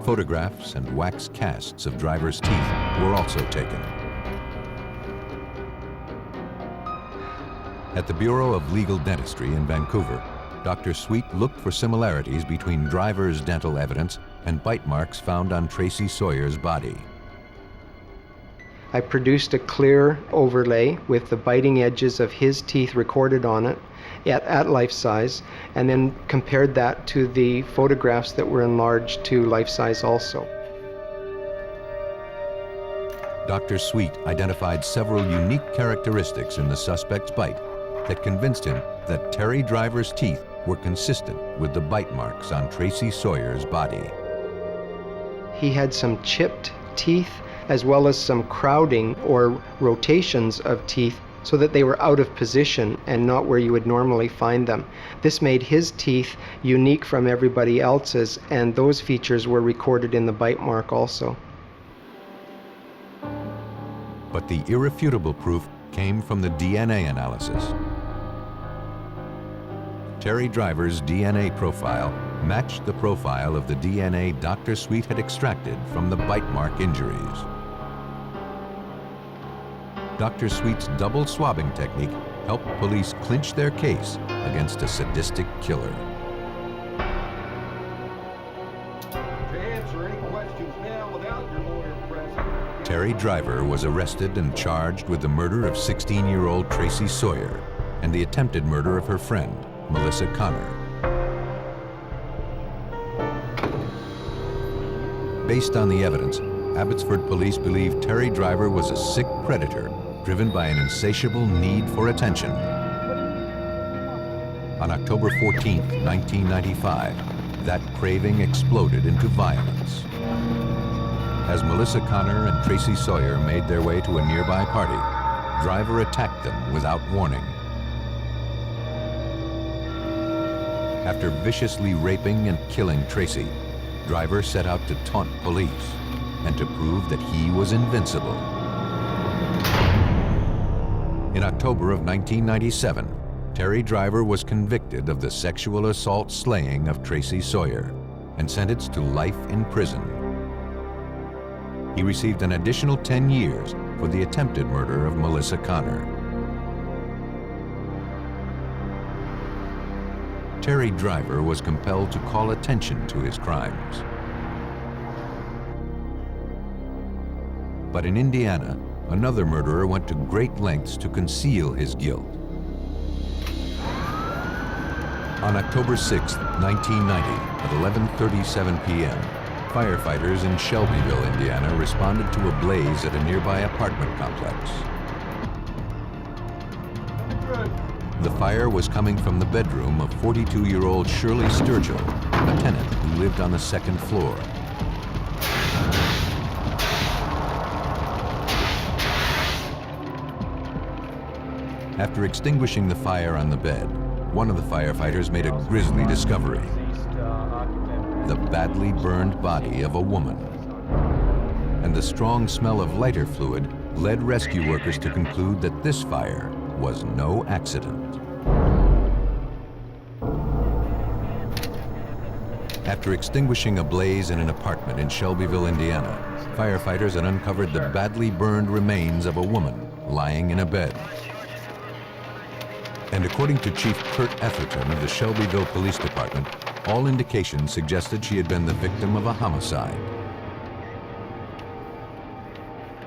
Photographs and wax casts of Driver's teeth were also taken. At the Bureau of Legal Dentistry in Vancouver, Dr. Sweet looked for similarities between Driver's dental evidence and bite marks found on Tracy Sawyer's body. I produced a clear overlay with the biting edges of his teeth recorded on it at life size, and then compared that to the photographs that were enlarged to life size also. Dr. Sweet identified several unique characteristics in the suspect's bite that convinced him that Terry Driver's teeth were consistent with the bite marks on Tracy Sawyer's body. He had some chipped teeth as well as some crowding or rotations of teeth so that they were out of position and not where you would normally find them. This made his teeth unique from everybody else's, and those features were recorded in the bite mark also. But the irrefutable proof came from the DNA analysis. Terry Driver's DNA profile matched the profile of the DNA Dr. Sweet had extracted from the bite mark injuries. Dr. Sweet's double swabbing technique helped police clinch their case against a sadistic killer. To answer any questions now without your lawyer present. Terry Driver was arrested and charged with the murder of 16-year-old Tracy Sawyer and the attempted murder of her friend, Melissa Connor. Based on the evidence, Abbotsford police believe Terry Driver was a sick predator driven by an insatiable need for attention. On October 14, 1995, that craving exploded into violence. As Melissa Connor and Tracy Sawyer made their way to a nearby party, Driver attacked them without warning. After viciously raping and killing Tracy, Driver set out to taunt police and to prove that he was invincible. In October of 1997, Terry Driver was convicted of the sexual assault slaying of Tracy Sawyer and sentenced to life in prison. He received an additional 10 years for the attempted murder of Melissa Connor. Terry Driver was compelled to call attention to his crimes. But in Indiana, another murderer went to great lengths to conceal his guilt. On October 6, 1990, at 11:37 p.m., firefighters in Shelbyville, Indiana, responded to a blaze at a nearby apartment complex. The fire was coming from the bedroom of 42-year-old Shirley Sturgill, a tenant who lived on the second floor. After extinguishing the fire on the bed, one of the firefighters made a grisly discovery: the badly burned body of a woman. And the strong smell of lighter fluid led rescue workers to conclude that this fire was no accident. After extinguishing a blaze in an apartment in Shelbyville, Indiana, firefighters had uncovered the badly burned remains of a woman lying in a bed. And according to Chief Kurt Etherton of the Shelbyville Police Department, all indications suggested she had been the victim of a homicide.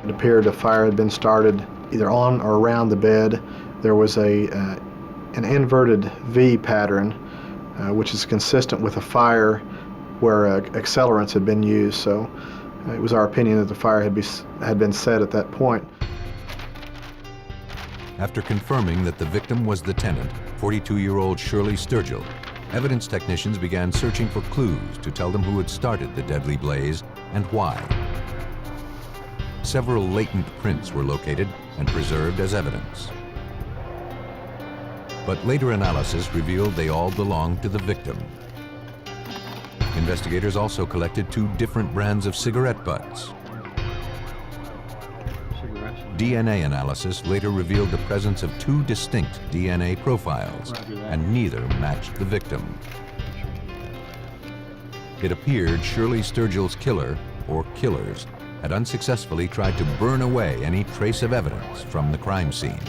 It appeared a fire had been started either on or around the bed. There was an inverted V pattern, which is consistent with a fire where accelerants had been used. So it was our opinion that the fire had been set at that point. After confirming that the victim was the tenant, 42-year-old Shirley Sturgill, evidence technicians began searching for clues to tell them who had started the deadly blaze and why. Several latent prints were located and preserved as evidence. But later analysis revealed they all belonged to the victim. Investigators also collected 2 different brands of cigarette butts. DNA analysis later revealed the presence of 2 distinct DNA profiles, and neither matched the victim. It appeared Shirley Sturgill's killer, or killers, had unsuccessfully tried to burn away any trace of evidence from the crime scene.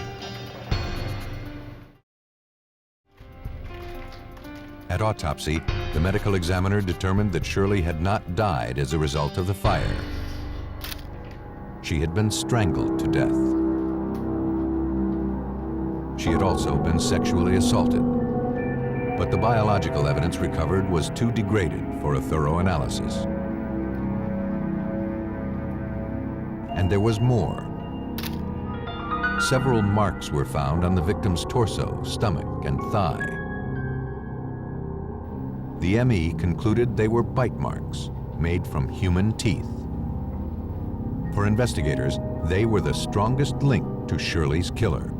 At autopsy, the medical examiner determined that Shirley had not died as a result of the fire. She had been strangled to death. She had also been sexually assaulted. But the biological evidence recovered was too degraded for a thorough analysis. And there was more. Several marks were found on the victim's torso, stomach, and thigh. The ME concluded they were bite marks made from human teeth. For investigators, they were the strongest link to Shirley's killer.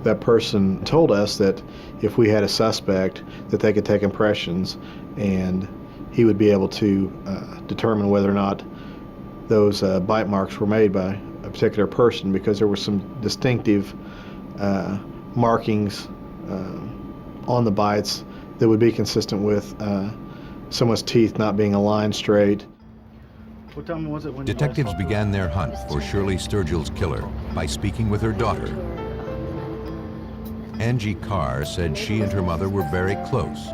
That person told us that if we had a suspect, that they could take impressions and he would be able to determine whether or not those bite marks were made by a particular person, because there were some distinctive markings on the bites that would be consistent with someone's teeth not being aligned straight. What time was it when Detectives began their hunt for Shirley Sturgill's killer by speaking with her daughter. Angie Carr said she and her mother were very close.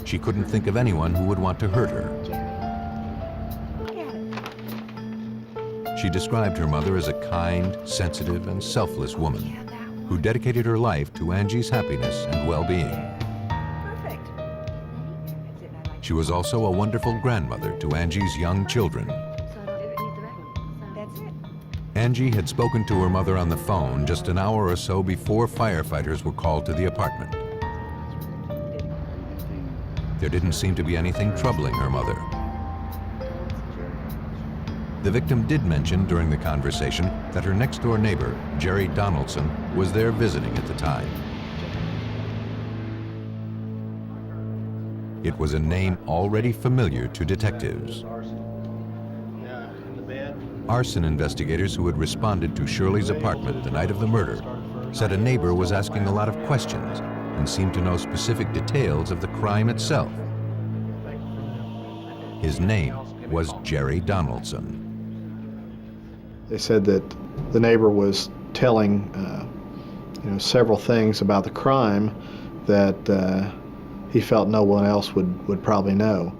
She couldn't think of anyone who would want to hurt her. She described her mother as a kind, sensitive, and selfless woman who dedicated her life to Angie's happiness and well-being. She was also a wonderful grandmother to Angie's young children. Angie had spoken to her mother on the phone just an hour or so before firefighters were called to the apartment. There didn't seem to be anything troubling her mother. The victim did mention during the conversation that her next-door neighbor, Jerry Donaldson, was there visiting at the time. It was a name already familiar to detectives. Arson investigators who had responded to Shirley's apartment the night of the murder said a neighbor was asking a lot of questions and seemed to know specific details of the crime itself. His name was Jerry Donaldson. They said that the neighbor was telling several things about the crime that he felt no one else would probably know.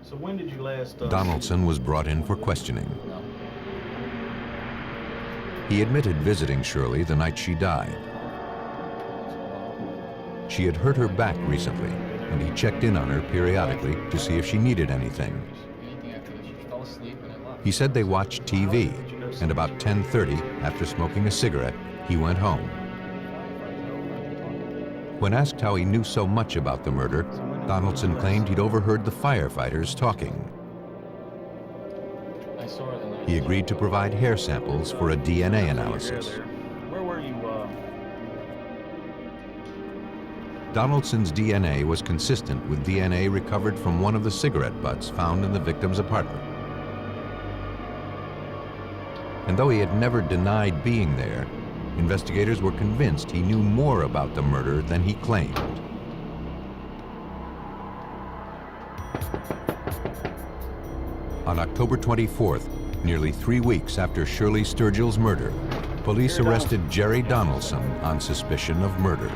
So when did you last... Donaldson was brought in for questioning. He admitted visiting Shirley the night she died. She had hurt her back recently, and he checked in on her periodically to see if she needed anything. He said they watched TV, and about 10:30, after smoking a cigarette, he went home. When asked how he knew so much about the murder, Donaldson claimed he'd overheard the firefighters talking. He agreed to provide hair samples for a DNA analysis. Where were you? Donaldson's DNA was consistent with DNA recovered from one of the cigarette butts found in the victim's apartment. And though he had never denied being there, investigators were convinced he knew more about the murder than he claimed. On October 24th, nearly 3 weeks after Shirley Sturgill's murder, police arrested Jerry Donaldson on suspicion of murder.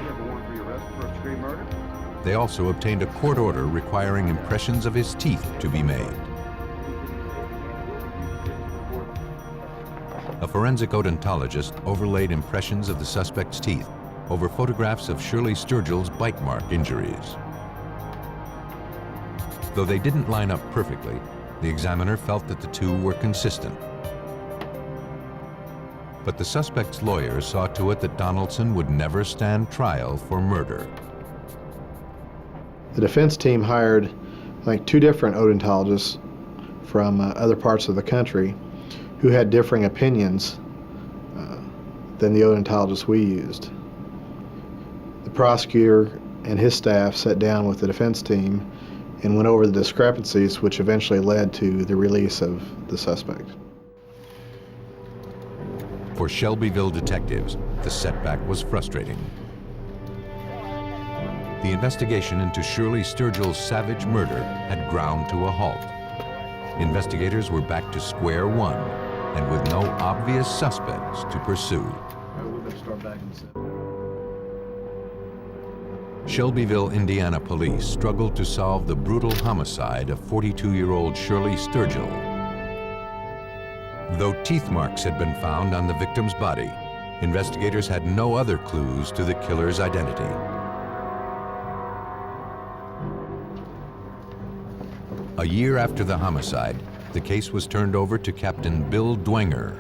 They also obtained a court order requiring impressions of his teeth to be made. A forensic odontologist overlaid impressions of the suspect's teeth over photographs of Shirley Sturgill's bite mark injuries. Though they didn't line up perfectly, the examiner felt that the two were consistent. But the suspect's lawyers saw to it that Donaldson would never stand trial for murder. The defense team hired, I think, 2 different odontologists from other parts of the country who had differing opinions than the odontologists we used. The prosecutor and his staff sat down with the defense team and went over the discrepancies, which eventually led to the release of the suspect. For Shelbyville detectives, the setback was frustrating. The investigation into Shirley Sturgill's savage murder had ground to a halt. Investigators were back to square one, and with no obvious suspects to pursue. Shelbyville, Indiana police struggled to solve the brutal homicide of 42-year-old Shirley Sturgill. Though teeth marks had been found on the victim's body, investigators had no other clues to the killer's identity. A year after the homicide, the case was turned over to Captain Bill Dwenger.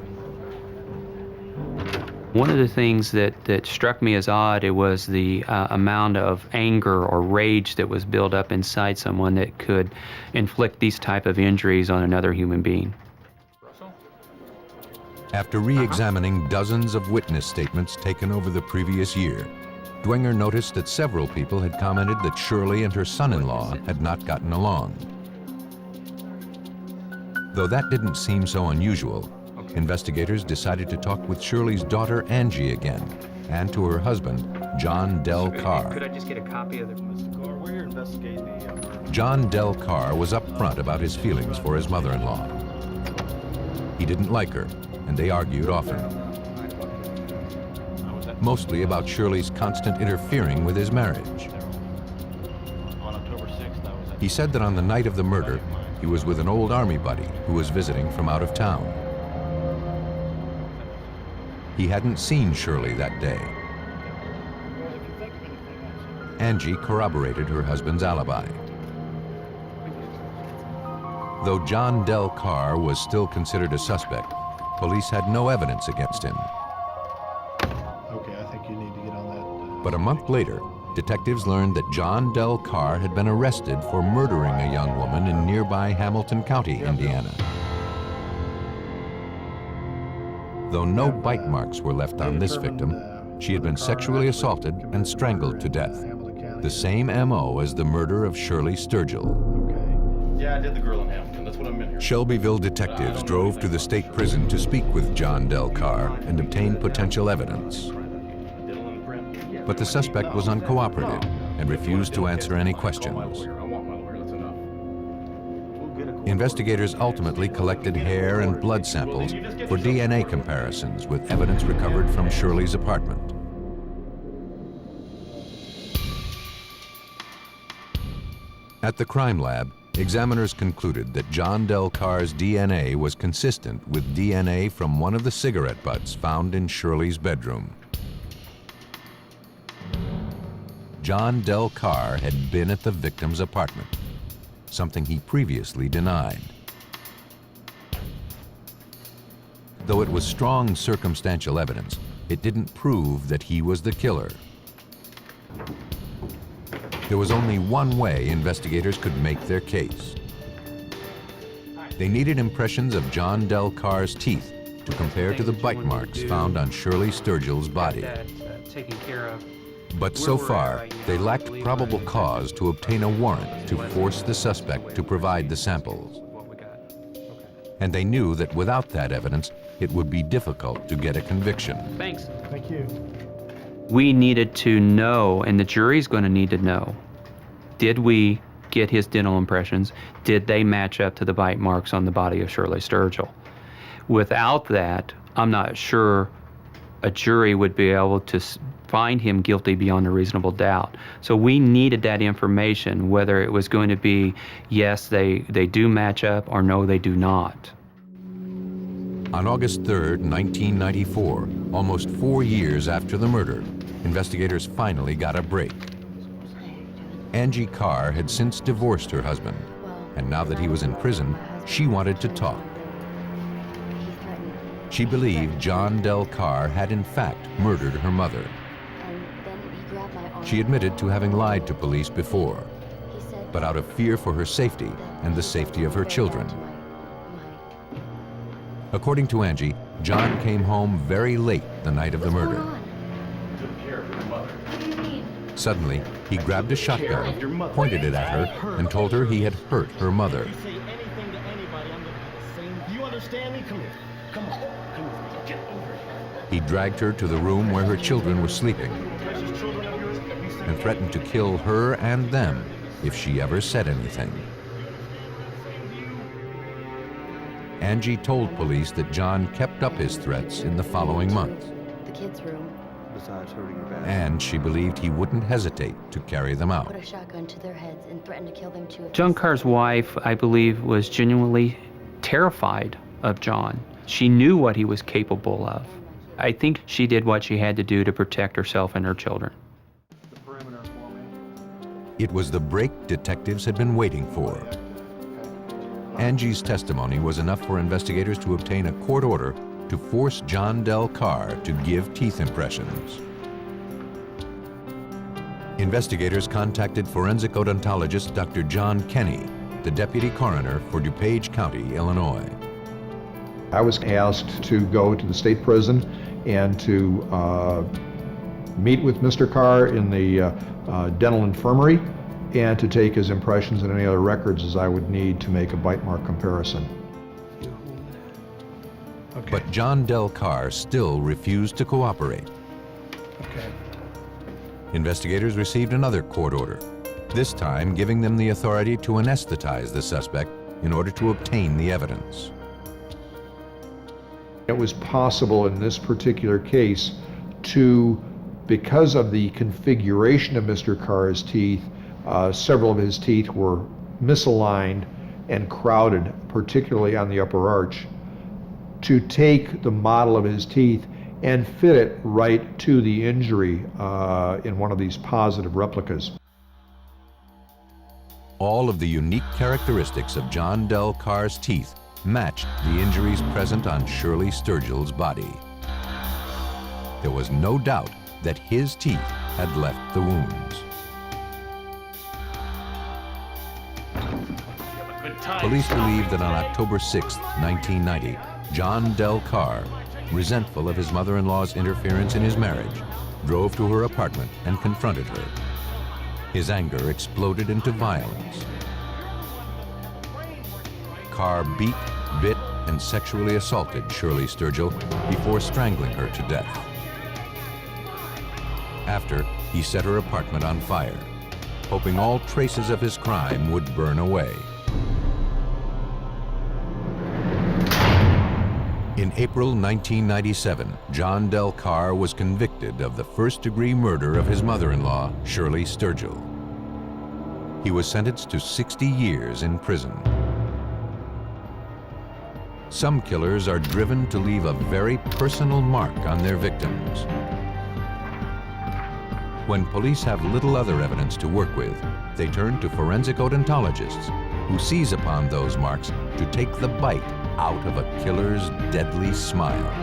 One of the things that struck me as odd, it was the amount of anger or rage that was built up inside someone that could inflict these type of injuries on another human being. After re-examining dozens of witness statements taken over the previous year, Dwenger noticed that several people had commented that Shirley and her son-in-law had not gotten along. Though that didn't seem so unusual, investigators decided to talk with Shirley's daughter Angie again, and to her husband, John Del Carr. Could I just get a copy of the... We're here investigating the murder. John Del Carr was upfront about his feelings for his mother-in-law. He didn't like her, and they argued often. Mostly about Shirley's constant interfering with his marriage. He said that on the night of the murder, he was with an old army buddy who was visiting from out of town. He hadn't seen Shirley that day. Angie corroborated her husband's alibi. Though John Del Carr was still considered a suspect, police had no evidence against him. Okay, I think you need to get on that. But a month later, detectives learned that John Del Carr had been arrested for murdering a young woman in nearby Hamilton County, Indiana. Though no bite marks were left on this victim, she had been sexually assaulted and strangled to death. The same MO as the murder of Shirley Sturgill. Yeah, I did the girl in Hamilton. That's what I'm in here. Shelbyville detectives drove to the state prison to speak with John Del Carr and obtain potential evidence. But the suspect was uncooperative and refused to answer any questions. Investigators ultimately collected hair and blood samples for DNA comparisons with evidence recovered from Shirley's apartment. At the crime lab, examiners concluded that John Del Carr's DNA was consistent with DNA from one of the cigarette butts found in Shirley's bedroom. John Del Carr had been at the victim's apartment, something he previously denied. Though it was strong circumstantial evidence, it didn't prove that he was the killer. There was only one way investigators could make their case. They needed impressions of John Del Carr's teeth to compare to the bite marks found on Shirley Sturgill's body. Taken care of. But so far, they lacked probable cause to obtain a warrant to force the suspect to provide the samples. And they knew that without that evidence, it would be difficult to get a conviction. Thanks. Thank you. We needed to know, and the jury's going to need to know, did we get his dental impressions? Did they match up to the bite marks on the body of Shirley Sturgill? Without that, I'm not sure a jury would be able to find him guilty beyond a reasonable doubt. So we needed that information, whether it was going to be, yes, they do match up, or no, they do not. On August 3rd, 1994, almost 4 years after the murder, investigators finally got a break. Angie Carr had since divorced her husband, and now that he was in prison, she wanted to talk. She believed John Del Carr had in fact murdered her mother. She admitted to having lied to police before, but out of fear for her safety and the safety of her children. According to Angie, John came home very late the night of the murder. Suddenly, he grabbed a shotgun, pointed it at her, and told her he had hurt her mother. He dragged her to the room where her children were sleeping and threatened to kill her and them if she ever said anything. Angie told police that John kept up his threats in the following months. The kids' room. Besides hurting your back. And she believed he wouldn't hesitate to carry them out. Put a shotgun to their heads and threaten to kill them too. John Carr's wife, I believe, was genuinely terrified of John. She knew what he was capable of. I think she did what she had to do to protect herself and her children. It was the break detectives had been waiting for. Angie's testimony was enough for investigators to obtain a court order to force John Del Carr to give teeth impressions. Investigators contacted forensic odontologist Dr. John Kenny, the deputy coroner for DuPage County, Illinois. I was asked to go to the state prison and to meet with Mr. Carr in the dental infirmary and to take his impressions and any other records as I would need to make a bite mark comparison. Okay. But John Del Carr still refused to cooperate. Okay. Investigators received another court order, this time giving them the authority to anesthetize the suspect in order to obtain the evidence. It was possible in this particular case to, because of the configuration of Mr. Carr's teeth, several of his teeth were misaligned and crowded, particularly on the upper arch, to take the model of his teeth and fit it right to the injury in one of these positive replicas. All of the unique characteristics of John Del Carr's teeth matched the injuries present on Shirley Sturgill's body. There was no doubt that his teeth had left the wounds. Police believe that on October 6, 1990, John Del Carr, resentful of his mother-in-law's interference in his marriage, drove to her apartment and confronted her. His anger exploded into violence. Carr beat, bit, and sexually assaulted Shirley Sturgill before strangling her to death. After, he set her apartment on fire, hoping all traces of his crime would burn away. In April 1997, John Del Carr was convicted of the first-degree murder of his mother-in-law, Shirley Sturgill. He was sentenced to 60 years in prison. Some killers are driven to leave a very personal mark on their victims. When police have little other evidence to work with, they turn to forensic odontologists, who seize upon those marks to take the bite out of a killer's deadly smile.